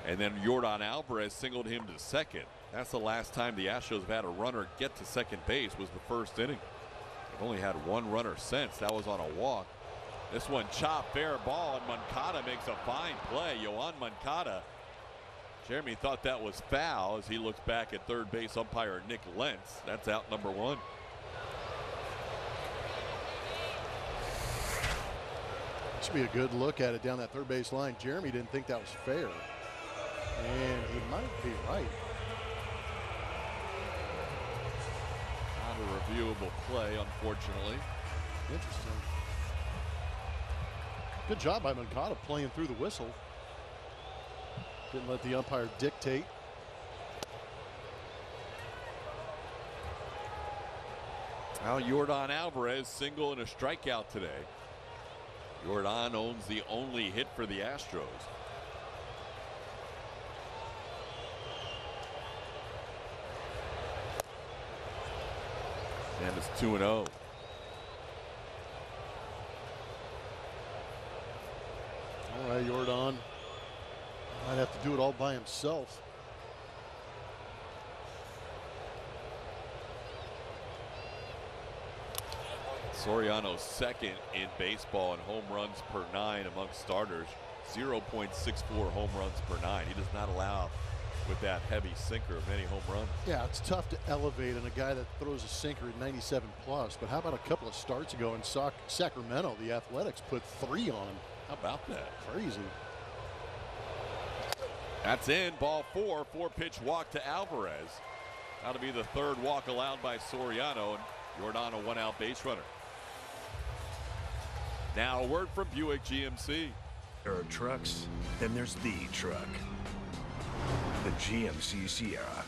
and then Yordan Alvarez singled him to second. That's the last time the Astros have had a runner get to second base, was the 1st inning. They've only had 1 runner since. That was on a walk. This one chopped, fair ball, and Moncada makes a fine play. Yoan Moncada. Jeremy thought that was foul as he looks back at third base umpire Nick Lentz. That's out number 1. Should be a good look at it down that third base line. Jeremy didn't think that was fair, and he might be right. Not a reviewable play, unfortunately. Interesting. Good job by Moncada playing through the whistle. Didn't let the umpire dictate. Now Yordan Alvarez single and a strikeout today. Yordan owns the only hit for the Astros. And it's 2-0. All right, Yordan might have to do it all by himself. Soriano's second in baseball in home runs per 9 amongst starters. 0.64 home runs per 9. He does not allow, with that heavy sinker, many home runs. Yeah, it's tough to elevate in a guy that throws a sinker at 97 plus. But how about a couple of starts ago in Sacramento, the Athletics put 3 on him. How about that? Crazy. That's in, ball 4. 4-pitch walk to Alvarez. That'll be the 3rd walk allowed by Soriano, and Yordan a 1-out base runner. Now a word from Buick GMC. There are trucks, then there's the truck. The GMC Sierra.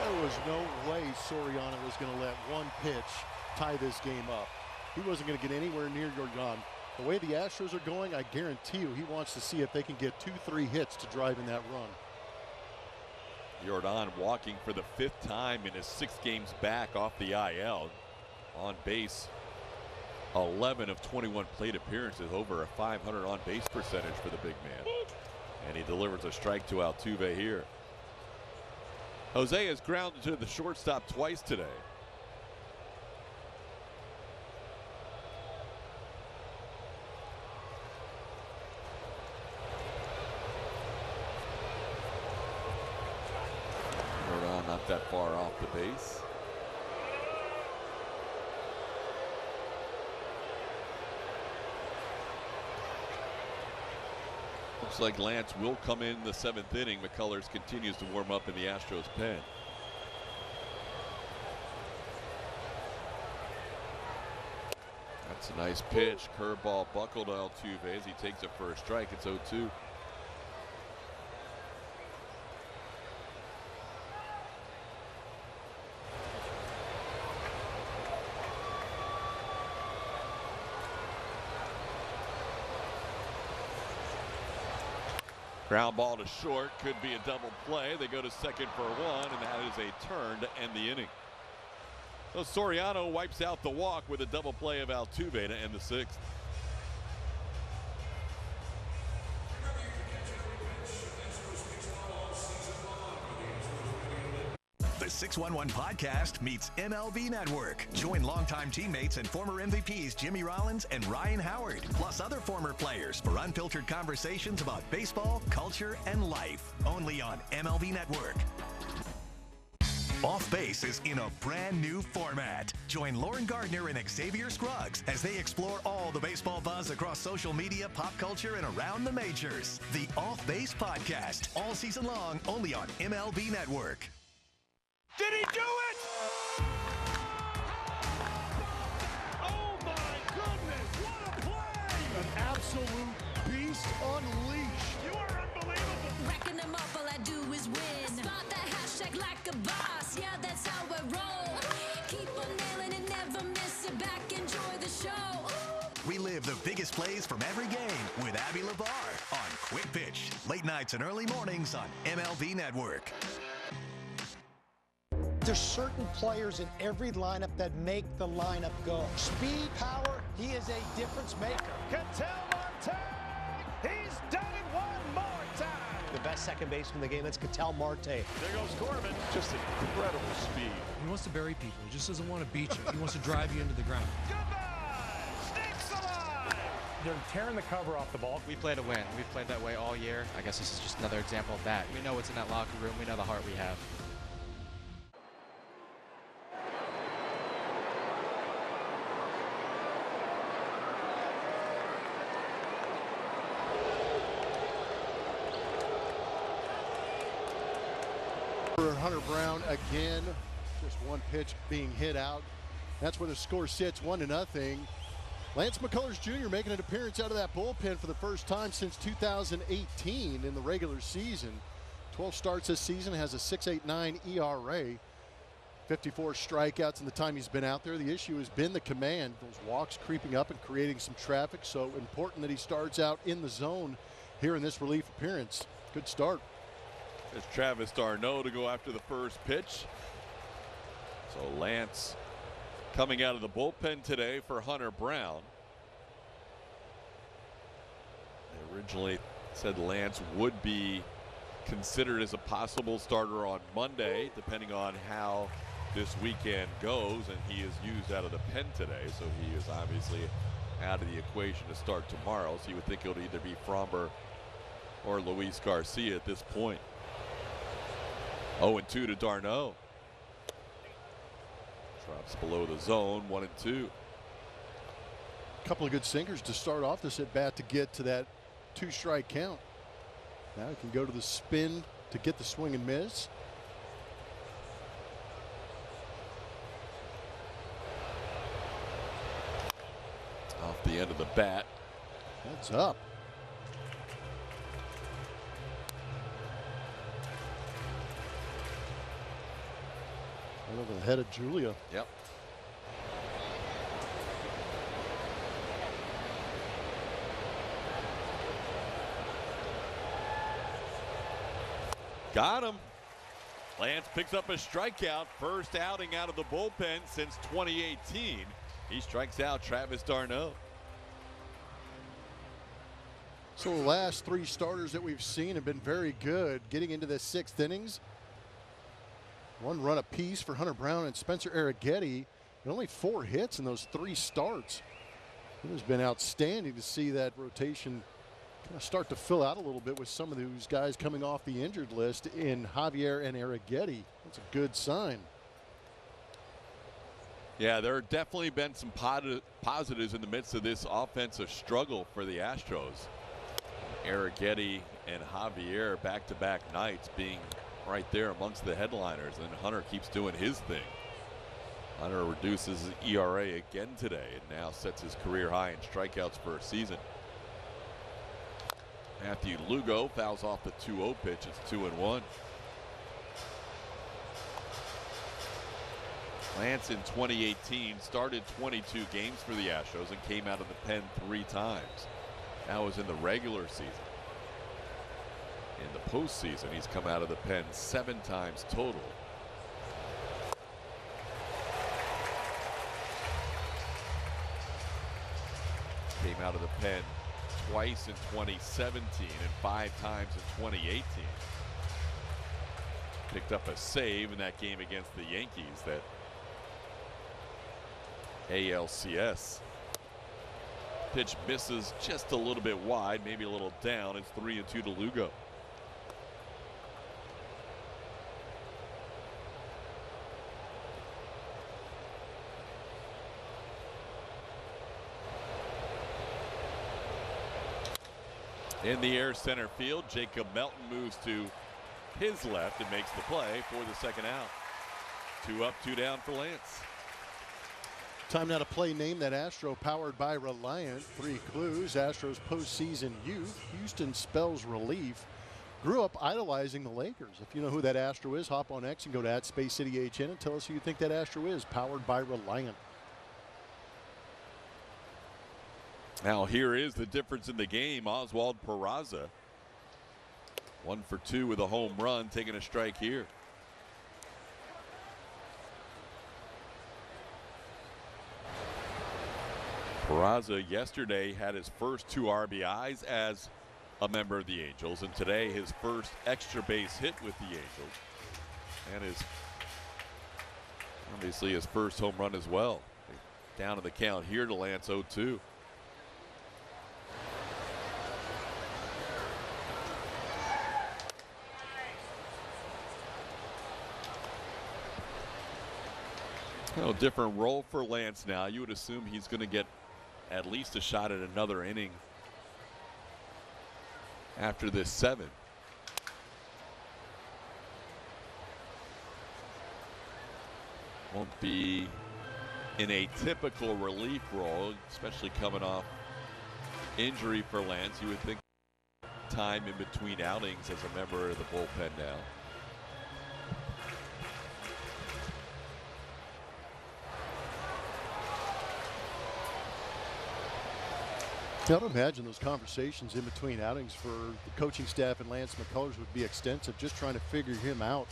There was no way Soriano was going to let one pitch tie this game up. He wasn't going to get anywhere near Yordan. The way the Astros are going, I guarantee you he wants to see if they can get 2-3 hits to drive in that run. Jordan walking for the 5th time in his 6 games back off the IL. On base, 11 of 21 plate appearances, over a .500 on base percentage for the big man. And he delivers a strike to Altuve here. Jose has grounded to the shortstop twice today. Jordan not that far off the base. Looks like Lance will come in the 7th inning. McCullers continues to warm up in the Astros pen. That's a nice pitch. Curveball buckled to Altuve as he takes it for a strike. It's 0-2. Ground ball to short, could be a double play. They go to second for 1, and that is a turn to end the inning. So Soriano wipes out the walk with a double play of Altuve to end the 6th. The 611 podcast meets MLB Network. Join longtime teammates and former MVPs Jimmy Rollins and Ryan Howard, plus other former players for unfiltered conversations about baseball, culture, and life. Only on MLB Network. Off Base is in a brand new format. Join Lauren Gardner and Xavier Scruggs as they explore all the baseball buzz across social media, pop culture, and around the majors. The Off Base podcast, all season long, only on MLB Network. Did he do it? Oh my goodness, what a play! An absolute beast unleashed. You are unbelievable. Racking them up, all I do is win. Start that hashtag like a boss, yeah, that's how I roll. Keep on nailing it, never miss it back, enjoy the show. Relive the biggest plays from every game with Abby LeVar on Quick Pitch. Late nights and early mornings on MLB Network. There's certain players in every lineup that make the lineup go. Speed, power, he is a difference maker. Ketel Marte, he's done it one more time. The best second baseman in the game, that's Ketel Marte. There goes Corbin, just incredible speed. He wants to bury people, he just doesn't want to beat you. He wants to drive you into the ground. They're tearing the cover off the ball. We play to win. We've played that way all year. I guess this is just another example of that. We know what's in that locker room. We know the heart we have. Hunter Brown again, just one pitch being hit out. That's where the score sits, 1-0. Lance McCullers Jr. making an appearance out of that bullpen for the first time since 2018 in the regular season. 12 starts this season, has a 6.89 ERA, 54 strikeouts in the time he's been out there. The issue has been the command, those walks creeping up and creating some traffic, so important that he starts out in the zone here in this relief appearance. Good start. It's Travis d'Arnaud to go after the first pitch. So Lance coming out of the bullpen today for Hunter Brown. They originally said Lance would be considered as a possible starter on Monday, depending on how this weekend goes, and he is used out of the pen today, so he is obviously out of the equation to start tomorrow. So you would think it would either be Fromber or Luis Garcia at this point. 0-2 to d'Arnaud. Drops below the zone, 1-2. A couple of good sinkers to start off this at bat to get to that 2-strike count. Now he can go to the spin to get the swing and miss. Off the end of the bat. That's up. Over the head of Julia. Yep. Got him. Lance picks up a strikeout, first outing out of the bullpen since 2018. He strikes out Travis d'Arnaud. So the last 3 starters that we've seen have been very good. Getting into the 6th innings, 1 run apiece for Hunter Brown and Spencer Arrighetti, and only 4 hits in those 3 starts. It has been outstanding to see that rotation kind of start to fill out a little bit with some of those guys coming off the injured list in Javier and Arrighetti. That's a good sign. Yeah, there have definitely been some positives in the midst of this offensive struggle for the Astros. Arrighetti and Javier back-to-back nights being right there amongst the headliners, and Hunter keeps doing his thing. Hunter reduces his ERA again today and now sets his career high in strikeouts for a season. Matthew Lugo fouls off the 2-0 pitch. It's 2-1. Lance in 2018 started 22 games for the Astros and came out of the pen 3 times. That was in the regular season. In the postseason, he's come out of the pen 7 times total. Came out of the pen twice in 2017 and 5 times in 2018. Picked up a save in that game against the Yankees, that ALCS. Pitch misses just a little bit wide, maybe a little down. It's 3-2 to Lugo. In the air center field, Jacob Melton moves to his left and makes the play for the second out. 2 up, 2 down for Lance. Time now to play Name That Astro, powered by Reliant. 3 clues. Astros postseason youth. Houston spells relief. Grew up idolizing the Lakers. If you know who that Astro is, hop on X and go to @SpaceCityHN and tell us who you think that Astro is. Powered by Reliant. Now here is the difference in the game. Oswald Peraza, 1 for 2 with a home run, taking a strike here. Peraza yesterday had his first 2 RBIs as a member of the Angels, and today his first extra base hit with the Angels, and obviously his first home run as well. Down to the count here to Lance 0-2. Different role for Lance now. You would assume he's going to get at least a shot at another inning after this 7. Won't be in a typical relief role, especially coming off injury for Lance. You would think time in between outings as a member of the bullpen now. I would imagine those conversations in between outings for the coaching staff and Lance McCullers would be extensive, just trying to figure him out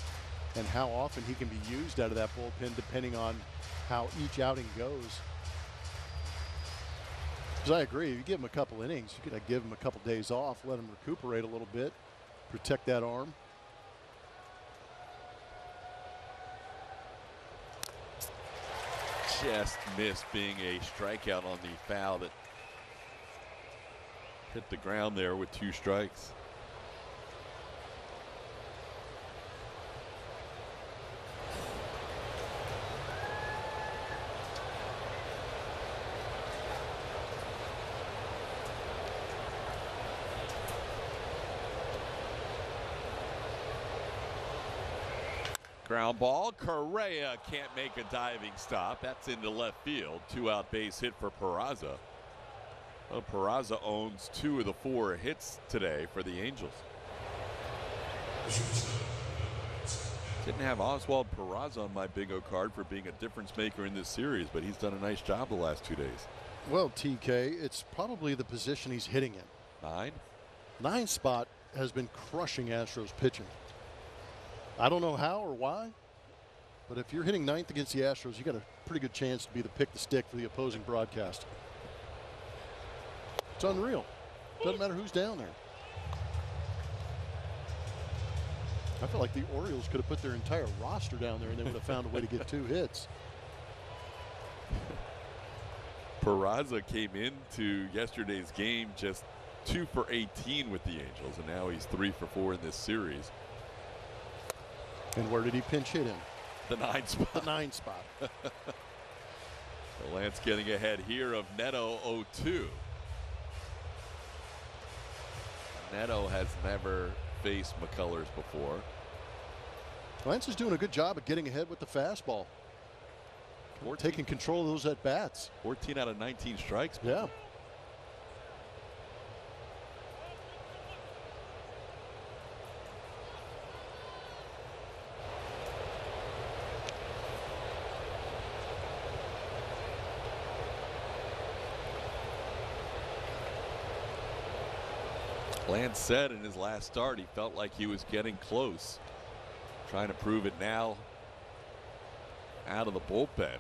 and how often he can be used out of that bullpen depending on how each outing goes. Because I agree, if you give him a couple innings, you could give him a couple days off, let him recuperate a little bit, protect that arm. Just missed being a strikeout on the foul that hit the ground there with 2 strikes. Ground ball. Correa can't make a diving stop. That's into left field. 2-out base hit for Peraza. Well, Peraza owns 2 of the 4 hits today for the Angels. Didn't have Oswald Peraza on my bingo card for being a difference maker in this series, but he's done a nice job the last 2 days. Well, TK, it's probably the position he's hitting in. 9? 9 spot has been crushing Astros pitching. I don't know how or why, but if you're hitting ninth against the Astros, you got a pretty good chance to be the pick the stick for the opposing broadcast. It's unreal. Doesn't matter who's down there. I feel like the Orioles could have put their entire roster down there and they would have found a way to get 2 hits. Peraza came into yesterday's game just 2 for 18 with the Angels, and now he's 3 for 4 in this series. And where did he pinch hit in? The 9 spot. The 9 spot. Lance getting ahead here of Neto 0-2. Neto has never faced McCullers before. Lance is doing a good job at getting ahead with the fastball. Taking control of those at bats. 14 out of 19 strikes. Yeah. Lance said in his last start he felt like he was getting close. Trying to prove it now out of the bullpen.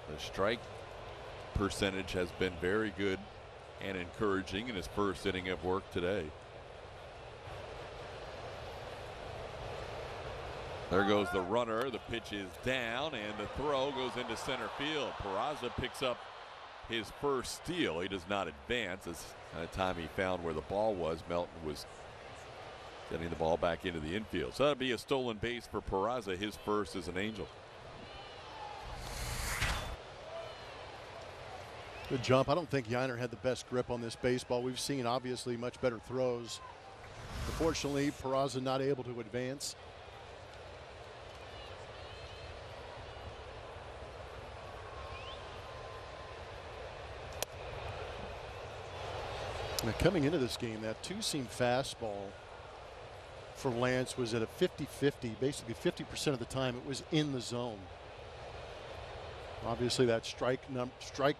The strike percentage has been very good and encouraging in his first inning of work today. There goes the runner. The pitch is down and the throw goes into center field. Peraza picks up his first steal. He does not advance. As by the time he found where the ball was, Melton was getting the ball back into the infield. So that'll be a stolen base for Peraza, his first as an Angel. Good jump. I don't think Yiner had the best grip on this baseball. We've seen obviously much better throws. Unfortunately, Peraza not able to advance. Now coming into this game, that 2-seam fastball for Lance was at a 50-50. Basically 50% of the time it was in the zone. Obviously that strike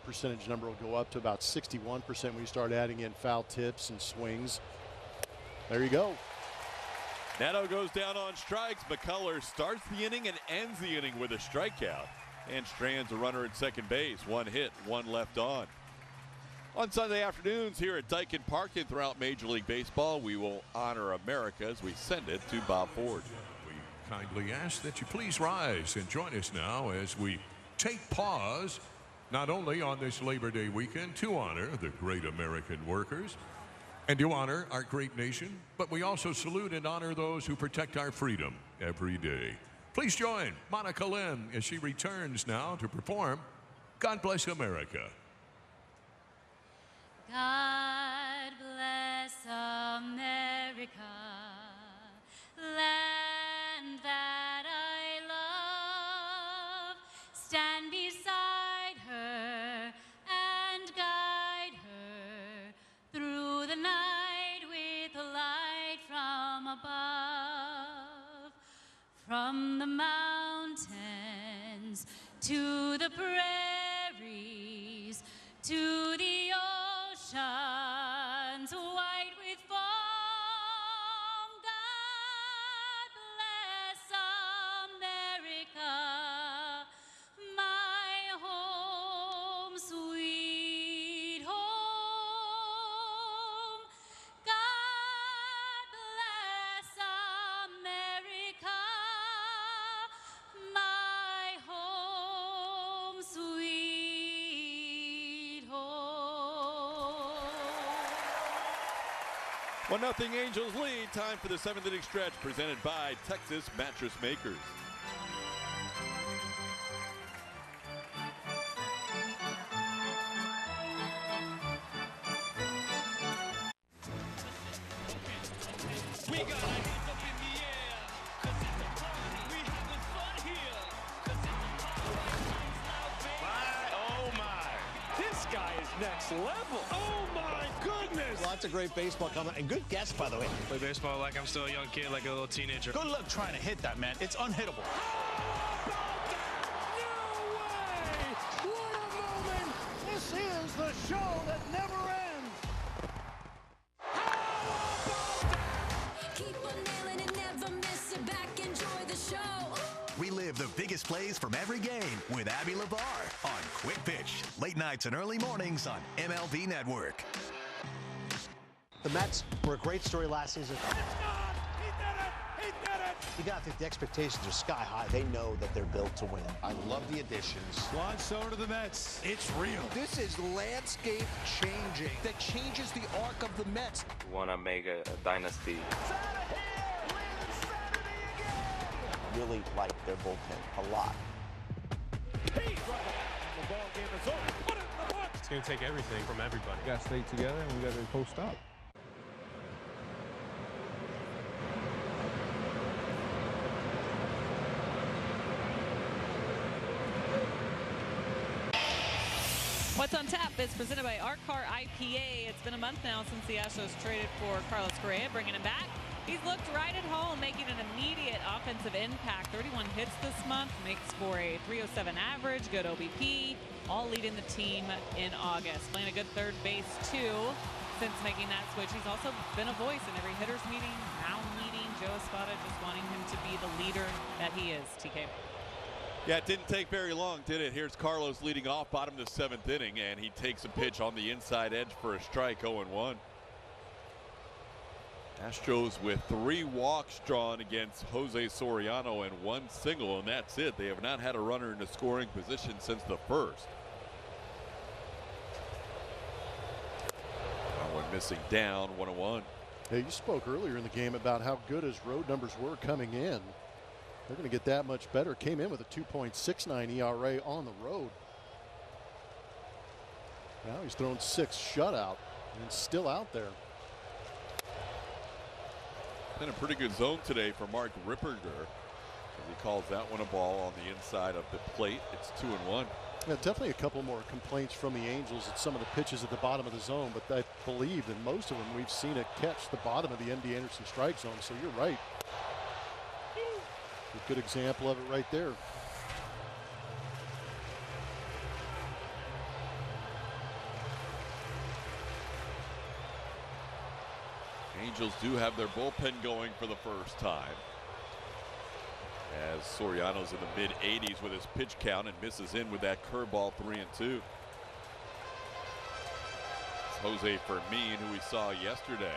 percentage number will go up to about 61% when you start adding in foul tips and swings. There you go. Neto goes down on strikes. McCullers starts the inning and ends the inning with a strikeout and strands a runner at second base. 1 hit, 1 left on. On Sunday afternoons here at Daikin Park and throughout Major League Baseball, we will honor America as we send it to Bob Ford. We kindly ask that you please rise and join us now as we take pause, not only on this Labor Day weekend to honor the great American workers and to honor our great nation, but we also salute and honor those who protect our freedom every day. Please join Monica Lynn as she returns now to perform God Bless America. God bless America, land that I love. Stand beside her and guide her through the night with a light from above. From the mountains to the prairies to the oceans white with foam. God bless America, my home, sweet home. God bless America, my home, sweet home. 1-0 Angels lead. Time for the 7th inning stretch presented by Texas Mattress Makers. We got our hands up in the air, 'cause it's a party. We having fun here, 'cause it's a party. Oh my, this guy is next level. Oh my goodness. Lots of great baseball coming, and good guess, by the way. Play baseball like I'm still a young kid, like a little teenager. Good luck trying to hit that, man. It's unhittable. What a moment. This is the show that never ends. Keep on nailing it, never miss it. Back, enjoy Relive the biggest plays from every game with Abby LeVar on Quick Pitch. Late nights and early mornings on MLB Network. The Mets were a great story last season. You got to think the expectations are sky high. They know that they're built to win. I love the additions. Juan Soto to the Mets. It's real. This is landscape changing. That changes the arc of the Mets. Want to make a dynasty. Really like their bullpen a lot. The ball game is over. Put it in the box. It's going to take everything from everybody. We got to stay together and we got to post up. What's on Tap is presented by Our Car IPA. It's been a month now since the Astros traded for Carlos Correa, bringing him back. He's looked right at home, making an immediate offensive impact. 31 hits this month, makes for a .307 average, good OBP, all leading the team in August. Playing a good third base, too, since making that switch. He's also been a voice in every hitter's meeting, mound meeting. Joe Espada just wanting him to be the leader that he is, TK. Yeah, it didn't take very long, did it? Here's Carlos leading off, bottom of the 7th inning, and he takes a pitch on the inside edge for a strike, 0-1. Astros with 3 walks drawn against Jose Soriano and 1 single, and that's it. They have not had a runner in the scoring position since the first. One missing down, 1-1. Hey, you spoke earlier in the game about how good his road numbers were coming in. They're going to get that much better. Came in with a 2.69 ERA on the road. Now he's thrown 6 shutout and still out there. Been a pretty good zone today for Mark Ripperger. He calls that one a ball on the inside of the plate. It's 2-1. Yeah, definitely a couple more complaints from the Angels at some of the pitches at the bottom of the zone, but I believe in most of them we've seen it catch the bottom of the MD Anderson strike zone, so you're right. A good example of it right there. Angels do have their bullpen going for the first time, as Soriano's in the mid-80s with his pitch count and misses in with that curveball, 3-2. It's Jose Fermin, who we saw yesterday.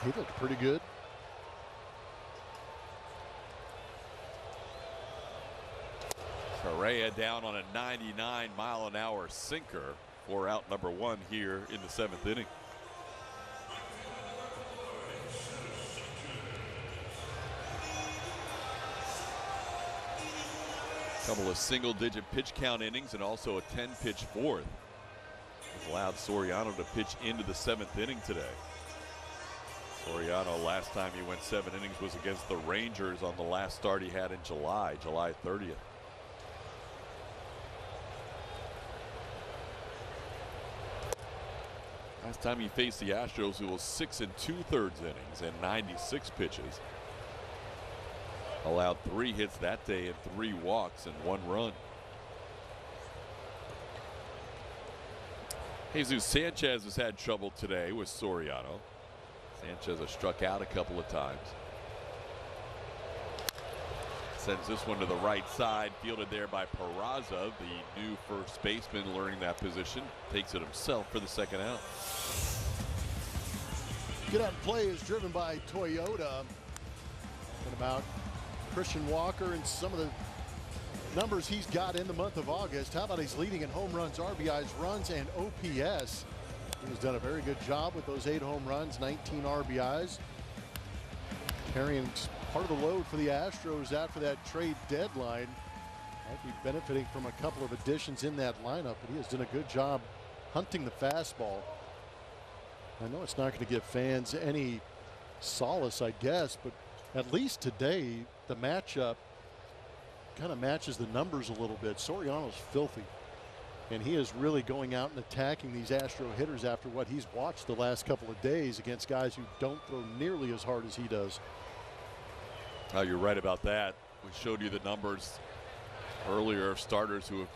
He looked pretty good. Correa down on a 99-mile-an-hour sinker for out number 1 here in the 7th inning. Couple of single-digit pitch count innings and also a 10-pitch 4th. Has allowed Soriano to pitch into the 7th inning today. Soriano, last time he went 7 innings was against the Rangers on the last start he had in July 30th. Last time he faced the Astros, it was 6 2/3 innings and 96 pitches. Allowed 3 hits that day and 3 walks and 1 run. Jesus Sanchez has had trouble today with Soriano. Sanchez has struck out a couple of times. Sends this one to the right side, fielded there by Peraza, the new first baseman learning that position. Takes it himself for the 2nd out. Get out and play is driven by Toyota. And about Christian Walker and some of the numbers he's got in the month of August. How about he's leading in home runs, RBIs, runs, and OPS. He's done a very good job with those 8 home runs, 19 RBIs. Carrying part of the load for the Astros after that trade deadline. Might be benefiting from a couple of additions in that lineup, but he has done a good job hunting the fastball. I know it's not going to give fans any solace, I guess, but at least today the matchup kind of matches the numbers a little bit. Soriano's filthy, and he is really going out and attacking these Astro hitters after what he's watched the last couple of days against guys who don't throw nearly as hard as he does. Oh, you're right about that. We showed you the numbers earlier of starters who have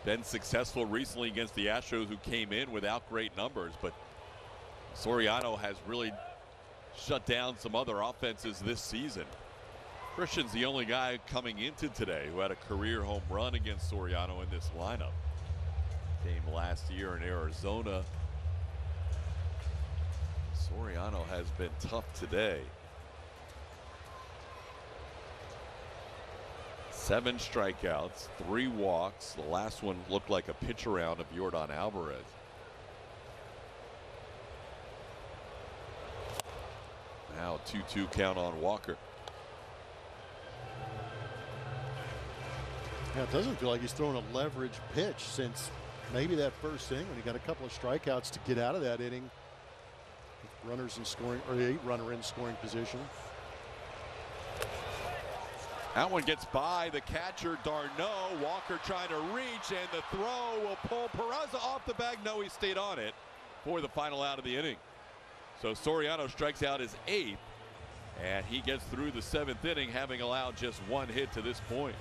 been successful recently against the Astros who came in without great numbers, but Soriano has really shut down some other offenses this season. Christian's the only guy coming into today who had a career home run against Soriano in this lineup. Game last year in Arizona. Soriano has been tough today. 7 strikeouts, 3 walks. The last one looked like a pitch around of Yordan Alvarez. Now 2-2 count on Walker. Yeah, it doesn't feel like he's throwing a leverage pitch since maybe that first inning when he got a couple of strikeouts to get out of that inning. Runners in scoring, or the 8-runner in scoring position. That one gets by the catcher, Darno. Walker trying to reach, and the throw will pull Peraza off the bag. No, he stayed on it for the final out of the inning. So Soriano strikes out his 8th, and he gets through the 7th inning, having allowed just 1 hit to this point.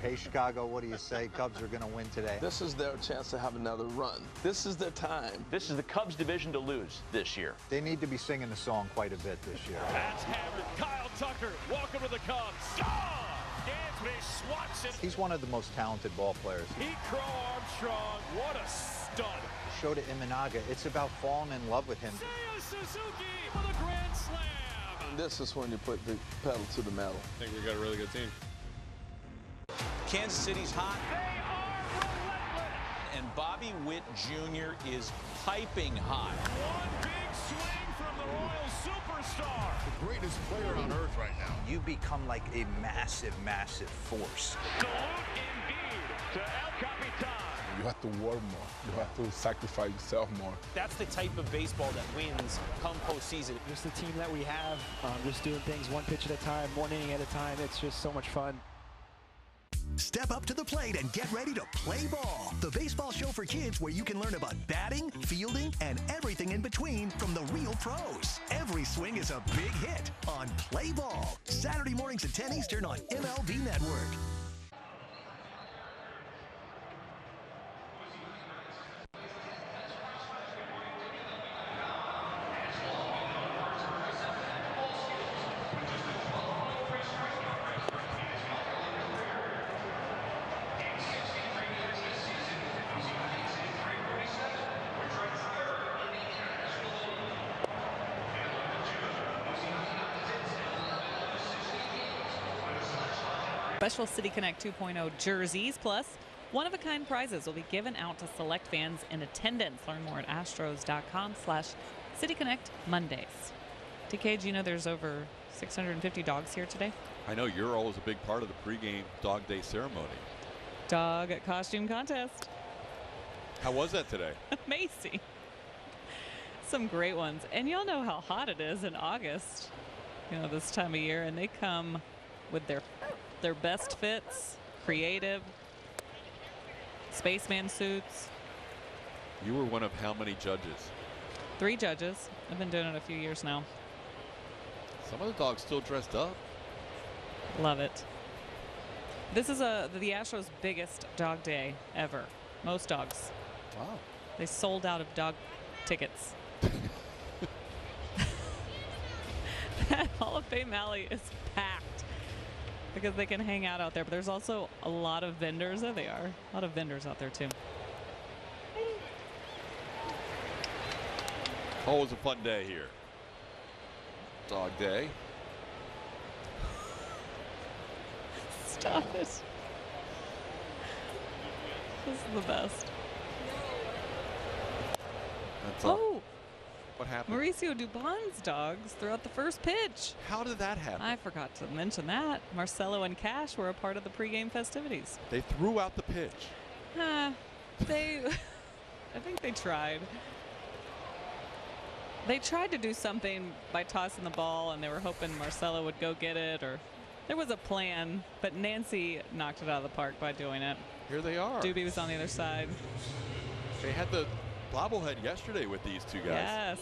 Hey, Chicago, what do you say? Cubs are going to win today. This is their chance to have another run. This is their time. This is the Cubs division to lose this year. They need to be singing the song quite a bit this year. That's hammered. Kyle Tucker, welcome to the Cubs. Dansby swats it. He's one of the most talented ball players. Pete Crow Armstrong, what a stud. Shota Imanaga, it's about falling in love with him. Seiya Suzuki for the grand slam. And this is when you put the pedal to the metal. I think we got a really good team. Kansas City's hot. They are relentless. And Bobby Witt Jr. is piping hot. One big swing from the Royal superstar. The greatest player on earth right now. You become like a massive, massive force. Salute indeed to El Capitan. You have to work more. You have to sacrifice yourself more. That's the type of baseball that wins come postseason. Just the team that we have, just doing things one pitch at a time, one inning at a time. It's just so much fun. Step up to the plate and get ready to play ball. The baseball show for kids where you can learn about batting, fielding, and everything in between from the real pros. Every swing is a big hit on Play Ball. Saturday mornings at 10 Eastern on MLB Network. Special City Connect 2.0 jerseys plus one-of-a-kind prizes will be given out to select fans in attendance. Learn more at astros.com/CityConnect Mondays. TK, do you know there's over 650 dogs here today? I know you're always a big part of the pregame Dog Day ceremony. Dog costume contest. How was that today? Amazing. Some great ones. And y'all know how hot it is in August, you know, this time of year, and they come with their best fits, creative, spaceman suits. You were one of how many judges? 3 judges. I've been doing it a few years now. Some of the dogs still dressed up. Love it. This is the Astros' biggest dog day ever. Most dogs. Wow. They sold out of dog tickets. That Hall of Fame alley is packed because they can hang out there. But there's also a lot of vendors. There they are. A lot of vendors out there, too. Always a fun day here. Dog Day. Stop it. This is the best. That's oh! What happened? Mauricio Dubon's dogs threw out the first pitch. How did that happen? I forgot to mention that. Marcelo and Cash were a part of the pregame festivities. They threw out the pitch. I think they tried. They tried to do something by tossing the ball, and they were hoping Marcelo would go get it, or there was a plan, but Nancy knocked it out of the park by doing it. Here they are. Doobie was on the other side. They had the bobblehead yesterday with these two guys.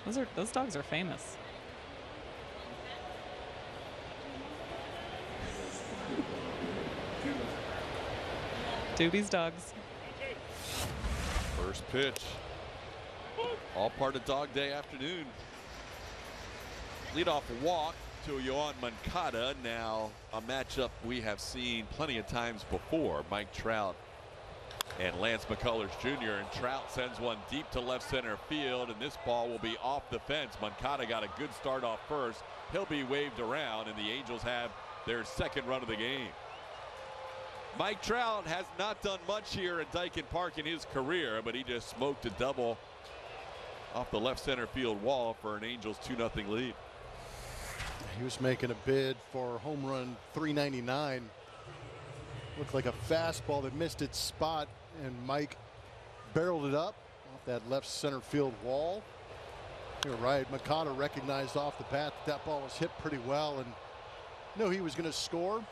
Yes. Those dogs are famous. Doobie's Dogs. First pitch. All part of Dog Day afternoon. Leadoff walk to Yoan Moncada. Now a matchup we have seen plenty of times before. Mike Trout and Lance McCullers Jr. And Trout sends one deep to left center field, and this ball will be off the fence. Moncada got a good start off first. He'll be waved around, and the Angels have their second run of the game. Mike Trout has not done much here at Daikin Park in his career, but he just smoked a double off the left center field wall for an Angels 2-0 lead. He was making a bid for home run 399. Looked like a fastball that missed its spot, and Mike barreled it up off that left center field wall. You're right. Moncada recognized off the bat that ball was hit pretty well and knew he was going to score.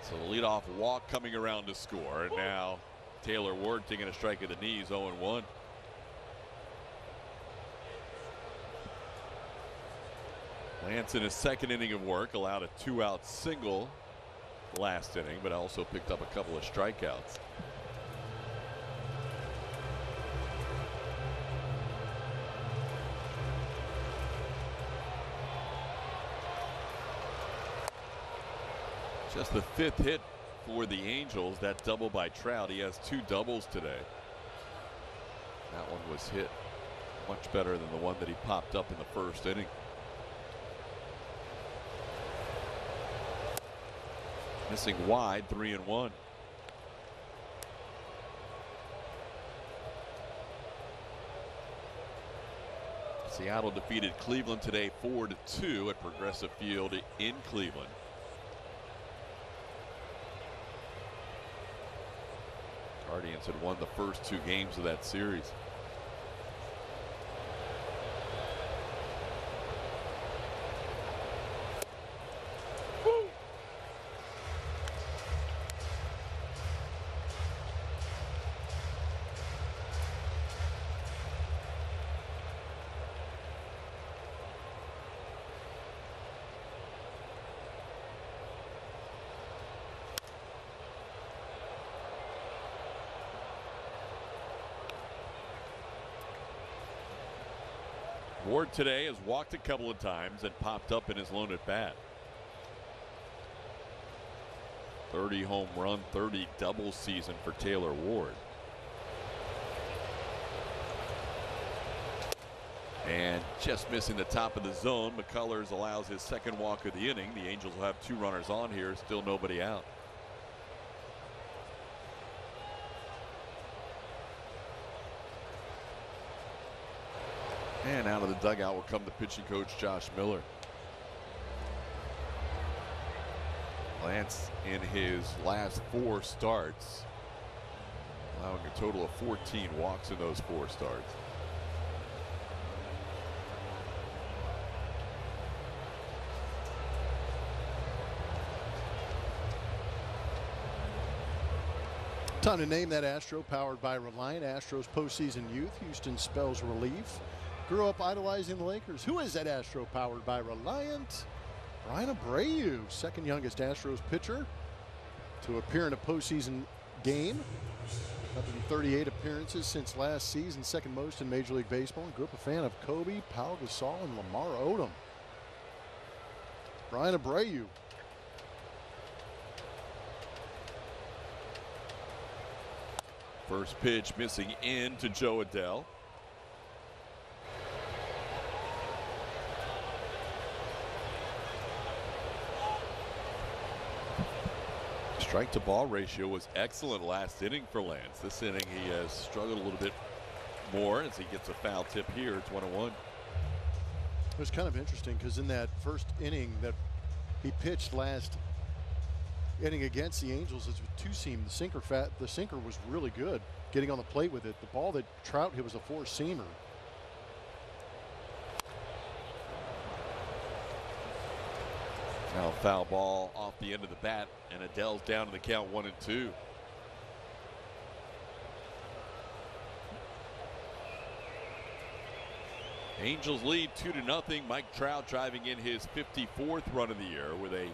So the leadoff walk coming around to score. And now Taylor Ward taking a strike at the knees, 0-1. Lance in his second inning of work allowed a 2-out single last inning, but also picked up a couple of strikeouts. Just the 5th hit for the Angels. That double by Trout. He has 2 doubles today. That one was hit much better than the one that he popped up in the first inning. Missing wide, 3-1. Seattle defeated Cleveland today 4-2 at Progressive Field in Cleveland. Guardians had won the first 2 games of that series. Ward today has walked a couple of times and popped up in his lone at bat. 30 home run, 30 double season for Taylor Ward. And just missing the top of the zone. McCullers allows his second walk of the inning. The Angels will have 2 runners on here, still nobody out. And out of the dugout will come the pitching coach, Josh Miller. Lance in his last 4 starts, allowing a total of 14 walks in those 4 starts. Time to name that Astro, powered by Reliant. Astros postseason youth. Houston spells relief. Grew up idolizing the Lakers. Who is that Astro powered by Reliant? Ryan Abreu, second youngest Astros pitcher to appear in a postseason game. 138 appearances since last season, second most in Major League Baseball. Grew up a fan of Kobe, Pau Gasol, and Lamar Odom. Ryan Abreu. First pitch missing in to Joe Adell. Strike to ball ratio was excellent last inning for Lance. This inning he has struggled a little bit more as he gets a foul tip here. It's 1-1. It was kind of interesting because in that first inning that he pitched last inning against the Angels, it's a 2-seam. The sinker was really good getting on the plate with it. The ball that Trout hit was a 4-seamer. Now foul ball off the end of the bat, and Adell's down to the count 1-2. Angels lead 2-0. Mike Trout driving in his 54th run of the year with a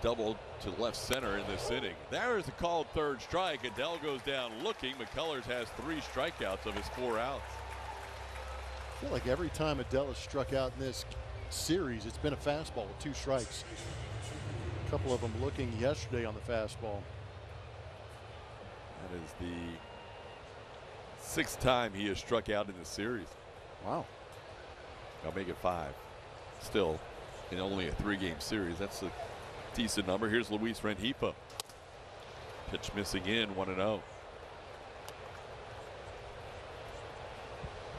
double to left center in this inning. There is a called third strike. Adell goes down looking. McCullers has 3 strikeouts of his 4 outs. I feel like every time Adell has struck out in this series, it's been a fastball with 2 strikes. A couple of them looking yesterday on the fastball. That is the 6th time he has struck out in the series. Wow. I'll make it 5. Still, in only a 3-game series, that's a decent number. Here's Luis Rengifo. Pitch missing in, 1-0.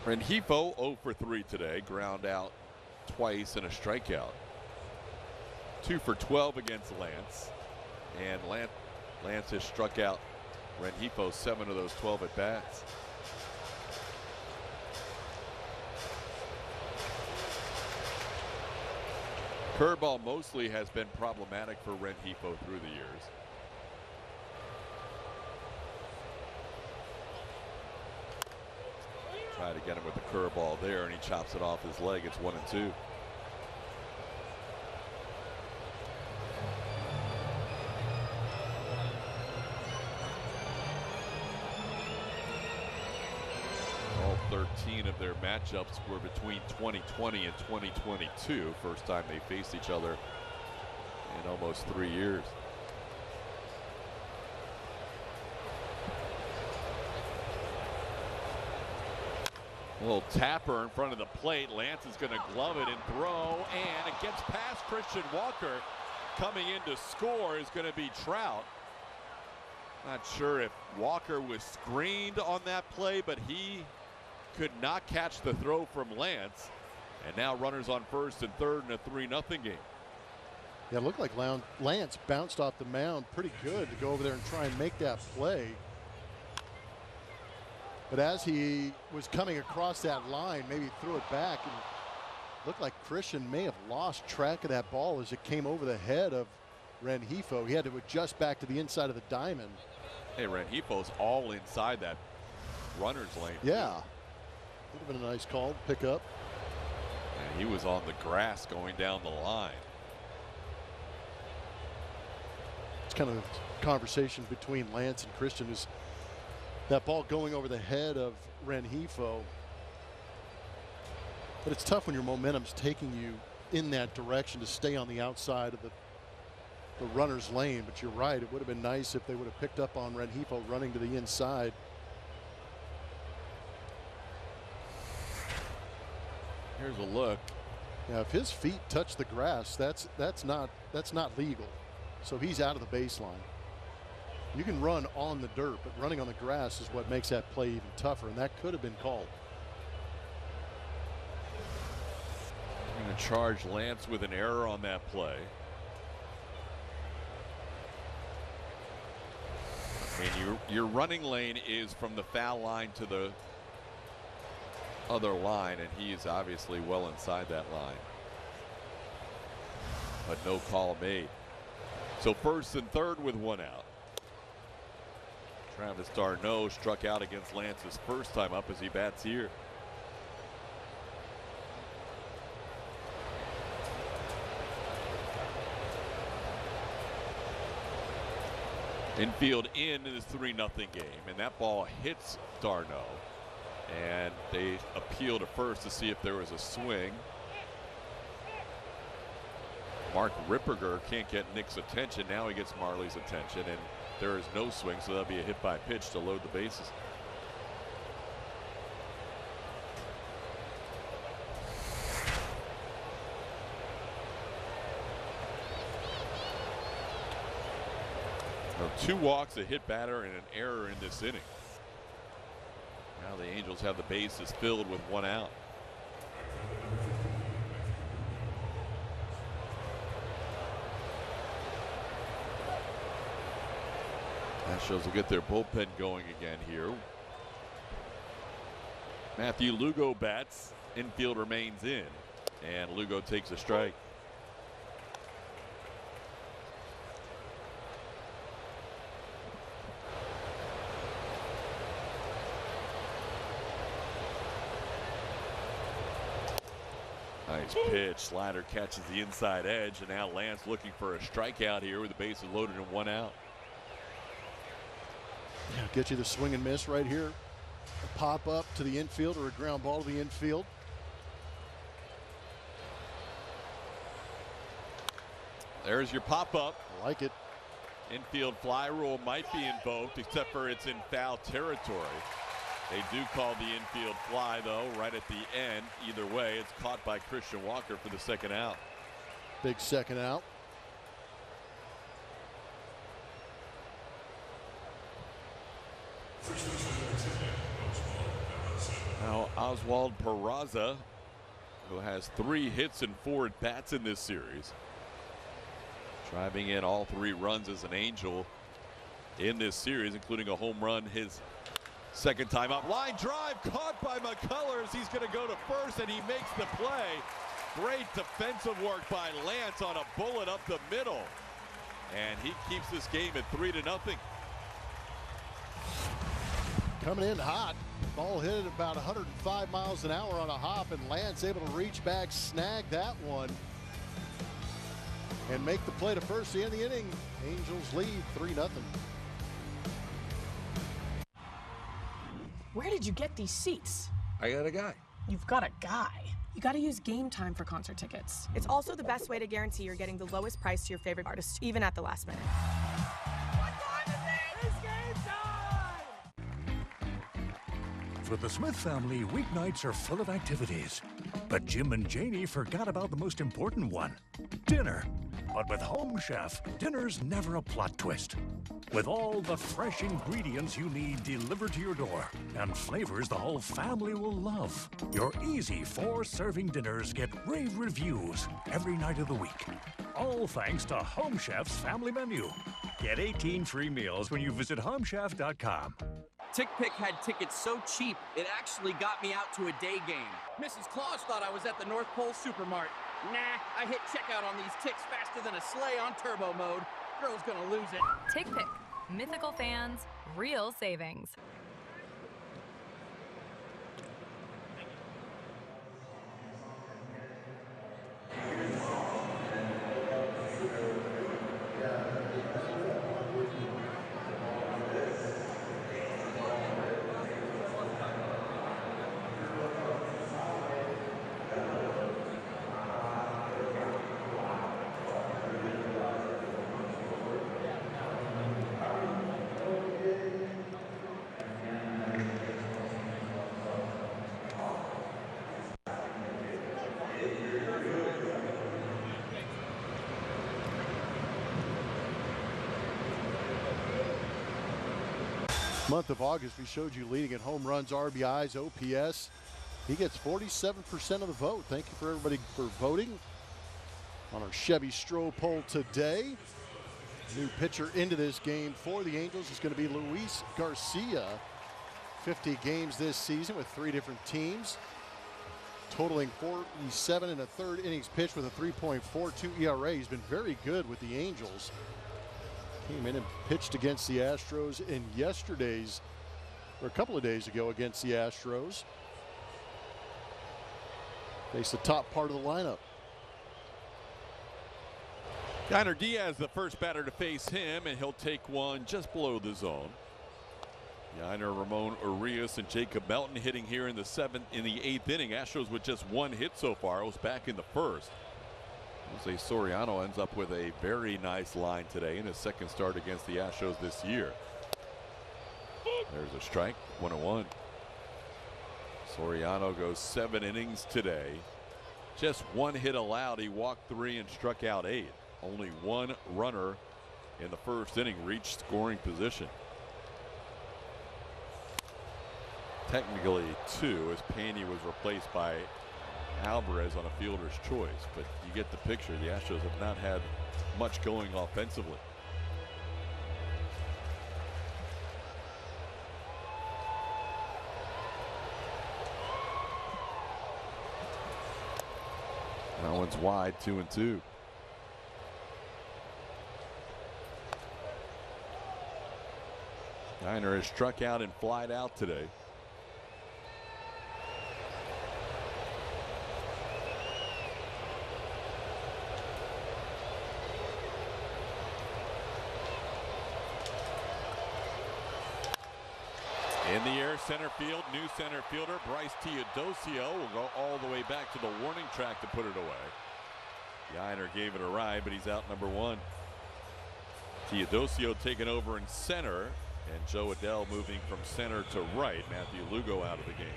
Rengifo 0 for 3 today. Ground out twice and a strikeout. 2 for 12 against Lance. And Lance has struck out Rengifo 7 of those 12 at bats. Curveball mostly has been problematic for Rengifo through the years. Try to get him with the curveball there, and he chops it off his leg. It's 1-2. All 13 of their matchups were between 2020 and 2022. First time they faced each other in almost 3 years. A little tapper in front of the plate. Lance is going to glove it and throw, and it gets past Christian Walker. Coming in to score is going to be Trout. Not sure if Walker was screened on that play, but he could not catch the throw from Lance. And now runners on first and third in a 3-0 game. Yeah, it looked like Lance bounced off the mound pretty good to go over there and try and make that play. But as he was coming across that line, maybe threw it back, and looked like Christian may have lost track of that ball as it came over the head of Rengifo. He had to adjust back to the inside of the diamond. Hey, Rengifo's all inside that runner's lane. Yeah. Would have been a nice call to pick up. And he was on the grass going down the line. It's kind of a conversation between Lance and Christian. Is that ball going over the head of Rengifo? But it's tough when your momentum's taking you in that direction to stay on the outside of the runner's lane. But you're right, it would have been nice if they would have picked up on Rengifo running to the inside. Here's a look. Yeah, if his feet touch the grass, that's not legal. So he's out of the baseline. You can run on the dirt, but running on the grass is what makes that play even tougher, and that could have been called. I'm going to charge Lance with an error on that play. I mean, your running lane is from the foul line to the other line, and he is obviously well inside that line. But no call made. So first and third with 1 out. Travis d'Arnaud struck out against Lance's first time up as he bats here. Infield in this 3-0 game, and that ball hits d'Arnaud, and they appeal to first to see if there was a swing. Mark Ripperger can't get Nick's attention. Now he gets Marley's attention, and there is no swing, so that'll be a hit by pitch to load the bases. So 2 walks, a hit batter, and an error in this inning. Now the Angels have the bases filled with 1 out. Astros will get their bullpen going again here. Matthew Lugo bats. Infield remains in, and Lugo takes a strike. Nice pitch. Slider catches the inside edge, and now Lance looking for a strikeout here with the bases loaded and 1 out. Yeah, get you the swing and miss right here. A pop up to the infield or a ground ball to the infield. There's your pop up. I like it. Infield fly rule might be invoked, except for it's in foul territory. They do call the infield fly, though, right at the end. Either way, it's caught by Christian Walker for the 2nd out. Big 2nd out. Now Oswald Peraza, who has 3 hits and 4 at-bats in this series, driving in all 3 runs as an Angel in this series, including a home run his 2nd time up. Line drive caught by McCullers. He's going to go to first, and he makes the play. Great defensive work by Lance on a bullet up the middle, and he keeps this game at 3-0. Coming in hot. Ball hit at about 105 miles an hour on a hop, and Lance able to reach back, snag that one, and make the play to first. The end of the inning. Angels lead 3-0. Where did you get these seats? I got a guy. You've got a guy. You gotta use Game Time for concert tickets. It's also the best way to guarantee you're getting the lowest price to your favorite artist, even at the last minute. For the Smith family, weeknights are full of activities. But Jim and Janie forgot about the most important one, dinner. But with Home Chef, dinner's never a plot twist. With all the fresh ingredients you need delivered to your door and flavors the whole family will love. Your easy 4-serving dinners get rave reviews every night of the week. All thanks to Home Chef's family menu. Get 18 free meals when you visit homechef.com. TickPick had tickets so cheap, it actually got me out to a day game. Mrs. Claus thought I was at the North Pole Supermart. Nah, I hit checkout on these ticks faster than a sleigh on turbo mode. Girl's gonna lose it. TickPick. Mythical fans, real savings. Month of August, we showed you leading in home runs, RBIs, OPS. He gets 47% of the vote. Thank you for everybody for voting on our Chevy Stroh poll today. New pitcher into this game for the Angels is going to be Luis Garcia. 50 games this season with 3 different teams, totaling 47 and a third innings pitched with a 3.42 ERA. He's been very good with the Angels. Came in and pitched against the Astros in a couple of days ago against the Astros. Faced the top part of the lineup. Kiner Diaz, the first batter to face him, and he'll take one just below the zone. Yainer, Ramon Urias, and Jacob Melton hitting here in the 8th inning. Astros with just 1 hit so far. It was back in the 1st. Jose Soriano ends up with a very nice line today in his 2nd start against the Astros this year. There's a strike, 1-1. Soriano goes 7 innings today. Just 1 hit allowed. He walked 3 and struck out 8. Only 1 runner in the 1st inning reached scoring position. Technically 2, as Paney was replaced by Alvarez on a fielder's choice, but you get the picture. The Astros have not had much going offensively. That one's wide, 2-2. Yainer has struck out and flied out today. In the air, center field, new center fielder Bryce Teodosio will go all the way back to the warning track to put it away. Yiner gave it a ride, but he's out number 1. Teodosio taking over in center, and Joe Adell moving from center to right. Matthew Lugo out of the game.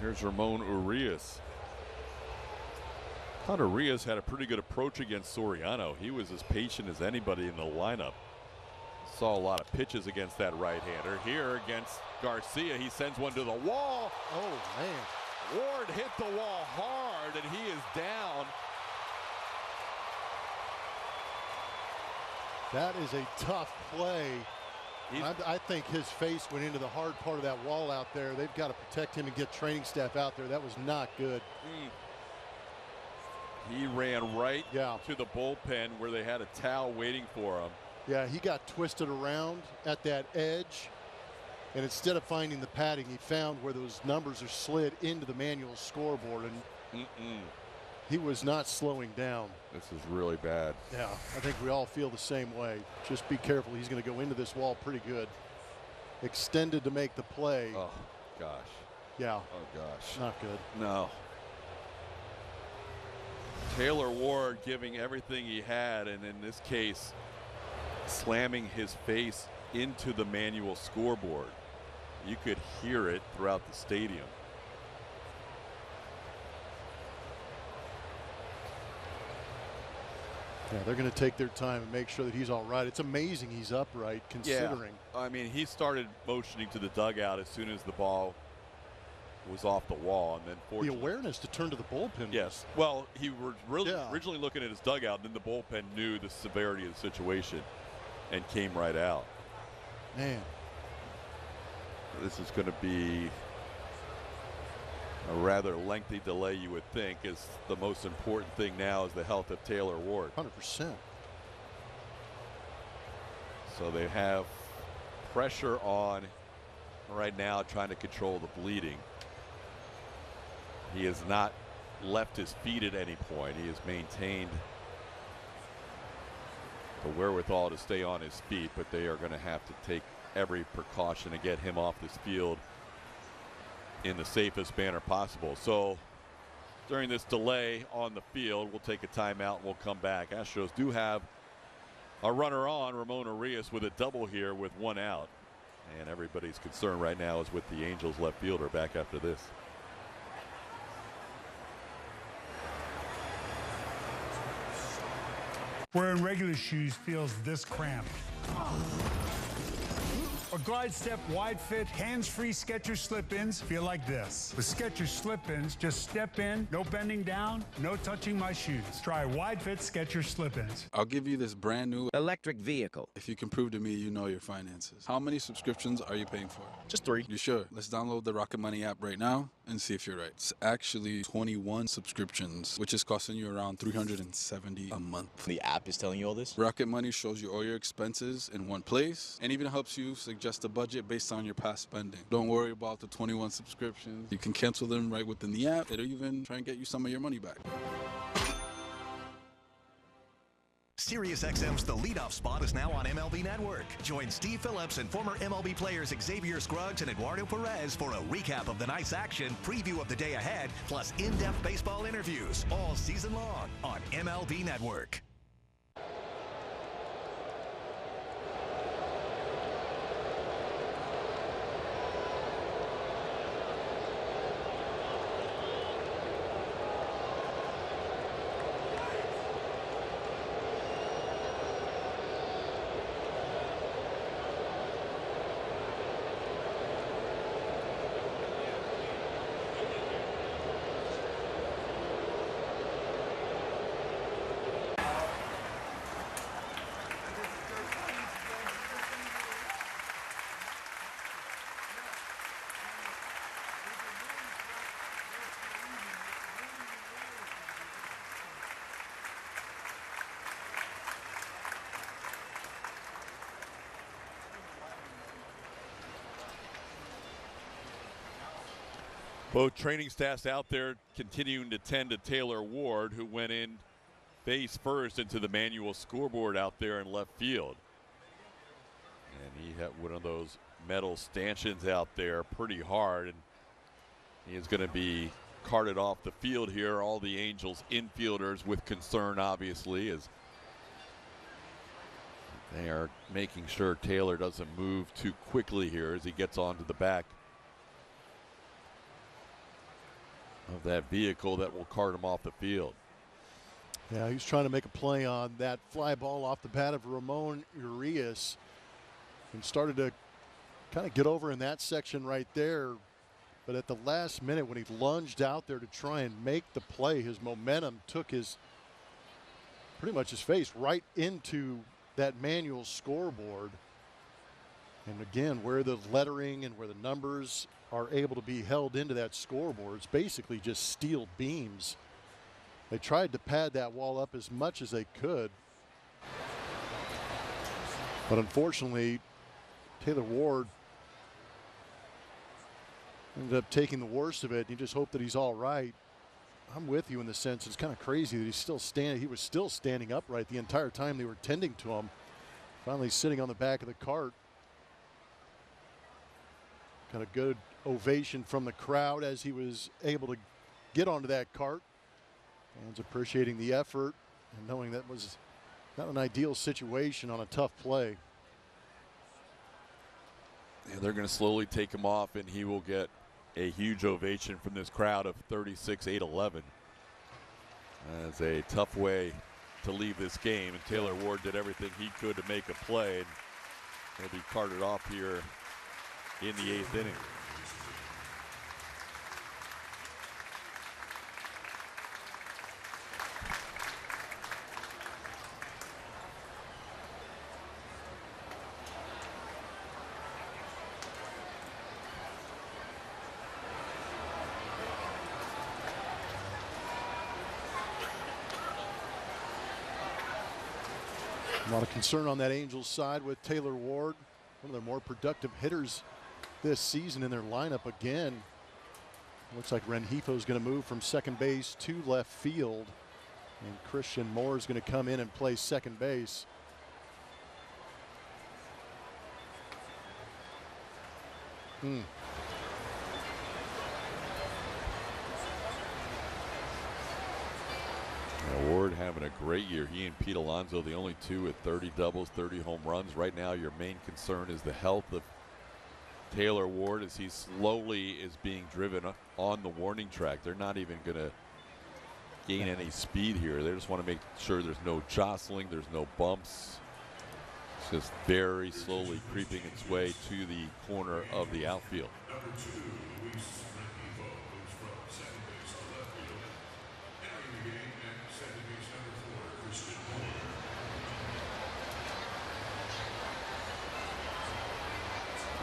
Here's Ramon Urias. I thought Urias had a pretty good approach against Soriano. He was as patient as anybody in the lineup. Saw a lot of pitches against that right-hander. Here against Garcia, he sends one to the wall. Oh, man. Ward hit the wall hard, and he is down. That is a tough play. I think his face went into the hard part of that wall out there. They've got to protect him and get training staff out there. That was not good. He ran right to the bullpen where they had a towel waiting for him. Yeah, he got twisted around at that edge, and instead of finding the padding, he found where those numbers are slid into the manual scoreboard, and he was not slowing down. This is really bad. Yeah, I think we all feel the same way. Just be careful. He's going to go into this wall pretty good. Extended to make the play. Oh, gosh. Yeah. Oh, gosh. Not good. No. Taylor Ward giving everything he had, and in this case, slamming his face into the manual scoreboard. You could hear it throughout the stadium. Yeah, they're going to take their time and make sure that he's all right. It's amazing he's upright considering. Yeah. I mean, he started motioning to the dugout as soon as the ball was off the wall, and then the awareness to turn to the bullpen. Yes. Well, he was really originally looking at his dugout, and then the bullpen knew the severity of the situation and came right out. Man. This is going to be a rather lengthy delay, you would think, as the most important thing now is the health of Taylor Ward. 100%. So they have pressure on right now, trying to control the bleeding. He has not left his feet at any point. He has maintained the wherewithal to stay on his feet, but they are going to have to take every precaution to get him off this field in the safest manner possible. So during this delay on the field, we'll take a timeout and we'll come back. Astros do have a runner on, Ramon Urias, with a double here with 1 out. And everybody's concern right now is with the Angels left fielder. Back after this. Wearing regular shoes feels this cramped. Or Glide Step wide fit, hands-free Skechers slip-ins feel like this. With Skechers slip-ins, just step in, no bending down, no touching my shoes. Try wide fit Skechers slip-ins. I'll give you this brand new electric vehicle if you can prove to me you know your finances. How many subscriptions are you paying for? Just 3. You sure? Let's download the Rocket Money app right now and see if you're right. It's actually 21 subscriptions, which is costing you around $370 a month. The app is telling you all this? Rocket Money shows you all your expenses in one place and even helps you suggest a budget based on your past spending. Don't worry about the 21 subscriptions. You can cancel them right within the app. It'll even try and get you some of your money back. SiriusXM's The Leadoff Spot is now on MLB Network. Join Steve Phillips and former MLB players Xavier Scruggs and Eduardo Perez for a recap of the night's action, preview of the day ahead, plus in-depth baseball interviews all season long on MLB Network. Both training staffs out there continuing to tend to Taylor Ward, who went in face first into the manual scoreboard out there in left field. And he had one of those metal stanchions out there pretty hard, and he is going to be carted off the field here. All the Angels infielders with concern, obviously, as they are making sure Taylor doesn't move too quickly here as he gets onto the back of that vehicle that will cart him off the field. Yeah, he's trying to make a play on that fly ball off the bat of Ramon Urias and started to kind of get over in that section right there. But at the last minute, when he lunged out there to try and make the play, his momentum took pretty much his face right into that manual scoreboard. And again, where the lettering and where the numbers are able to be held into that scoreboard, it's basically just steel beams. They tried to pad that wall up as much as they could. But unfortunately, Taylor Ward ended up taking the worst of it. You just hope that he's all right. I'm with you in the sense it's kind of crazy that he's still standing. He was still standing upright the entire time they were tending to him. Finally sitting on the back of the cart. Kind of good ovation from the crowd as he was able to get onto that cart. Fans appreciating the effort and knowing that was not an ideal situation on a tough play. And they're going to slowly take him off, and he will get a huge ovation from this crowd of 36,811. That's a tough way to leave this game, and Taylor Ward did everything he could to make a play, and he'll be carted off here in the 8th inning. A lot of concern on that Angels side with Taylor Ward, one of their more productive hitters this season in their lineup again. Looks like Renjifo's going to move from second base to left field, and Christian Moore is going to come in and play second base. Ward having a great year. He and Pete Alonso, the only two with 30 doubles, 30 home runs. Right now, your main concern is the health of Taylor Ward as he slowly is being driven on the warning track. They're not even going to gain any speed here. They just want to make sure there's no jostling, there's no bumps. It's just very slowly creeping its way to the corner of the outfield.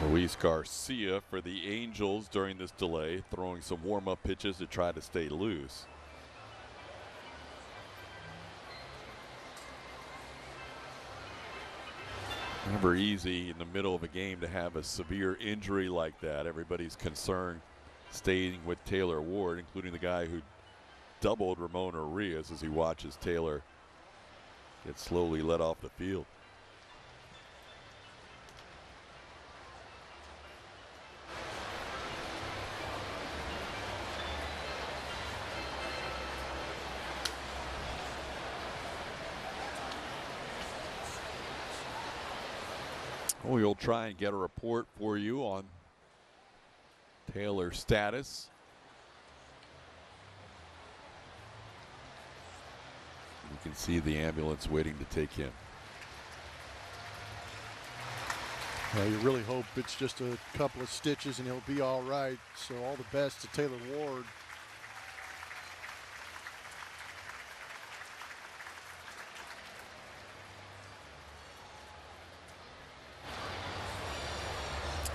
Luis Garcia for the Angels during this delay, throwing some warm-up pitches to try to stay loose. Never easy in the middle of a game to have a severe injury like that. Everybody's concerned staying with Taylor Ward, including the guy who doubled Ramon Urias as he watches Taylor get slowly let off the field. We'll try and get a report for you on Taylor's status. You can see the ambulance waiting to take him. Well, you really hope it's just a couple of stitches and he'll be all right. So all the best to Taylor Ward.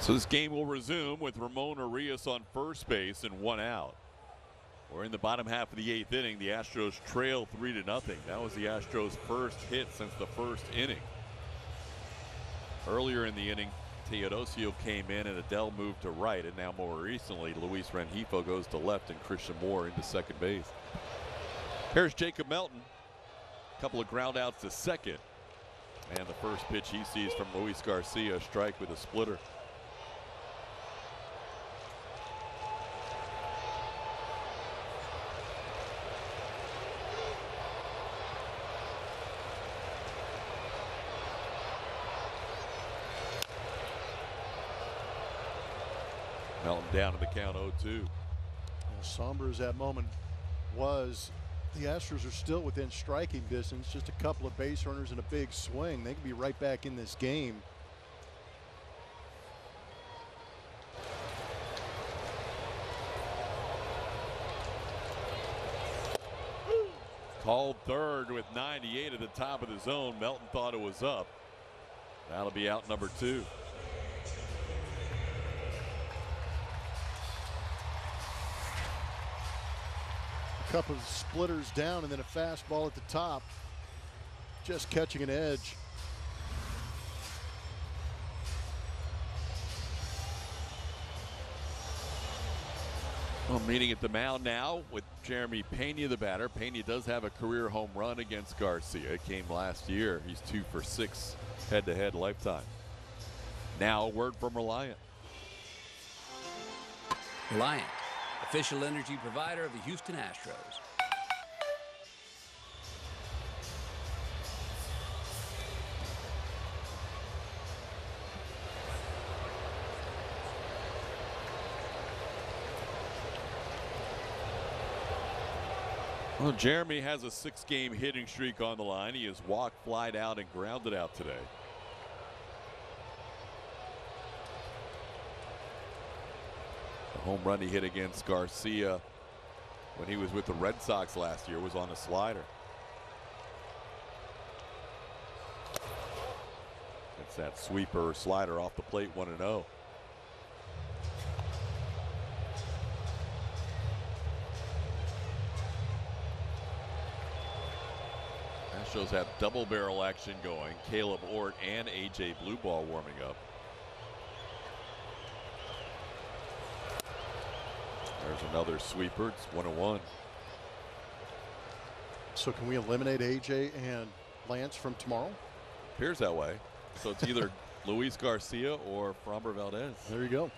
So this game will resume with Ramon Urias on first base and 1 out. We're in the bottom half of the 8th inning. The Astros trail 3-0. That was the Astros' first hit since the first inning. Earlier in the inning, Teodosio came in and Adele moved to right, and now more recently Luis Rengifo goes to left and Christian Moore into second base. Here's Jacob Melton. A couple of ground outs to second. And the first pitch he sees from Luis Garcia, a strike with a splitter. Melton down to the count 0-2. As somber as that moment was, the Astros are still within striking distance. Just a couple of base runners and a big swing. They could be right back in this game. Called third with 98 at the top of the zone. Melton thought it was up. That'll be out number 2. Couple of splitters down and then a fastball at the top, just catching an edge. Well, meeting at the mound now with Jeremy Pena, the batter. Pena does have a career home run against Garcia. It came last year. He's 2 for 6 head-to-head lifetime. Now a word from Reliant. Reliant, official energy provider of the Houston Astros. Well, Jeremy has a 6-game hitting streak on the line. He has walked, flied out, and grounded out today. The home run he hit against Garcia when he was with the Red Sox last year was on a slider. It's that sweeper slider off the plate, 1-0. Astros have double barrel action going. Caleb Ort and AJ Blueball warming up. There's another sweeper. It's 1-1. So can we eliminate AJ and Lance from tomorrow? Appears that way. So it's either Luis Garcia or Framber Valdez. There you go.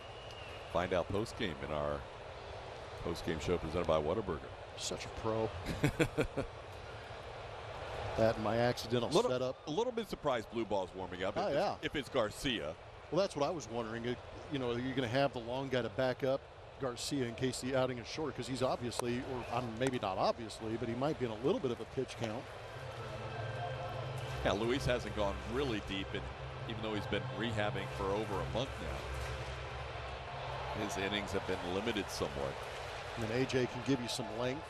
Find out post-game in our post-game show presented by Whataburger. Such a pro. That and my accidental setup. A little bit surprised blue ball's warming up. If it's Garcia. Well, that's what I was wondering. You know, you're going to have the long guy to back up Garcia in case the outing is short, because he's obviously, or maybe not obviously, but he might be in a little bit of a pitch count. Yeah, Luis hasn't gone really deep, and even though he's been rehabbing for over a month now, his innings have been limited somewhat. And AJ can give you some length.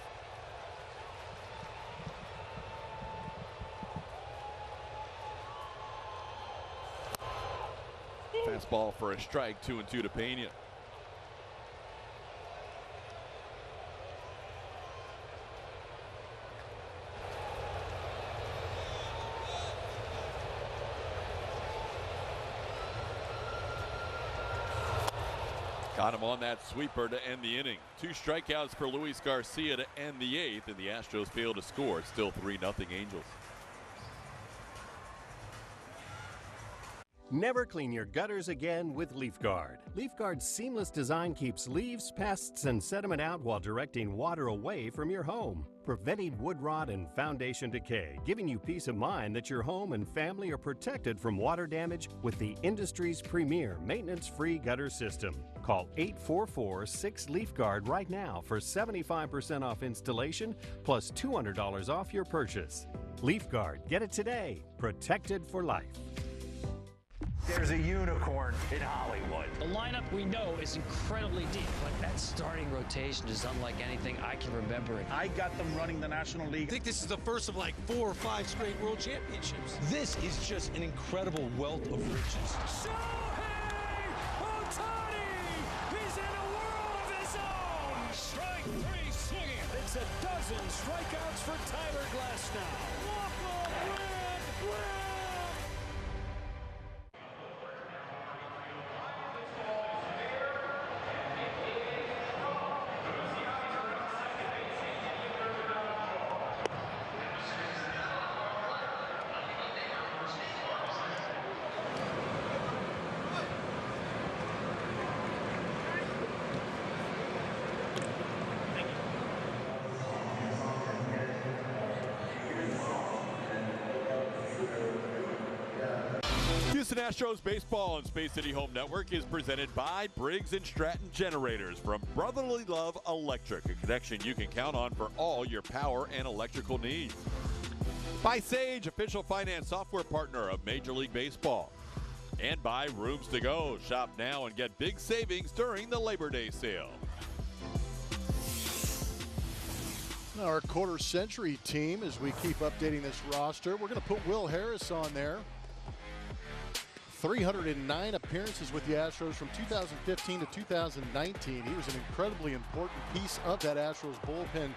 Fastball for a strike, 2-2 to Pena. Got him on that sweeper to end the inning. 2 strikeouts for Luis Garcia to end the 8th, and the Astros fail to score. It's still 3-0 Angels. Never clean your gutters again with LeafGuard. LeafGuard's seamless design keeps leaves, pests, and sediment out while directing water away from your home, preventing wood rot and foundation decay, giving you peace of mind that your home and family are protected from water damage with the industry's premier maintenance-free gutter system. Call 844-6LeafGuard right now for 75% off installation plus $200 off your purchase. LeafGuard, get it today. Protected for life. There's a unicorn in Hollywood. The lineup we know is incredibly deep, but that starting rotation is unlike anything I can remember. I got them running the National League. I think this is the first of like 4 or 5 straight world championships. This is just an incredible wealth of riches. Shohei Ohtani! He's in a world of his own! Strike 3 swinging. It's a dozen strikeouts for Tyler Glasnow. Walk-off grand slam! Houston Astros baseball on Space City Home Network is presented by Briggs & Stratton Generators from Brotherly Love Electric, a connection you can count on for all your power and electrical needs. By Sage, official finance software partner of Major League Baseball. And by Rooms to Go. Shop now and get big savings during the Labor Day sale. Our quarter century team, as we keep updating this roster, we're going to put Will Harris on there. 309 appearances with the Astros from 2015 to 2019. He was an incredibly important piece of that Astros bullpen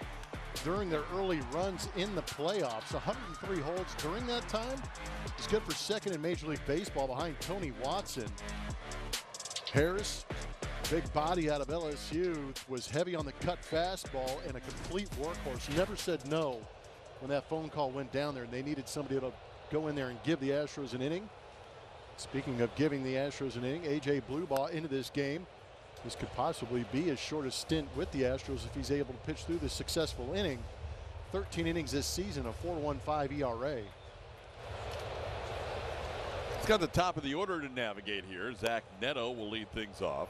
during their early runs in the playoffs. 103 holds during that time. He's good for second in Major League Baseball behind Tony Watson. Harris, big body out of LSU, was heavy on the cut fastball and a complete workhorse. Never said no when that phone call went down there and they needed somebody to go in there and give the Astros an inning. Speaking of giving the Astros an inning, A.J. Bluebaugh into this game. This could possibly be his shortest stint with the Astros if he's able to pitch through this successful inning. 13 innings this season, a 4.15 ERA. He's got the top of the order to navigate here. Zach Neto will lead things off.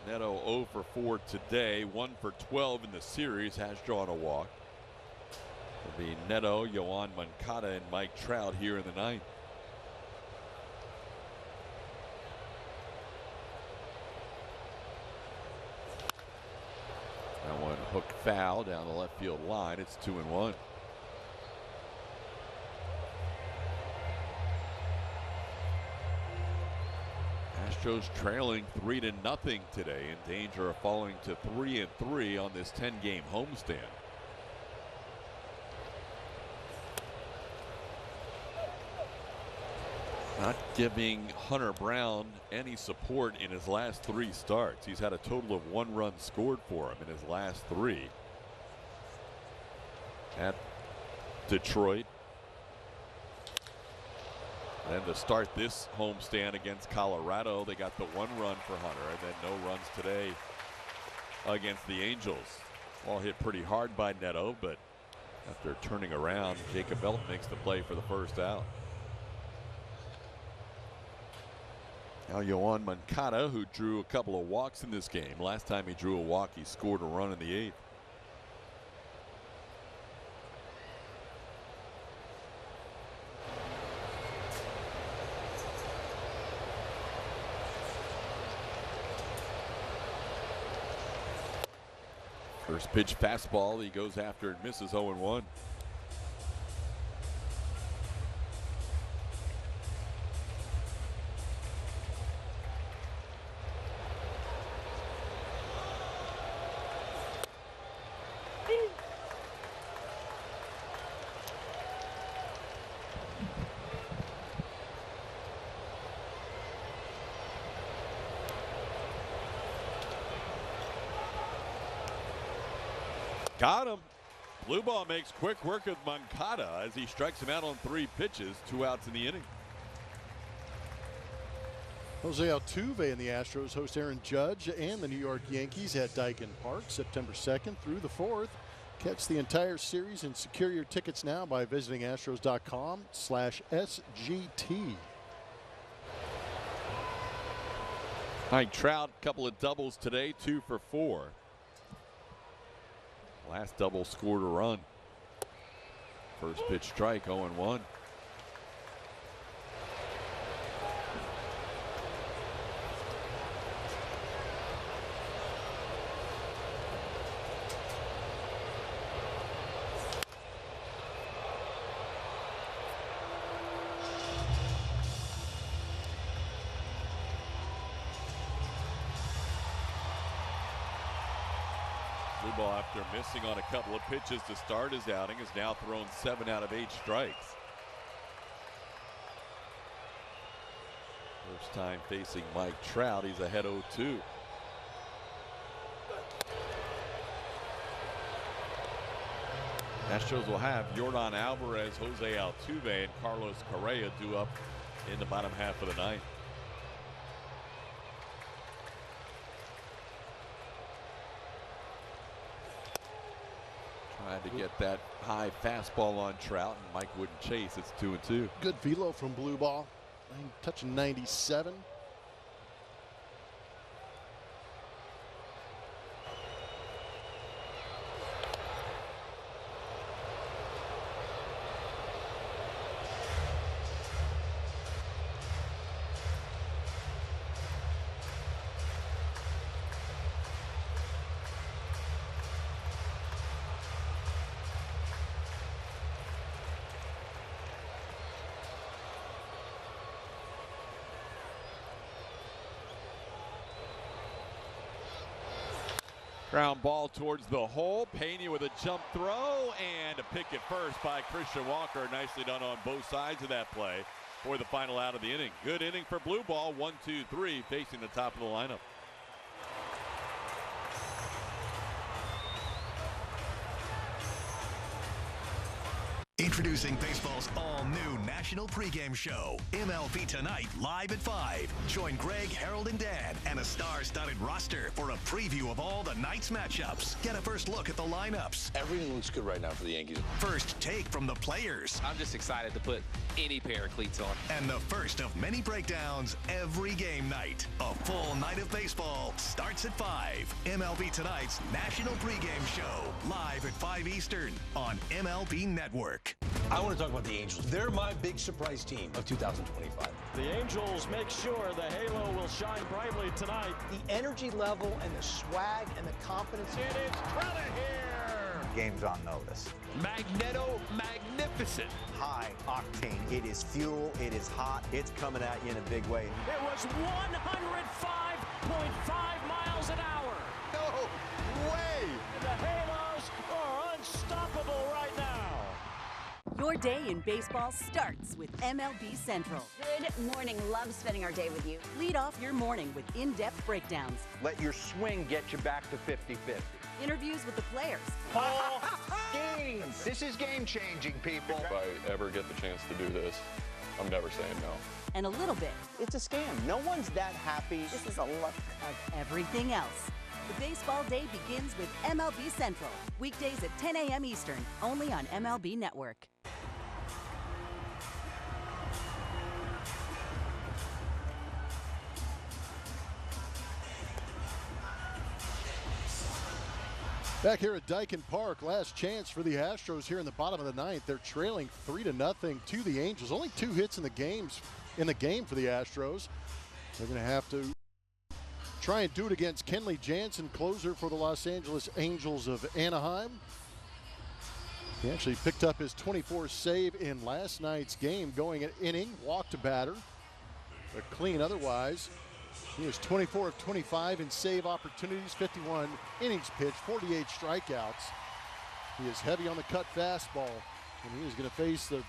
Neto 0 for 4 today, 1 for 12 in the series, has drawn a walk. It'll be Neto, Yoan Moncada, and Mike Trout here in the ninth. That one hook foul down the left field line. It's 2-1. Astros trailing 3-0 today, in danger of falling to 3-3 on this 10-game homestand. Not giving Hunter Brown any support in his last 3 starts. He's had a total of 1 run scored for him in his last 3. At Detroit. And to start this homestand against Colorado, they got the 1 run for Hunter, and then no runs today against the Angels. Ball hit pretty hard by Neto, but after turning around, Jacob Belt makes the play for the first out. Now Yoan Moncada, who drew a couple of walks in this game. Last time he drew a walk, he scored a run in the 8th. First pitch fastball, he goes after and misses. 0-1. Got him. Bluebaugh makes quick work of Moncada as he strikes him out on 3 pitches, 2 outs in the inning. Jose Altuve and the Astros host Aaron Judge and the New York Yankees at Daikin Park September 2nd through the 4th. Catch the entire series and secure your tickets now by visiting astros.com/SGT. Mike Trout, couple of doubles today, 2 for 4. Last double scored a run. First pitch strike, 0-1. Bluebaugh, after missing on a couple of pitches to start his outing, has now thrown 7 out of 8 strikes. First time facing Mike Trout, he's ahead 0-2. Astros will have Yordan Alvarez, Jose Altuve, and Carlos Correa due up in the bottom half of the ninth. Trying to get that high fastball on Trout, and Mike wouldn't chase. It's 2-2. Good velo from Bluebaugh. touching 97. Ground ball towards the hole. Pena with a jump throw and a pick at first by Christian Walker. Nicely done on both sides of that play for the final out of the inning. Good inning for blue ball. 1-2-3 facing the top of the lineup. Introducing baseball's all-new national pregame show, MLB Tonight, live at 5. Join Greg, Harold, and Dan, and a star-studded roster for a preview of all the night's matchups. Get a first look at the lineups. Everything looks good right now for the Yankees. First take from the players. I'm just excited to put any pair of cleats on. And the first of many breakdowns every game night. A full night of baseball starts at 5. MLB Tonight's national pregame show, live at 5 Eastern on MLB Network. I want to talk about the Angels. They're my big surprise team of 2025. The Angels make sure the halo will shine brightly tonight. The energy level and the swag and the confidence. It is Crowder here. Game's on notice. Magneto magnificent. High octane. It is fuel. It is hot. It's coming at you in a big way. It was 105.5 miles an hour. No way. And the Halos are unstoppable right now. Your day in baseball starts with MLB Central. Good morning. Love spending our day with you. Lead off your morning with in-depth breakdowns. Let your swing get you back to 50-50. Interviews with the players. Games. This is game-changing, people. If I ever get the chance to do this, I'm never saying no. And a little bit. It's a scam. No one's that happy. This is a look of everything else. The baseball day begins with MLB Central. Weekdays at 10 a.m. Eastern, only on MLB Network. Back here at Daikin Park, last chance for the Astros here in the bottom of the ninth. They're trailing 3-0 to the Angels. Only 2 hits in the game for the Astros. They're going to have to try and do it against Kenley Jansen, closer for the Los Angeles Angels of Anaheim. He actually picked up his 24th save in last night's game, going an inning, walked a batter, but clean otherwise. He is 24 of 25 in save opportunities, 51 innings pitched, 48 strikeouts. He is heavy on the cut fastball, and he is going to face the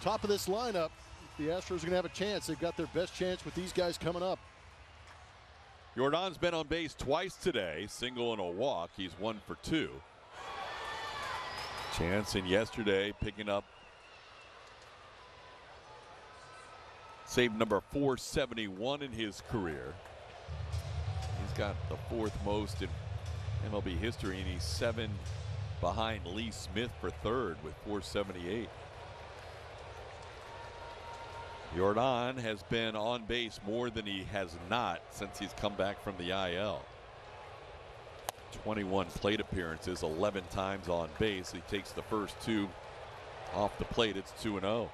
top of this lineup. The Astros are going to have a chance. They've got their best chance with these guys coming up. Jordan's been on base twice today, single and a walk. He's 1 for 2. Jansen yesterday picking up save number 471 in his career. He's got the 4th most in MLB history, and he's 7 behind Lee Smith for 3rd with 478. Jordan has been on base more than he has not since he's come back from the IL. 21 plate appearances, 11 times on base. He takes the first 2 off the plate. It's 2-0.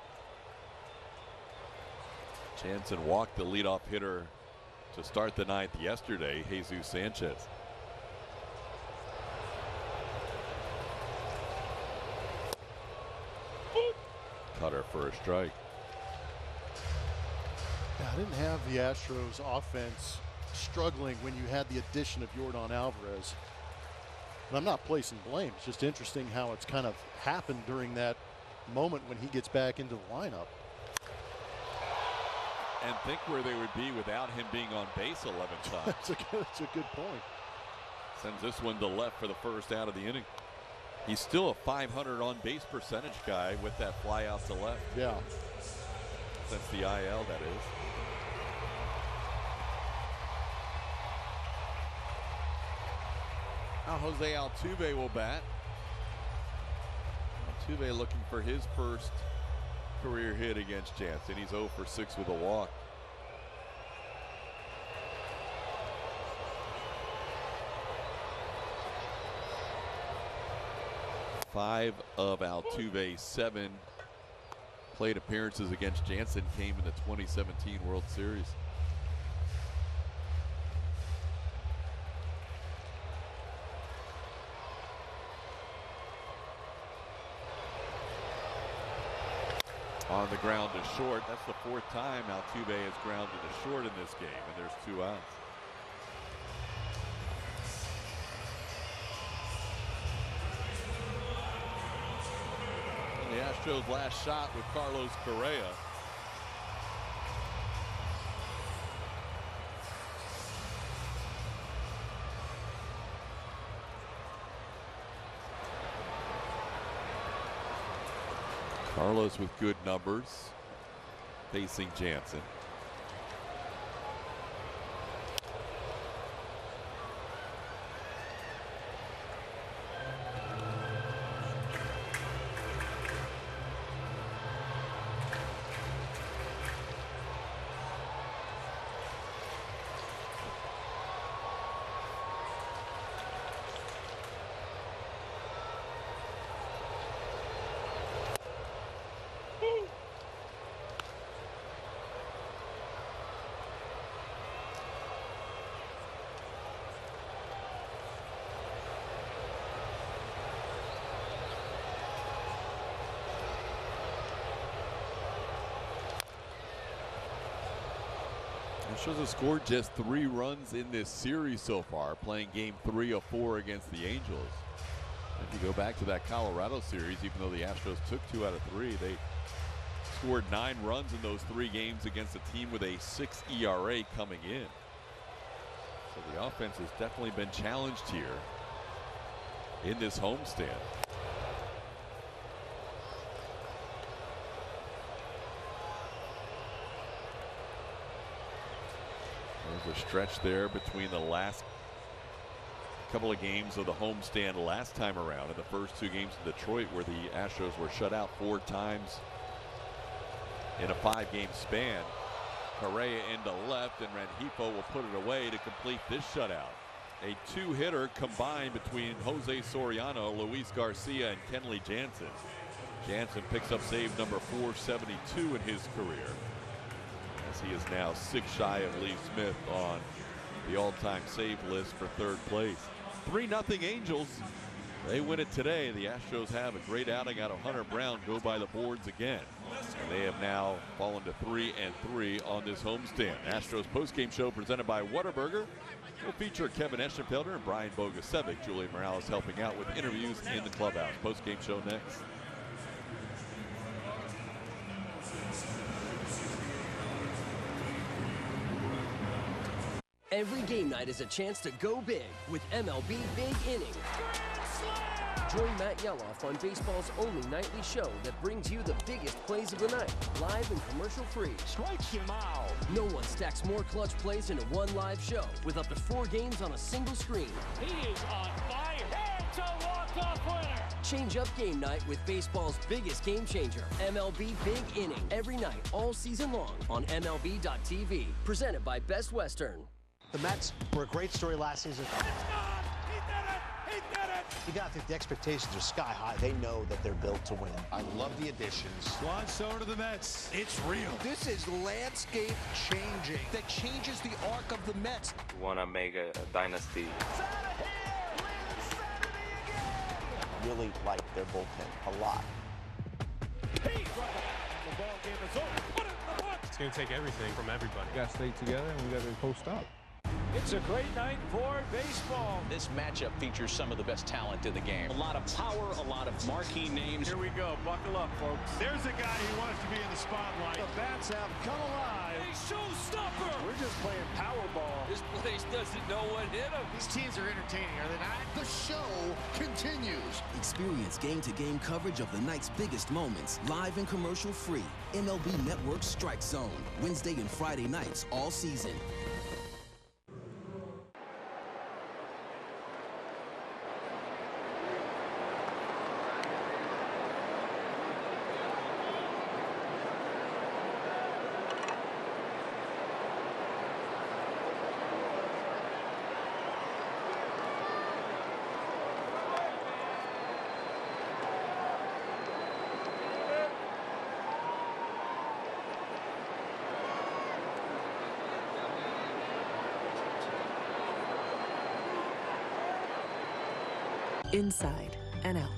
Jansen walked the leadoff hitter to start the ninth yesterday, Jesus Sanchez. Cutter for a strike. Yeah, I didn't have the Astros offense struggling when you had the addition of Yordan Alvarez. And I'm not placing blame. It's just interesting how it's kind of happened during that moment when he gets back into the lineup. And think where they would be without him being on base 11 times. That's a good point. Sends this one to left for the first out of the inning. He's still a 500 on base percentage guy with that fly out to left. Yeah. Since the IL, that is. Now Jose Altuve will bat. Altuve looking for his first career hit against Jansen. He's 0 for 6 with a walk. Five of Altuve's 7 plate appearances against Jansen came in the 2017 World Series. On the ground to short. That's the 4th time Altuve has grounded to short in this game, and there's 2 outs. And the Astros' last shot with Carlos Correa. Carlos with good numbers facing Jansen. Astros have scored just 3 runs in this series so far, playing game 3 of 4 against the Angels. If you go back to that Colorado series, even though the Astros took 2 out of 3, they scored 9 runs in those 3 games against a team with a 6 ERA coming in. So the offense has definitely been challenged here in this homestand. There's a stretch there between the last couple of games of the homestand last time around and the first 2 games in Detroit, where the Astros were shut out 4 times in a 5-game span. Correa into left, and Rengifo will put it away to complete this shutout. A 2-hitter combined between Jose Soriano, Luis Garcia, and Kenley Jansen. Jansen picks up save number 472 in his career, as he is now 6 shy of Lee Smith on the all-time save list for 3rd place. 3-0 Angels. They win it today. The Astros have a great outing out of Hunter Brown, go by the boards again. And they have now fallen to 3-3 on this homestand. Astros postgame show presented by Whataburger will feature Kevin Eschenfelder and Brian Bogusevic. Julian Morales helping out with interviews in the clubhouse. Postgame show next. Every game night is a chance to go big with MLB Big Inning. Join Matt Yeloff on baseball's only nightly show that brings you the biggest plays of the night, live and commercial-free. Strikes him out. No one stacks more clutch plays into one live show with up to 4 games on a single screen. He is on fire. It's a walk-off winner. Change up game night with baseball's biggest game changer, MLB Big Inning. Every night, all season long on MLB.tv. Presented by Best Western. The Mets were a great story last season. It's gone. He did it. He did it. You got to think the expectations are sky high. They know that they're built to win. I love the additions. Juan Soto to the Mets. It's real. This is landscape changing that changes the arc of the Mets. We want to make a dynasty. Really like their bullpen a lot. The ball game is over. Put it in the books. It's going to take everything from everybody. We got to stay together and we got to post up. It's a great night for baseball. This matchup features some of the best talent in the game. A lot of power, a lot of marquee names. Here we go. Buckle up, folks. There's a guy who wants to be in the spotlight. The bats have come alive. A showstopper. We're just playing Powerball. This place doesn't know what hit them. These teams are entertaining, are they not? The show continues. Experience game-to-game coverage of the night's biggest moments, live and commercial-free. MLB Network Strike Zone, Wednesday and Friday nights all season. inside and out.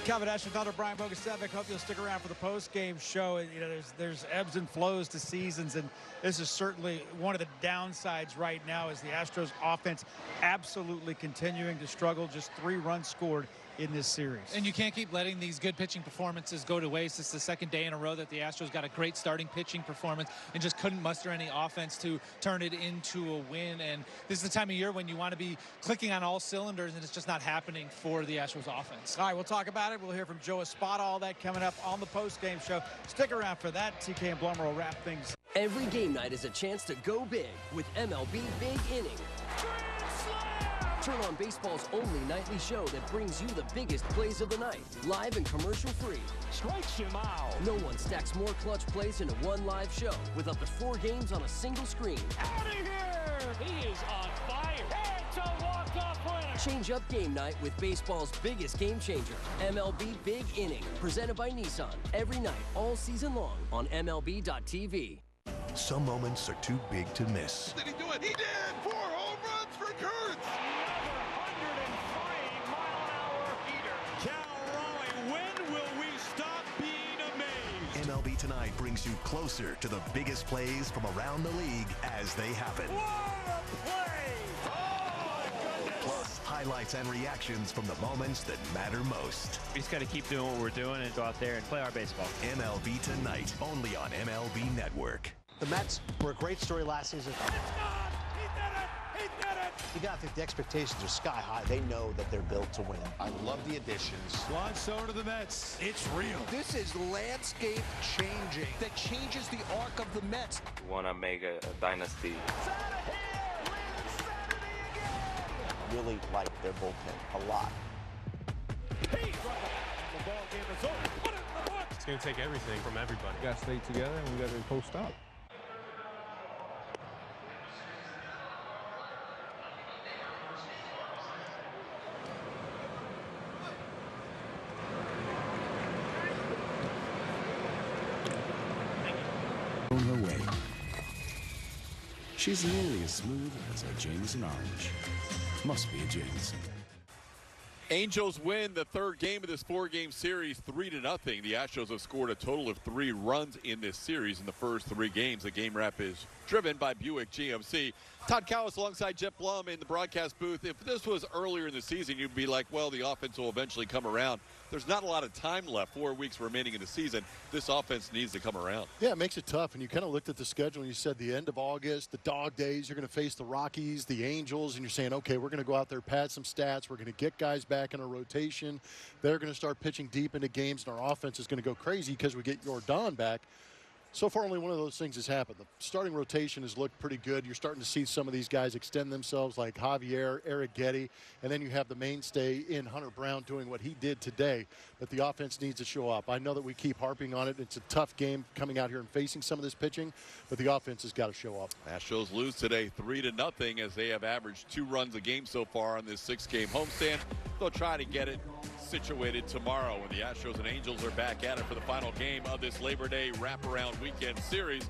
Kevin Eschenfelder, Brian Bogusevic. Hope you'll stick around for the post-game show. You know, there's ebbs and flows to seasons, and this is certainly one of the downsides right now is the Astros offense absolutely continuing to struggle. Just 3 runs scored in this series. And you can't keep letting these good pitching performances go to waste. It's the second day in a row that the Astros got a great starting pitching performance and just couldn't muster any offense to turn it into a win. And this is the time of year when you want to be clicking on all cylinders, and it's just not happening for the Astros offense. All right, we'll talk about it. We'll hear from Joe Espada, all that coming up on the post-game show. Stick around for that. TK and Blummer will wrap things. Every game night is a chance to go big with MLB Big Inning. Turn on baseball's only nightly show that brings you the biggest plays of the night, live and commercial-free. Strikes him out. No one stacks more clutch plays into one live show with up to 4 games on a single screen. Out of here! He is on fire. It's a walk-off winner. Change up game night with baseball's biggest game changer, MLB Big Inning, presented by Nissan. Every night, all season long on MLB.tv. Some moments are too big to miss. Did he do it? He did! 4 home runs for Kurtz! MLB Tonight brings you closer to the biggest plays from around the league as they happen. What a play! Oh, my goodness! Plus, highlights and reactions from the moments that matter most. We just got to keep doing what we're doing and go out there and play our baseball. MLB Tonight, only on MLB Network. The Mets were a great story last season. It's gone! He did it! He did it! You got to think the expectations are sky high. They know that they're built to win. I love the additions. Juan Soto to the Mets. It's real. This is landscape changing that changes the arc of the Mets. We want to make a dynasty. Really like their bullpen a lot. The ball game is over. Put it in the book. It's going to take everything from everybody. We got to stay together and we got to post up. On her way. She's nearly as smooth as a Jameson orange. Must be a Jameson. Angels win the 3rd game of this 4-game series 3-0. The Astros have scored a total of 3 runs in this series in the first 3 games. The game wrap is driven by Buick GMC. Todd Cowles alongside Jeff Blum in the broadcast booth. If this was earlier in the season, you'd be like, well, the offense will eventually come around. There's not a lot of time left, 4 weeks remaining in the season. This offense needs to come around. Yeah, it makes it tough. And you kind of looked at the schedule and you said the end of August, the dog days, you're going to face the Rockies, the Angels, and you're saying, okay, we're going to go out there, pad some stats. We're going to get guys back in a rotation. They're going to start pitching deep into games, and our offense is going to go crazy because we get Jordan back. So far, only one of those things has happened. The starting rotation has looked pretty good. You're starting to see some of these guys extend themselves, like Javier, Eric Getty, and then you have the mainstay in Hunter Brown doing what he did today. But the offense needs to show up. I know that we keep harping on it. It's a tough game coming out here and facing some of this pitching, but the offense has got to show up. Astros lose today 3-0 as they have averaged 2 runs a game so far on this 6-game homestand. They'll try to get it situated tomorrow when the Astros and Angels are back at it for the final game of this Labor Day wraparound weekend series.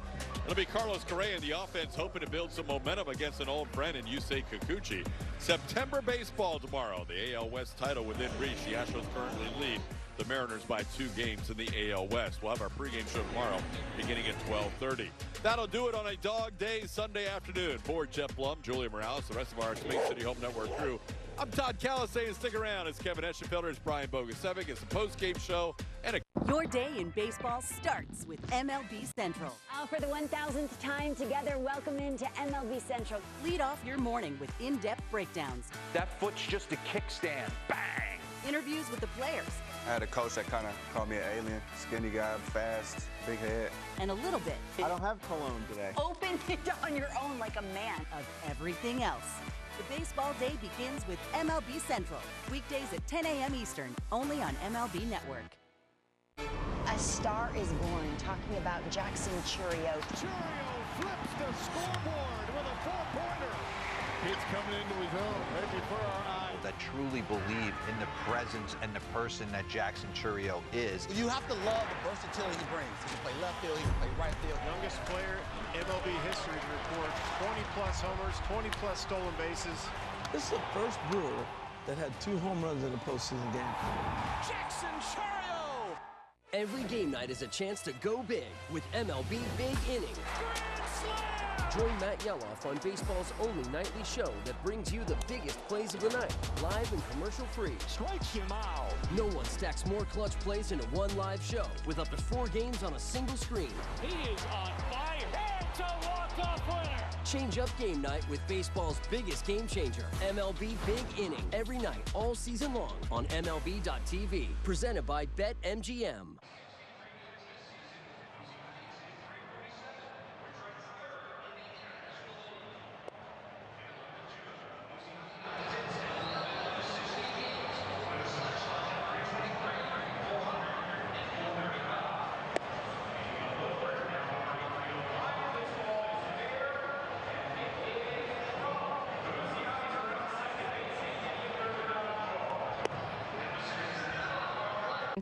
It'll be Carlos Correa in the offense, hoping to build some momentum against an old friend in Yusei Kikuchi. September baseball tomorrow. The AL West title within reach. The Astros currently lead the Mariners by 2 games in the AL West. We'll have our pregame show tomorrow beginning at 12:30. That'll do it on a dog day Sunday afternoon. For Jeff Blum, Julia Morales, the rest of our Space City Home Network crew, I'm Todd Cowles saying stick around. It's Kevin Eschenfelder, it's Brian Bogusevic. It's a post-game show and a... Your day in baseball starts with MLB Central. For the 1,000th time together, welcome into MLB Central. Lead off your morning with in-depth breakdowns. That foot's just a kickstand. Bang! Interviews with the players. I had a coach that kind of called me an alien. Skinny guy, fast, big head. And a little bit. I don't have cologne today. Open it on your own like a man. Of everything else. The baseball day begins with MLB Central. Weekdays at 10 a.m. Eastern, only on MLB Network. A star is born, talking about Jackson Churio. Churio flips the scoreboard with a 4-pointer. He's coming into his own right before our eyes. That truly believe in the presence and the person that Jackson Churio is. You have to love the versatility he brings. He can play left field, he can play right field. Youngest player in MLB history to record 20-plus homers, 20-plus stolen bases. This is the first Brewer that had 2 home runs in a postseason game. Jackson Chourio! Every game night is a chance to go big with MLB Big Inning. Join Matt Yeloff on baseball's only nightly show that brings you the biggest plays of the night, live and commercial-free. Strikes him out. No one stacks more clutch plays into one live show with up to 4 games on a single screen. He is on fire. It's a walk-off winner. Change up game night with baseball's biggest game changer, MLB Big Inning, every night, all season long on MLB.tv. Presented by BetMGM.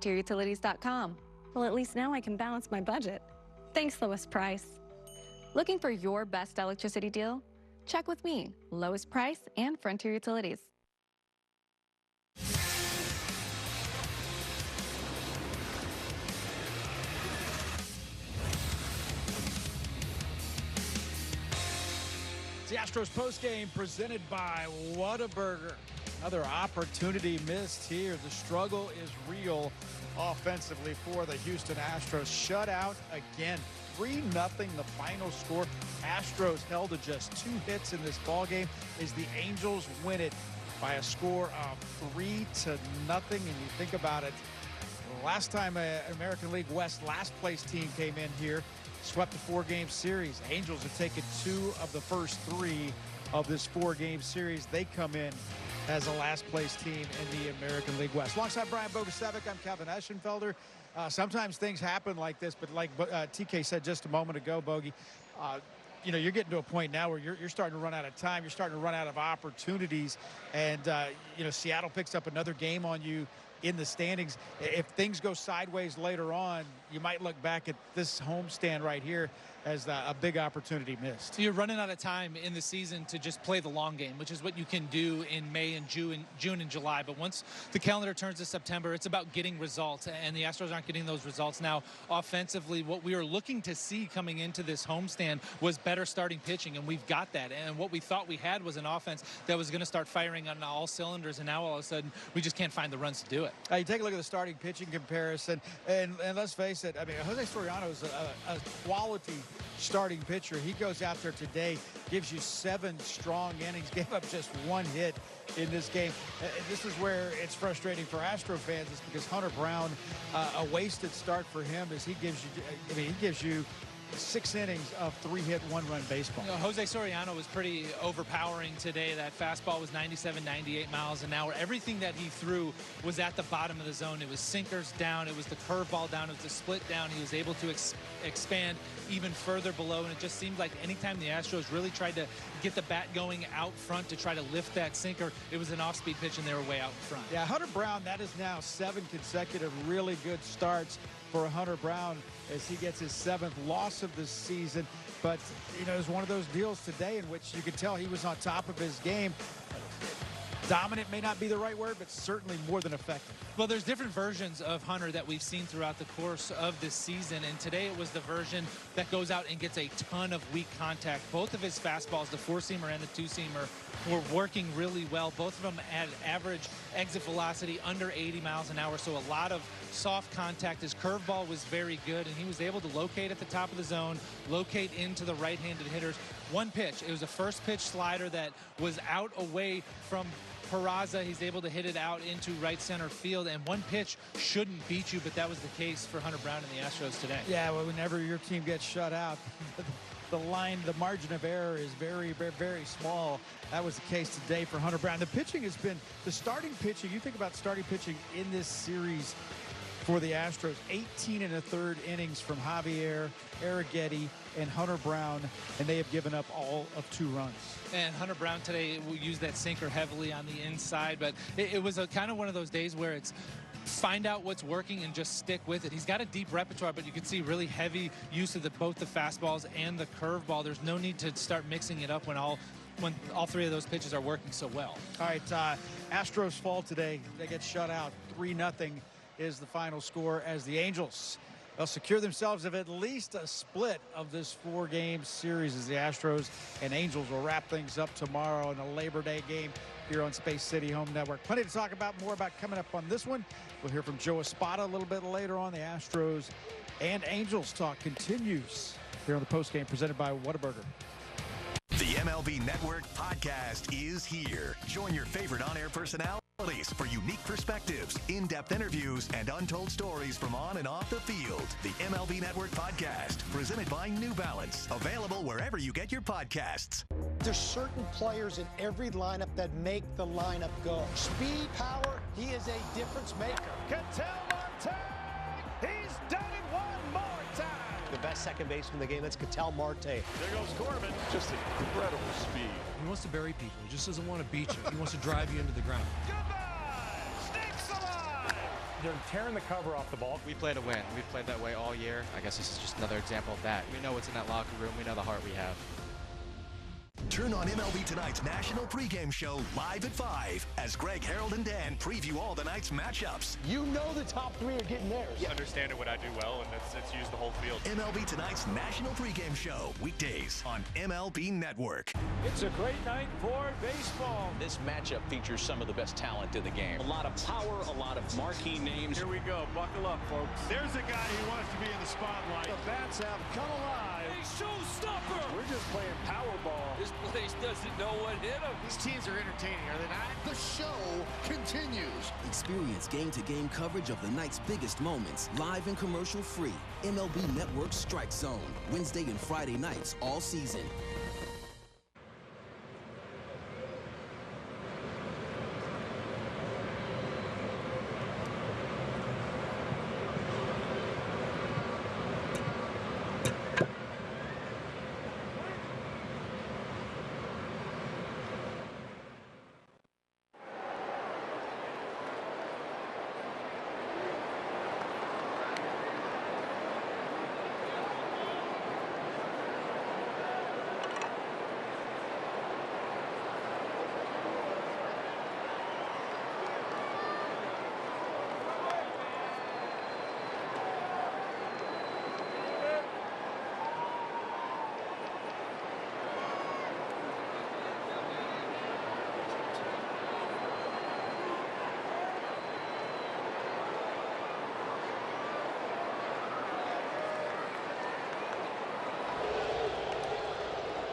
Utilities.com. Well, at least now I can balance my budget. Thanks, lowest price. Looking for your best electricity deal? Check with me, lowest price and Frontier Utilities. It's the Astros postgame presented by Whataburger. Another opportunity missed here. The struggle is real offensively for the Houston Astros. Shut out again. 3-0 the final score. Astros held to just 2 hits in this ballgame as the Angels win it by a score of 3-0. And you think about it, last time an American League West last place team came in here, swept a 4-game series. Angels have taken 2 of the first 3 of this 4-game series. They come in as a last place team in the American League West. Alongside Brian Bogusevic, I'm Kevin Eschenfelder. Sometimes things happen like this, but like TK said just a moment ago, Bogey, you know, you're getting to a point now where you're starting to run out of time. You're starting to run out of opportunities. And, you know, Seattle picks up another game on you in the standings. If things go sideways later on, you might look back at this homestand right here as a big opportunity missed. You're running out of time in the season to just play the long game, which is what you can do in May and June and July. But once the calendar turns to September, it's about getting results, and the Astros aren't getting those results now. Offensively, what we were looking to see coming into this homestand was better starting pitching, and we've got that. And what we thought we had was an offense that was going to start firing on all cylinders, and now all of a sudden we just can't find the runs to do it. You take a look at the starting pitching comparison, and let's face it, I mean, Jose Soriano is a quality starting pitcher. He goes out there today, gives you 7 strong innings, gave up just 1 hit in this game. This is where it's frustrating for Astro fans, is because Hunter Brown, a wasted start for him, as he gives you 6 innings of 3-hit, 1-run baseball. You know, Jose Soriano was pretty overpowering today. That fastball was 97, 98 miles an hour. Everything that he threw was at the bottom of the zone. It was sinkers down. It was the curveball down. It was the split down. He was able to expand even further below, and it just seemed like anytime the Astros really tried to get the bat going out front to try to lift that sinker, it was an off-speed pitch, and they were way out in front. Yeah, Hunter Brown, that is now 7 consecutive really good starts for Hunter Brown as he gets his 7th loss of the season. But, you know, it was one of those deals today in which you could tell he was on top of his game. Dominant may not be the right word, but certainly more than effective. Well, there's different versions of Hunter that we've seen throughout the course of this season, and today it was the version that goes out and gets a ton of weak contact. Both of his fastballs, the 4-seamer and the 2-seamer, were working really well. Both of them had average exit velocity under 80 miles an hour, so a lot of soft contact. His curveball was very good, and he was able to locate at the top of the zone, locate into the right-handed hitters. One pitch, it was a first pitch slider that was out away from Peraza. He's able to hit it out into right center field, and one pitch shouldn't beat you, but that was the case for Hunter Brown and the Astros today. Yeah, well, whenever your team gets shut out, the margin of error is very, very, very small. That was the case today for Hunter Brown. The pitching has been, the starting pitching, you think about starting pitching in this series for the Astros, 18 1/3 innings from Javier Arrighetti and Hunter Brown, and they have given up all of 2 runs. And Hunter Brown today will use that sinker heavily on the inside, but it was a kind of one of those days where it's find out what's working and just stick with it. He's got a deep repertoire, but you can see really heavy use of both the fastballs and the curveball. There's no need to start mixing it up when all when all three of those pitches are working so well. All right, Astros fall today. They get shut out. 3-0 is the final score as the Angels, they'll secure themselves of at least a split of this 4-game series as the Astros and Angels will wrap things up tomorrow in a Labor Day game here on Space City Home Network. Plenty to talk about, more about coming up on this one. We'll hear from Joe Espada a little bit later on. The Astros and Angels talk continues here on the postgame presented by Whataburger. The MLB Network podcast is here. Join your favorite on-air personalities for unique perspectives, in-depth interviews, and untold stories from on and off the field. The MLB Network podcast, presented by New Balance. Available wherever you get your podcasts. There's certain players in every lineup that make the lineup go. Speed, power, he is a difference maker. Ketel Marte, he's done it one more time. The best second baseman in the game, that's Ketel Marte. There goes Corbin. Just incredible speed. He wants to bury people. He just doesn't want to beat you. He wants to drive you into the ground. They're tearing the cover off the ball. We play to win. We've played that way all year. I guess this is just another example of that. We know what's in that locker room. We know the heart we have. Turn on MLB Tonight's national pregame show live at 5 as Greg, Harold, and Dan preview all the night's matchups. You know the top 3 are getting theirs. You understand what I do well, and it's use the whole field. MLB Tonight's national pregame show, weekdays on MLB Network. It's a great night for baseball. This matchup features some of the best talent in the game. A lot of power, a lot of marquee names. Here we go. Buckle up, folks. There's a guy who wants to be in the spotlight. The bats have come alive. A showstopper. We're just playing Powerball. This place doesn't know what hit them. These teams are entertaining, are they not? The show continues. Experience game-to-game coverage of the night's biggest moments, live and commercial-free. MLB Network Strike Zone, Wednesday and Friday nights all season.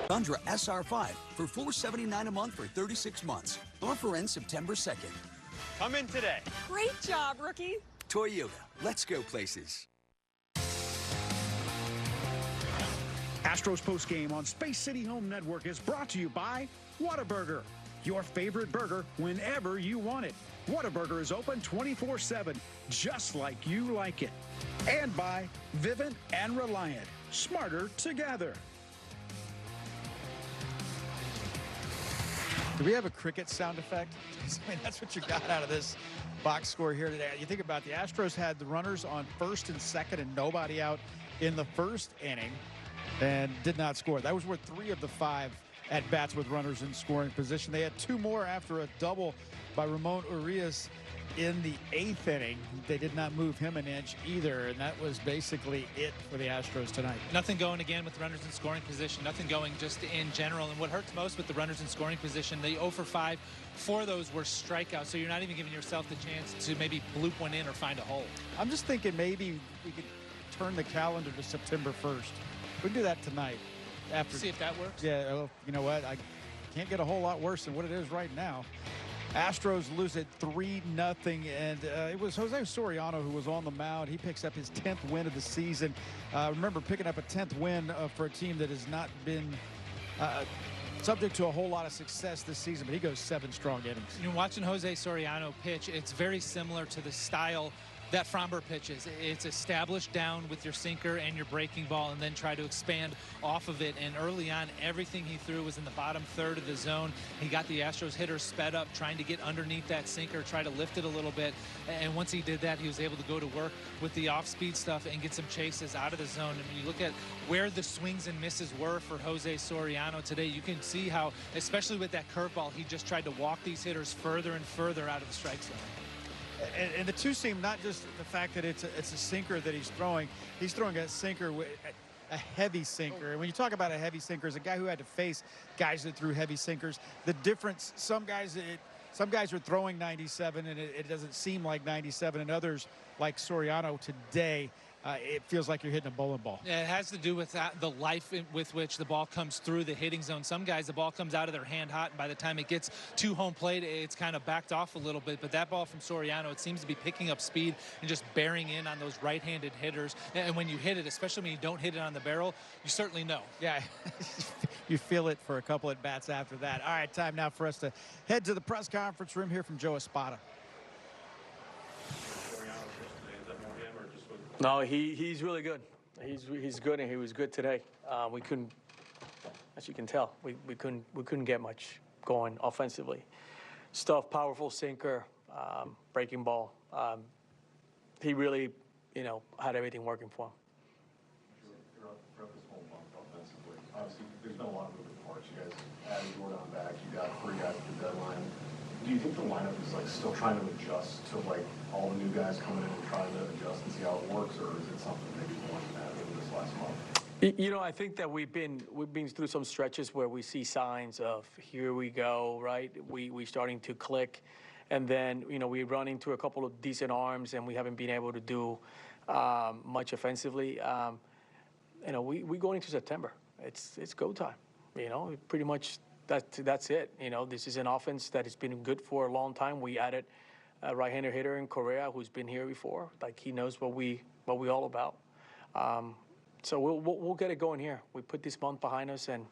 Tundra SR5 for $479 a month for 36 months. Offer ends September 2nd. Come in today. Great job, rookie. Toyota, let's go places. Astros postgame on Space City Home Network is brought to you by Whataburger, your favorite burger whenever you want it. Whataburger is open 24/7, just like you like it. And by Vivint and Reliant, smarter together. Do we have a cricket sound effect? I mean, that's what you got out of this box score here today. You think about the Astros had the runners on first and second and nobody out in the first inning and did not score. That was worth 3 of the 5 at-bats with runners in scoring position. They had 2 more after a double by Ramon Urias in the 8th inning. They did not move him an inch either, and that was basically it for the Astros tonight. Nothing going again with runners in scoring position, nothing going just in general. And what hurts most with the runners in scoring position, the 0 for 5, 4 of those were strikeouts, so you're not even giving yourself the chance to maybe bloop one in or find a hole. I'm just thinking maybe we could turn the calendar to September 1st. We can do that tonight. After see if that works. Yeah, well, you know what? I can't get a whole lot worse than what it is right now. Astros lose it 3-0, and it was Jose Soriano who was on the mound. He picks up his 10th win of the season. Remember, picking up a 10th win for a team that has not been subject to a whole lot of success this season, but he goes 7 strong innings. You're watching Jose Soriano pitch. It's very similar to the style that Fromber pitch is. It's established down with your sinker and your breaking ball and then try to expand off of it. And early on, everything he threw was in the bottom third of the zone. He got the Astros hitters sped up, trying to get underneath that sinker, try to lift it a little bit. And once he did that, he was able to go to work with the off-speed stuff and get some chases out of the zone. And when you look at where the swings and misses were for Jose Soriano today, you can see how, especially with that curveball, he just tried to walk these hitters further and further out of the strike zone. And the two-seam, not just the fact that it's a sinker that he's throwing a sinker with a heavy sinker. And when you talk about a heavy sinker, as a guy who had to face guys that threw heavy sinkers, the difference, some guys are throwing 97 and it doesn't seem like 97, and others like Soriano today, it feels like you're hitting a bowling ball. Yeah, it has to do with the life with which the ball comes through the hitting zone. Some guys, the ball comes out of their hand hot, and by the time it gets to home plate, it's kind of backed off a little bit. But that ball from Soriano, it seems to be picking up speed and just bearing in on those right-handed hitters. And when you hit it, especially when you don't hit it on the barrel, you certainly know. Yeah, you feel it for a couple at bats after that. All right, time now for us to head to the press conference room here from Joe Espada. No, he's really good. He's good, and he was good today. We couldn't, as you can tell, we couldn't get much going offensively. Powerful sinker, breaking ball. He really, had everything working for him. Throughout this whole month offensively, obviously there's been a lot of moving parts. You guys added Jordan back. You got 3 guys at the deadline. Do you think the lineup is still trying to adjust to all the new guys coming in and trying to adjust and see how it works, or is it something maybe more than that over this last month? I think that we've been through some stretches where we see signs of here we go, right? We starting to click, and then we run into a couple of decent arms, and we haven't been able to do much offensively. We going into September. It's go time. Pretty much. That's it. This is an offense that has been good for a long time. We added a right-hander hitter in Correa who's been here before. He knows what we all about. So we'll get it going here. We put this month behind us, and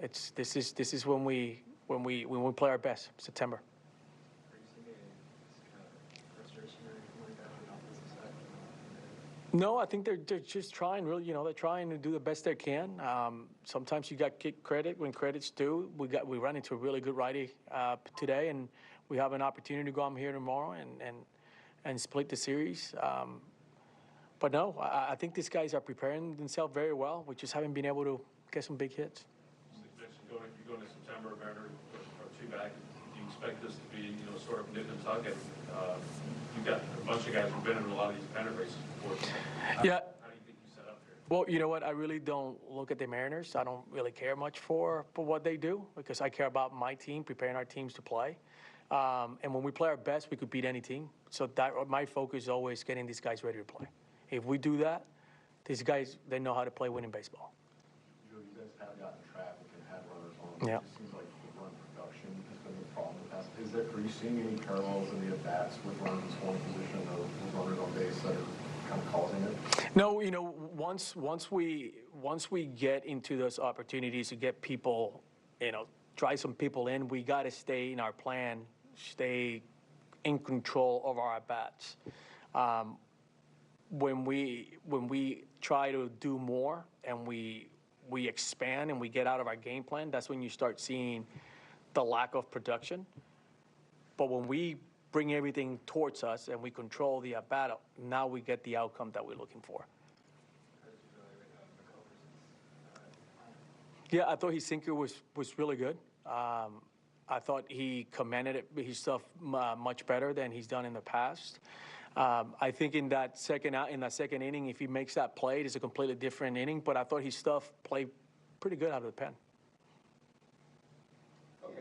this is when we play our best. September. No, I think they're just trying really, they're trying to do the best they can. Sometimes you got credit when credit's due. We run into a really good righty today, and we have an opportunity to go out here tomorrow and split the series. But no, I think these guys are preparing themselves very well. We just haven't been able to get some big hits. You go into September, Mariner, or 2 back. Do you expect this to be, sort of nip and tuck? You've got a bunch of guys who've been in a lot of these pennant races before. How do you think you set up here? Well, you know what? I really don't look at the Mariners. I don't really care much for what they do, because I care about my team, preparing our teams to play. And when we play our best, we could beat any team. So my focus is always getting these guys ready to play. If we do that, these guys, they know how to play winning baseball. You guys have gotten traffic and had runners on. Yeah. It just seems like the run production has been the problem. Are you seeing any parallels in the at-bats with runners in scoring position or with runners on base that are kind of causing it? No, once we get into those opportunities to get people, try some people in, we got to stay in our plan, stay in control of our at-bats. When we try to do more and we expand and we get out of our game plan, that's when you start seeing the lack of production. But when we bring everything towards us and we control the at-bat, now we get the outcome that we're looking for. Yeah, I thought his sinker was really good. I thought he commanded his stuff much better than he's done in the past. I think in that second inning, if he makes that play, it's a completely different inning. But I thought his stuff played pretty good out of the pen. Okay.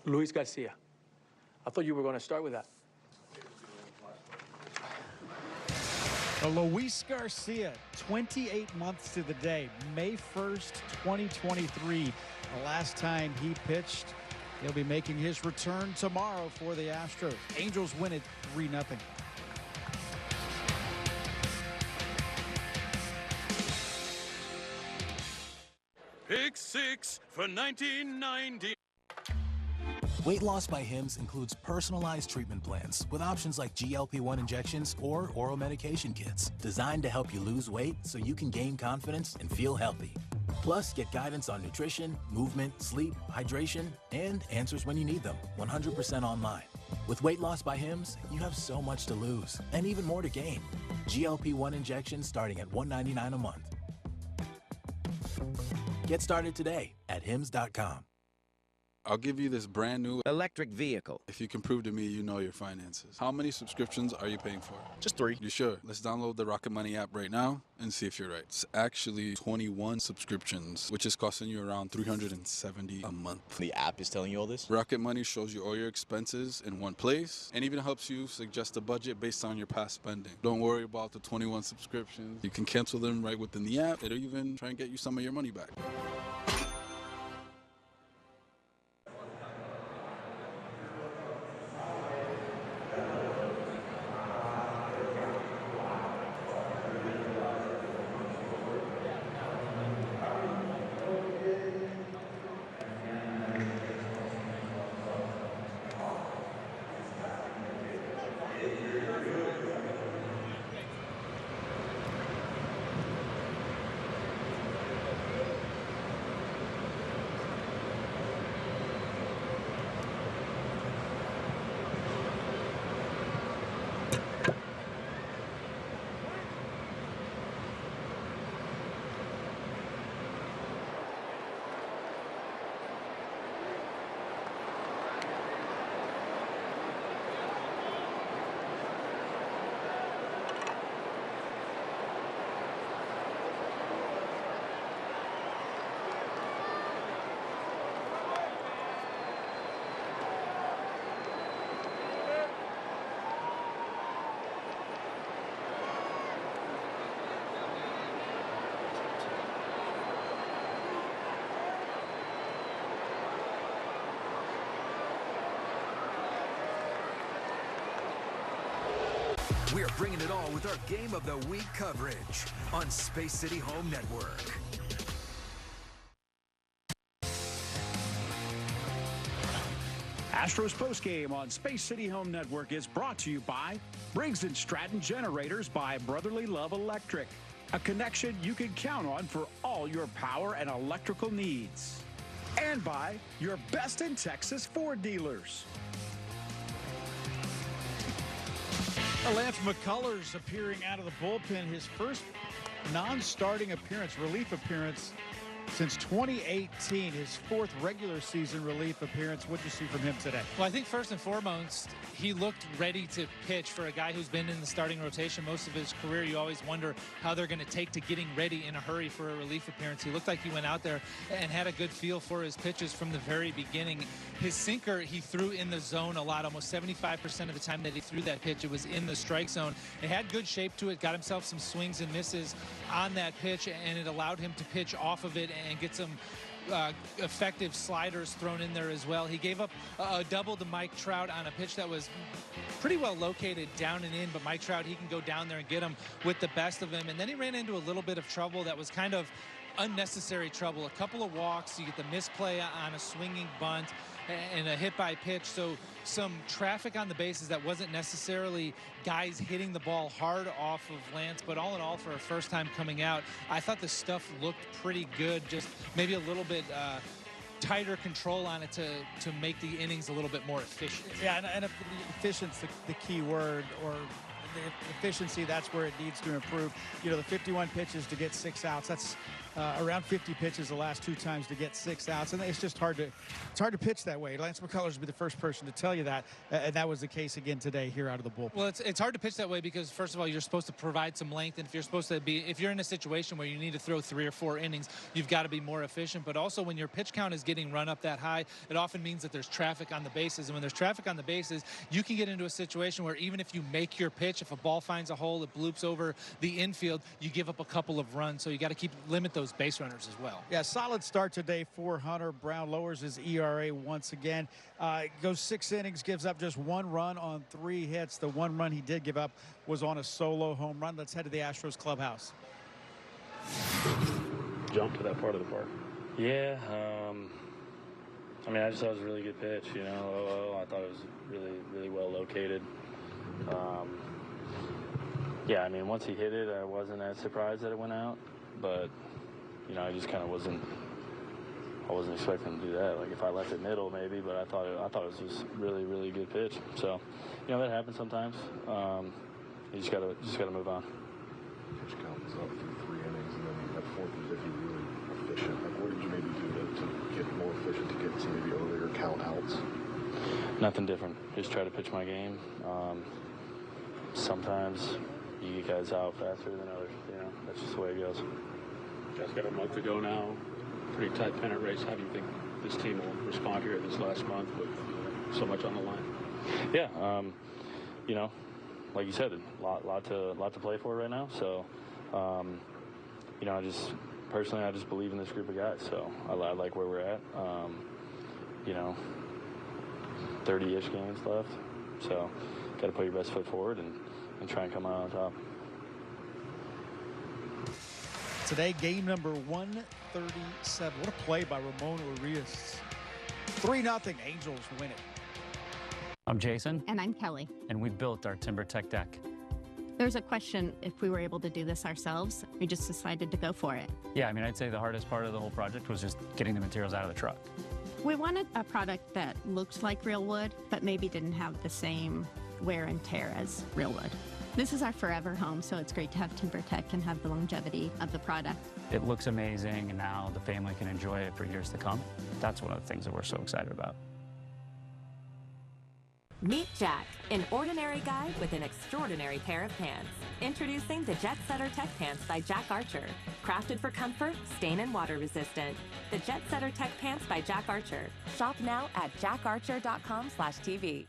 Luis Garcia. I thought you were going to start with that. Luis Garcia, 28 months to the day, May 1st, 2023. The last time he pitched. He'll be making his return tomorrow for the Astros. Angels win it 3-0. Pick 6 for 1990. Weight loss by Hims includes personalized treatment plans with options like GLP-1 injections or oral medication kits designed to help you lose weight so you can gain confidence and feel healthy. Plus, get guidance on nutrition, movement, sleep, hydration, and answers when you need them, 100% online. With Weight Loss by Hims, you have so much to lose and even more to gain. GLP-1 injections starting at $199 a month. Get started today at hims.com. I'll give you this brand new electric vehicle if you can prove to me you know your finances. How many subscriptions are you paying for? Just 3. You sure? Let's download the Rocket Money app right now and see if you're right. It's actually 21 subscriptions, which is costing you around $370 a month. The app is telling you all this? Rocket Money shows you all your expenses in one place and even helps you suggest a budget based on your past spending. Don't worry about the 21 subscriptions. You can cancel them right within the app. It'll even try and get you some of your money back. We're bringing it all with our Game of the Week coverage on Space City Home Network. Astros postgame on Space City Home Network is brought to you by Briggs & Stratton Generators by Brotherly Love Electric, a connection you can count on for all your power and electrical needs. And by your best in Texas Ford dealers. Lance McCullers appearing out of the bullpen, his first non-starting appearance, relief appearance since 2018, his 4th regular season relief appearance. What did you see from him today? Well, I think first and foremost, he looked ready to pitch. For a guy who's been in the starting rotation most of his career, you always wonder how they're going to take to getting ready in a hurry for a relief appearance. He looked like he went out there and had a good feel for his pitches from the very beginning. His sinker, he threw in the zone a lot. Almost 75% of the time that he threw that pitch, it was in the strike zone. It had good shape to it, got himself some swings and misses on that pitch, and it allowed him to pitch off of it and get some effective sliders thrown in there as well. He gave up a double to Mike Trout on a pitch that was pretty well located down and in, but Mike Trout, he can go down there and get him with the best of him. And then he ran into a little bit of trouble that was kind of unnecessary trouble. A couple of walks, you get the misplay on a swinging bunt and a hit by pitch. So some traffic on the bases that wasn't necessarily guys hitting the ball hard off of Lance, but all in all, for a first time coming out, I thought the stuff looked pretty good. Just maybe a little bit tighter control on it to make the innings a little bit more efficient. Yeah, and efficient's the key word, or the efficiency, that's where it needs to improve. You know, the 51 pitches to get 6 outs, that's around 50 pitches the last 2 times to get 6 outs, and it's just hard to pitch that way. Lance McCullers would be the first person to tell you that, and that was the case again today here out of the bullpen. Well, it's hard to pitch that way because, first of all, you're supposed to provide some length, and if you're in a situation where you need to throw 3 or 4 innings, you've got to be more efficient. But also, when your pitch count is getting run up that high, it often means that there's traffic on the bases, and when there's traffic on the bases, you can get into a situation where even if you make your pitch, if a ball finds a hole, it bloops over the infield, you give up a couple of runs. So you got to limit those base runners as well. Yeah, solid start today for Hunter Brown. Lowers his ERA once again. Goes 6 innings, gives up just 1 run on 3 hits. The 1 run he did give up was on a solo home run. Let's head to the Astros clubhouse. Jump to that part of the park. Yeah, I mean, I just thought it was a really good pitch, you know. I thought it was really, really well located. Yeah, I mean, once he hit it, I wasn't as surprised that it went out. But, you know, I just kind of wasn't expecting him to do that. Like, if I left it middle, maybe, but I thought it was just really, really good pitch. So, you know, that happens sometimes. You just gotta move on. Pitch count was up through 3 innings, and then at fourth, you really efficient. Like, what did you maybe do to get more efficient, to get some maybe earlier count outs? Nothing different. Just try to pitch my game. Sometimes you get guys out faster than others. You know, that's just the way it goes. Just got a month to go now. Pretty tight pennant race. How do you think this team will respond here this last month with so much on the line? Yeah, you know, like you said, a lot to play for right now. So, you know, I just believe in this group of guys. So I like where we're at. You know, 30-ish games left. So got to put your best foot forward and try and come out on top. Today, game number 137. What a play by Ramon Urias. 3-0. Angels win it. I'm Jason. And I'm Kelly. And we built our TimberTech deck. There's a question if we were able to do this ourselves. We just decided to go for it. Yeah, I mean, I'd say the hardest part of the whole project was just getting the materials out of the truck. We wanted a product that looked like real wood, but maybe didn't have the same wear and tear as real wood. This is our forever home, so it's great to have TimberTech and have the longevity of the product. It looks amazing, and now the family can enjoy it for years to come. That's one of the things that we're so excited about. Meet Jack, an ordinary guy with an extraordinary pair of pants. Introducing the Jet Setter Tech Pants by Jack Archer. Crafted for comfort, stain and water resistant. The Jet Setter Tech Pants by Jack Archer. Shop now at jackarcher.com/TV.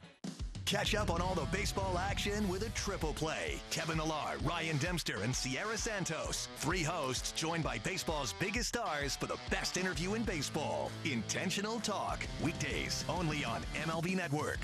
Catch up on all the baseball action with a triple play. Kevin Millar, Ryan Dempster, and Sierra Santos. 3 hosts joined by baseball's biggest stars for the best interview in baseball. Intentional Talk. Weekdays only on MLB Network.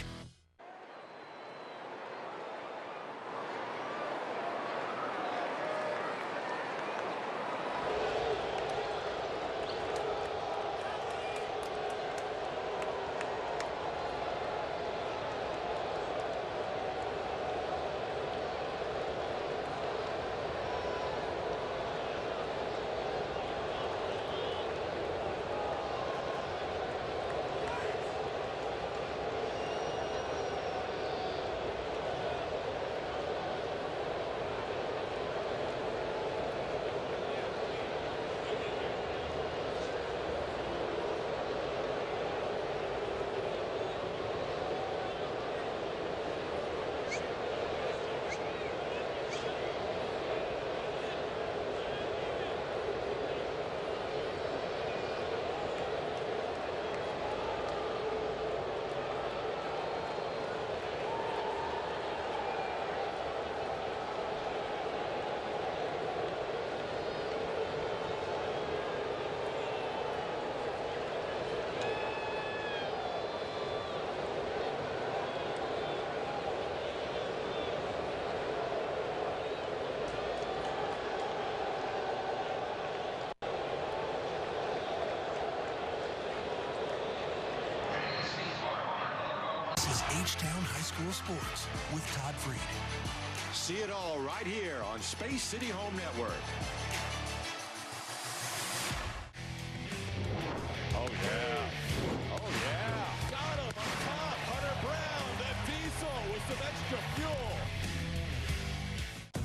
H-Town High School Sports with Todd Freed. See it all right here on Space City Home Network. Oh, yeah. Oh, yeah. Got him on top. Hunter Brown, that diesel with some extra fuel.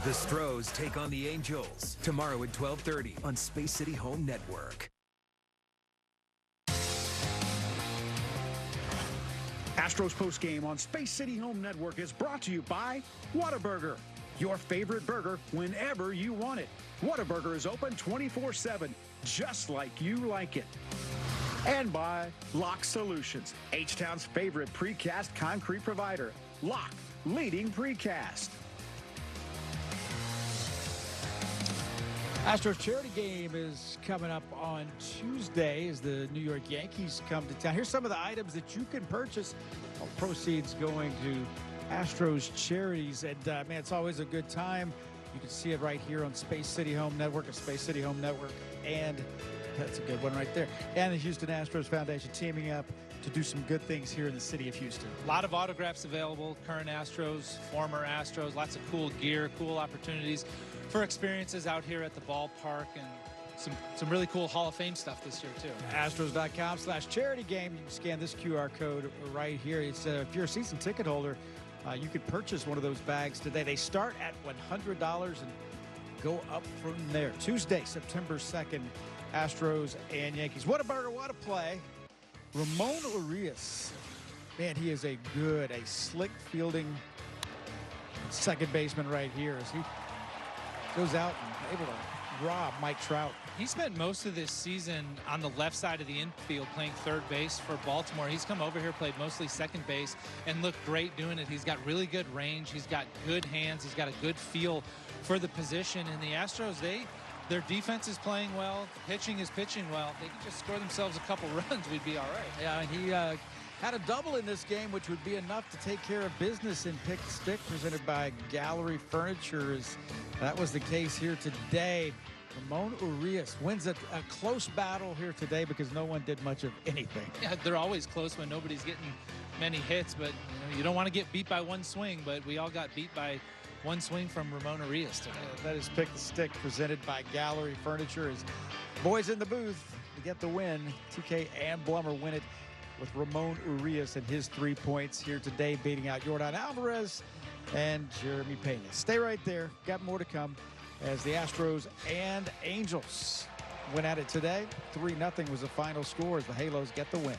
The Astros take on the Angels tomorrow at 12:30 on Space City Home Network. Astros postgame on Space City Home Network is brought to you by Whataburger, your favorite burger whenever you want it. Whataburger is open 24/7, just like you like it. And by Lock Solutions, H-Town's favorite precast concrete provider. Lock, leading precast. Astros charity game is coming up on Tuesday as the New York Yankees come to town. Here's some of the items that you can purchase. All proceeds going to Astros charities. And, man, it's always a good time. You can see it right here on Space City Home Network, and That's a good one right there. And the Houston Astros Foundation teaming up to do some good things here in the city of Houston. A lot of autographs available, current Astros, former Astros, lots of cool gear, cool opportunities for experiences out here at the ballpark, and some really cool Hall of Fame stuff this year, too. Astros.com/charity game. You can scan this QR code right here. It's if you're a season ticket holder, you could purchase one of those bags today. They start at $100 and go up from there. Tuesday, September 2nd, Astros and Yankees. What a burger, what a play. Ramon Urias. Man, he is a slick fielding second baseman right here as he goes out and able to rob Mike Trout. He spent most of this season on the left side of the infield playing third base for Baltimore. He's come over here, played mostly second base, and looked great doing it. He's got really good range. He's got good hands. He's got a good feel for the position. And the Astros, their defense is playing well. Pitching is pitching well. If they could just score themselves a couple runs, we'd be all right. Yeah, and he had a double in this game, which would be enough to take care of business in Pick the Stick, presented by Gallery Furniture. That was the case here today. Ramon Urias wins a close battle here today because no one did much of anything. Yeah, they're always close when nobody's getting many hits, but you don't want to get beat by one swing, but we all got beat by one swing from Ramon Urias today. That is Pick the Stick, presented by Gallery Furniture. As boys in the booth to get the win, TK and Blummer win it with Ramon Urias and his 3 points here today, beating out Yordan Alvarez and Jeremy Pena. Stay right there. Got more to come as the Astros and Angels went at it today. 3-0 was the final score as the Halos get the win.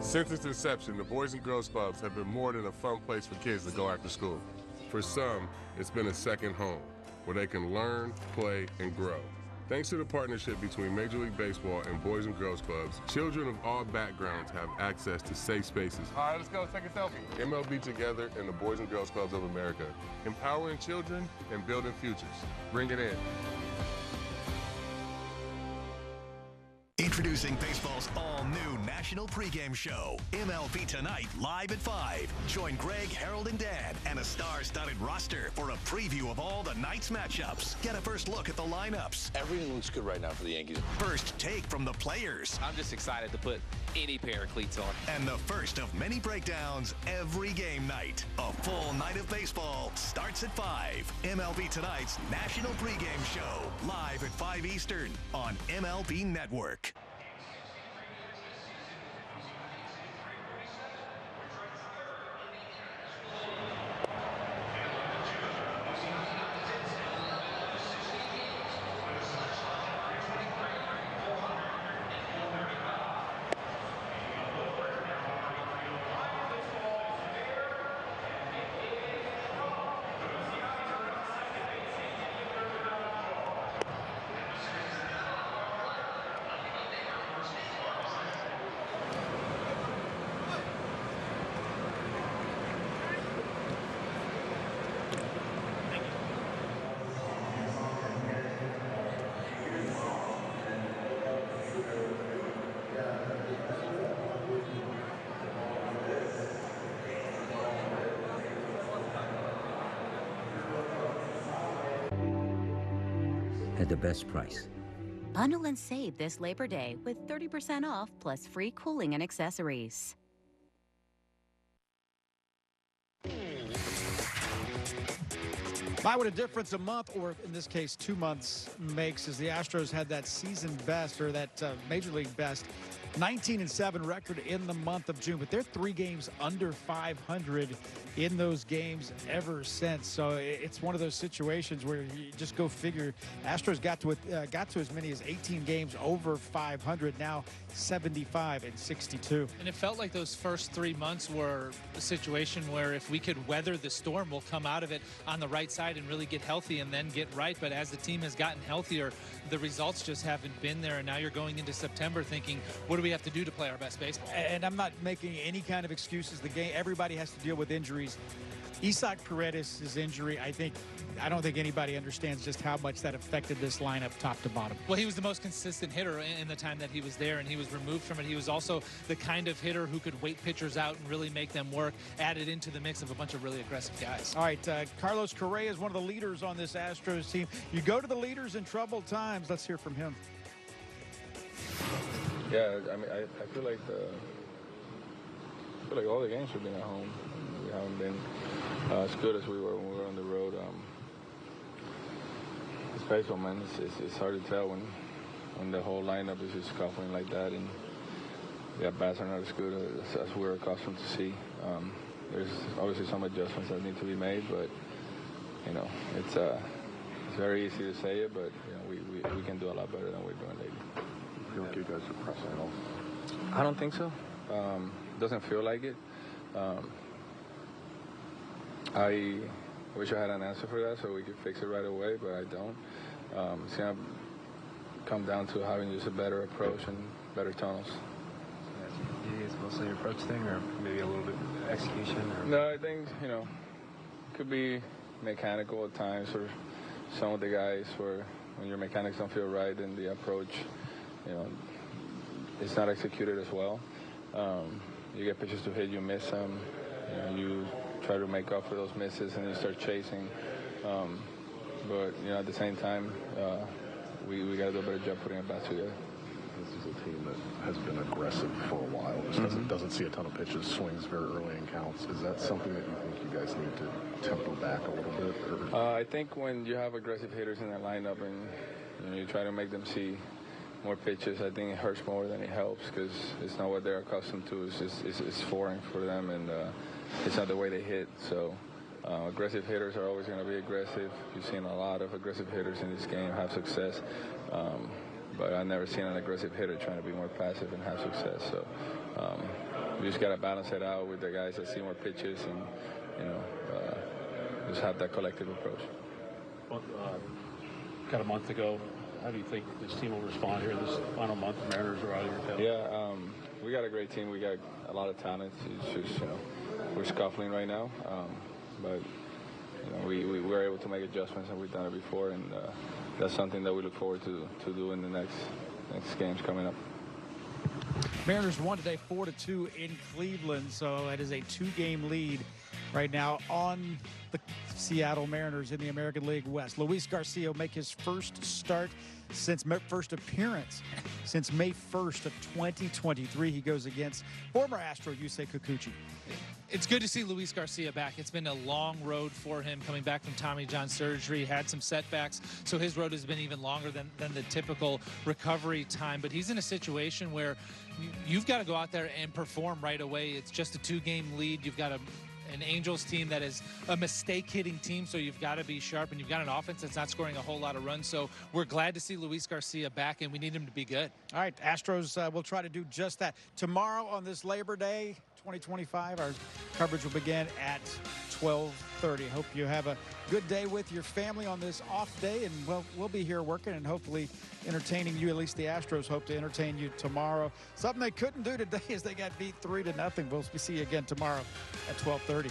Since its inception, the Boys and Girls Clubs have been more than a fun place for kids to go after school. For some, it's been a second home where they can learn, play, and grow. Thanks to the partnership between Major League Baseball and Boys and Girls Clubs, children of all backgrounds have access to safe spaces. All right, let's go take a selfie. MLB Together and the Boys and Girls Clubs of America, empowering children and building futures. Bring it in. Introducing baseball's all-new national pregame show, MLB Tonight, live at 5. Join Greg, Harold, and Dan and a star-studded roster for a preview of all the night's matchups. Get a first look at the lineups. Everything looks good right now for the Yankees. First take from the players. I'm just excited to put any pair of cleats on. And the first of many breakdowns every game night. A full night of baseball starts at 5. MLB Tonight's national pregame show, live at 5 Eastern on MLB Network. At the best price. Bundle and save this Labor Day with 30% off plus free cooling and accessories. My, what a difference a month, or in this case 2 months, makes, as the Astros had that season best, or that Major League best 19-7 record in the month of June, but they're 3 games under 500 in those games ever since. So it's one of those situations where you just go figure. Astros got to as many as 18 games over 500, now 75 and 62. And it felt like those first 3 months were a situation where if we could weather the storm, we'll come out of it on the right side and really get healthy and then get right. But as the team has gotten healthier, the results just haven't been there. And now you're going into September thinking, what do we have to do to play our best baseball? And I'm not making any kind of excuses. The game, everybody has to deal with injuries. Isaac Paredes' injury, I don't think anybody understands just how much that affected this lineup top to bottom. Well, he was the most consistent hitter in the time that he was there, and he was removed from it. He was also the kind of hitter who could wait pitchers out and really make them work, added into the mix of a bunch of really aggressive guys. All right, Carlos Correa is one of the leaders on this Astros team. You go to the leaders in troubled times. Let's hear from him. Yeah, I mean, I feel like all the games have been at home. We haven't been as good as we were when we were on the road. It's baseball, man. It's hard to tell when the whole lineup is just scuffling like that, and the at-bats are not as good as we're accustomed to see. There's obviously some adjustments that need to be made, but you know, it's very easy to say it, but you know, we can do a lot better than we're doing lately. You feel like you guys are pressing at all? I don't think so. Doesn't feel like it. I wish I had an answer for that so we could fix it right away, but I don't. It's going to come down to having just a better approach and better tunnels. Do you think it's mostly an approach thing, or maybe a little bit execution? Or? No, I think, you know, it could be mechanical at times, or some of the guys where when your mechanics don't feel right, then the approach, you know, it's not executed as well. You get pitches to hit, you miss them, you try to make up for those misses, and you start chasing. But you know, at the same time, we got to do a better job putting it back together. This is a team that has been aggressive for a while. Just doesn't see a ton of pitches, swings very early in counts. Is that something that you think you guys need to tempo back a little bit? Or? I think when you have aggressive hitters in that lineup and you try to make them see more pitches, I think it hurts more than it helps, because it's not what they're accustomed to. It's foreign for them, and it's not the way they hit. So aggressive hitters are always going to be aggressive. You've seen a lot of aggressive hitters in this game have success, but I've never seen an aggressive hitter trying to be more passive and have success. So you just got to balance it out with the guys that see more pitches, and just have that collective approach. Well, got a month to go. How do you think this team will respond here this final month? The Mariners are out of your tail. Yeah, we got a great team. We got a lot of talent. It's just, we're scuffling right now. But, we were able to make adjustments, and we've done it before. And that's something that we look forward to do in the next games coming up. Mariners won today 4-2 in Cleveland, so it is a 2-game lead right now on the Seattle Mariners in the American League West. Luis Garcia will make his first appearance since May 1st of 2023. He goes against former Astro Yusei Kikuchi. It's good to see Luis Garcia back. It's been a long road for him coming back from Tommy John surgery. Had some setbacks, so his road has been even longer than the typical recovery time. But he's in a situation where you've got to go out there and perform right away. It's just a 2-game lead. You've got an Angels team that is a mistake-hitting team, so you've got to be sharp, and you've got an offense that's not scoring a whole lot of runs. So we're glad to see Luis Garcia back, and we need him to be good. All right, Astros will try to do just that. Tomorrow on this Labor Day 2025, our coverage will begin at 12:30. Hope you have a good day with your family on this off day, and we'll be here working and hopefully entertaining you. At least the Astros hope to entertain you tomorrow. Something they couldn't do today is they got beat 3-0. We'll see you again tomorrow at 12:30.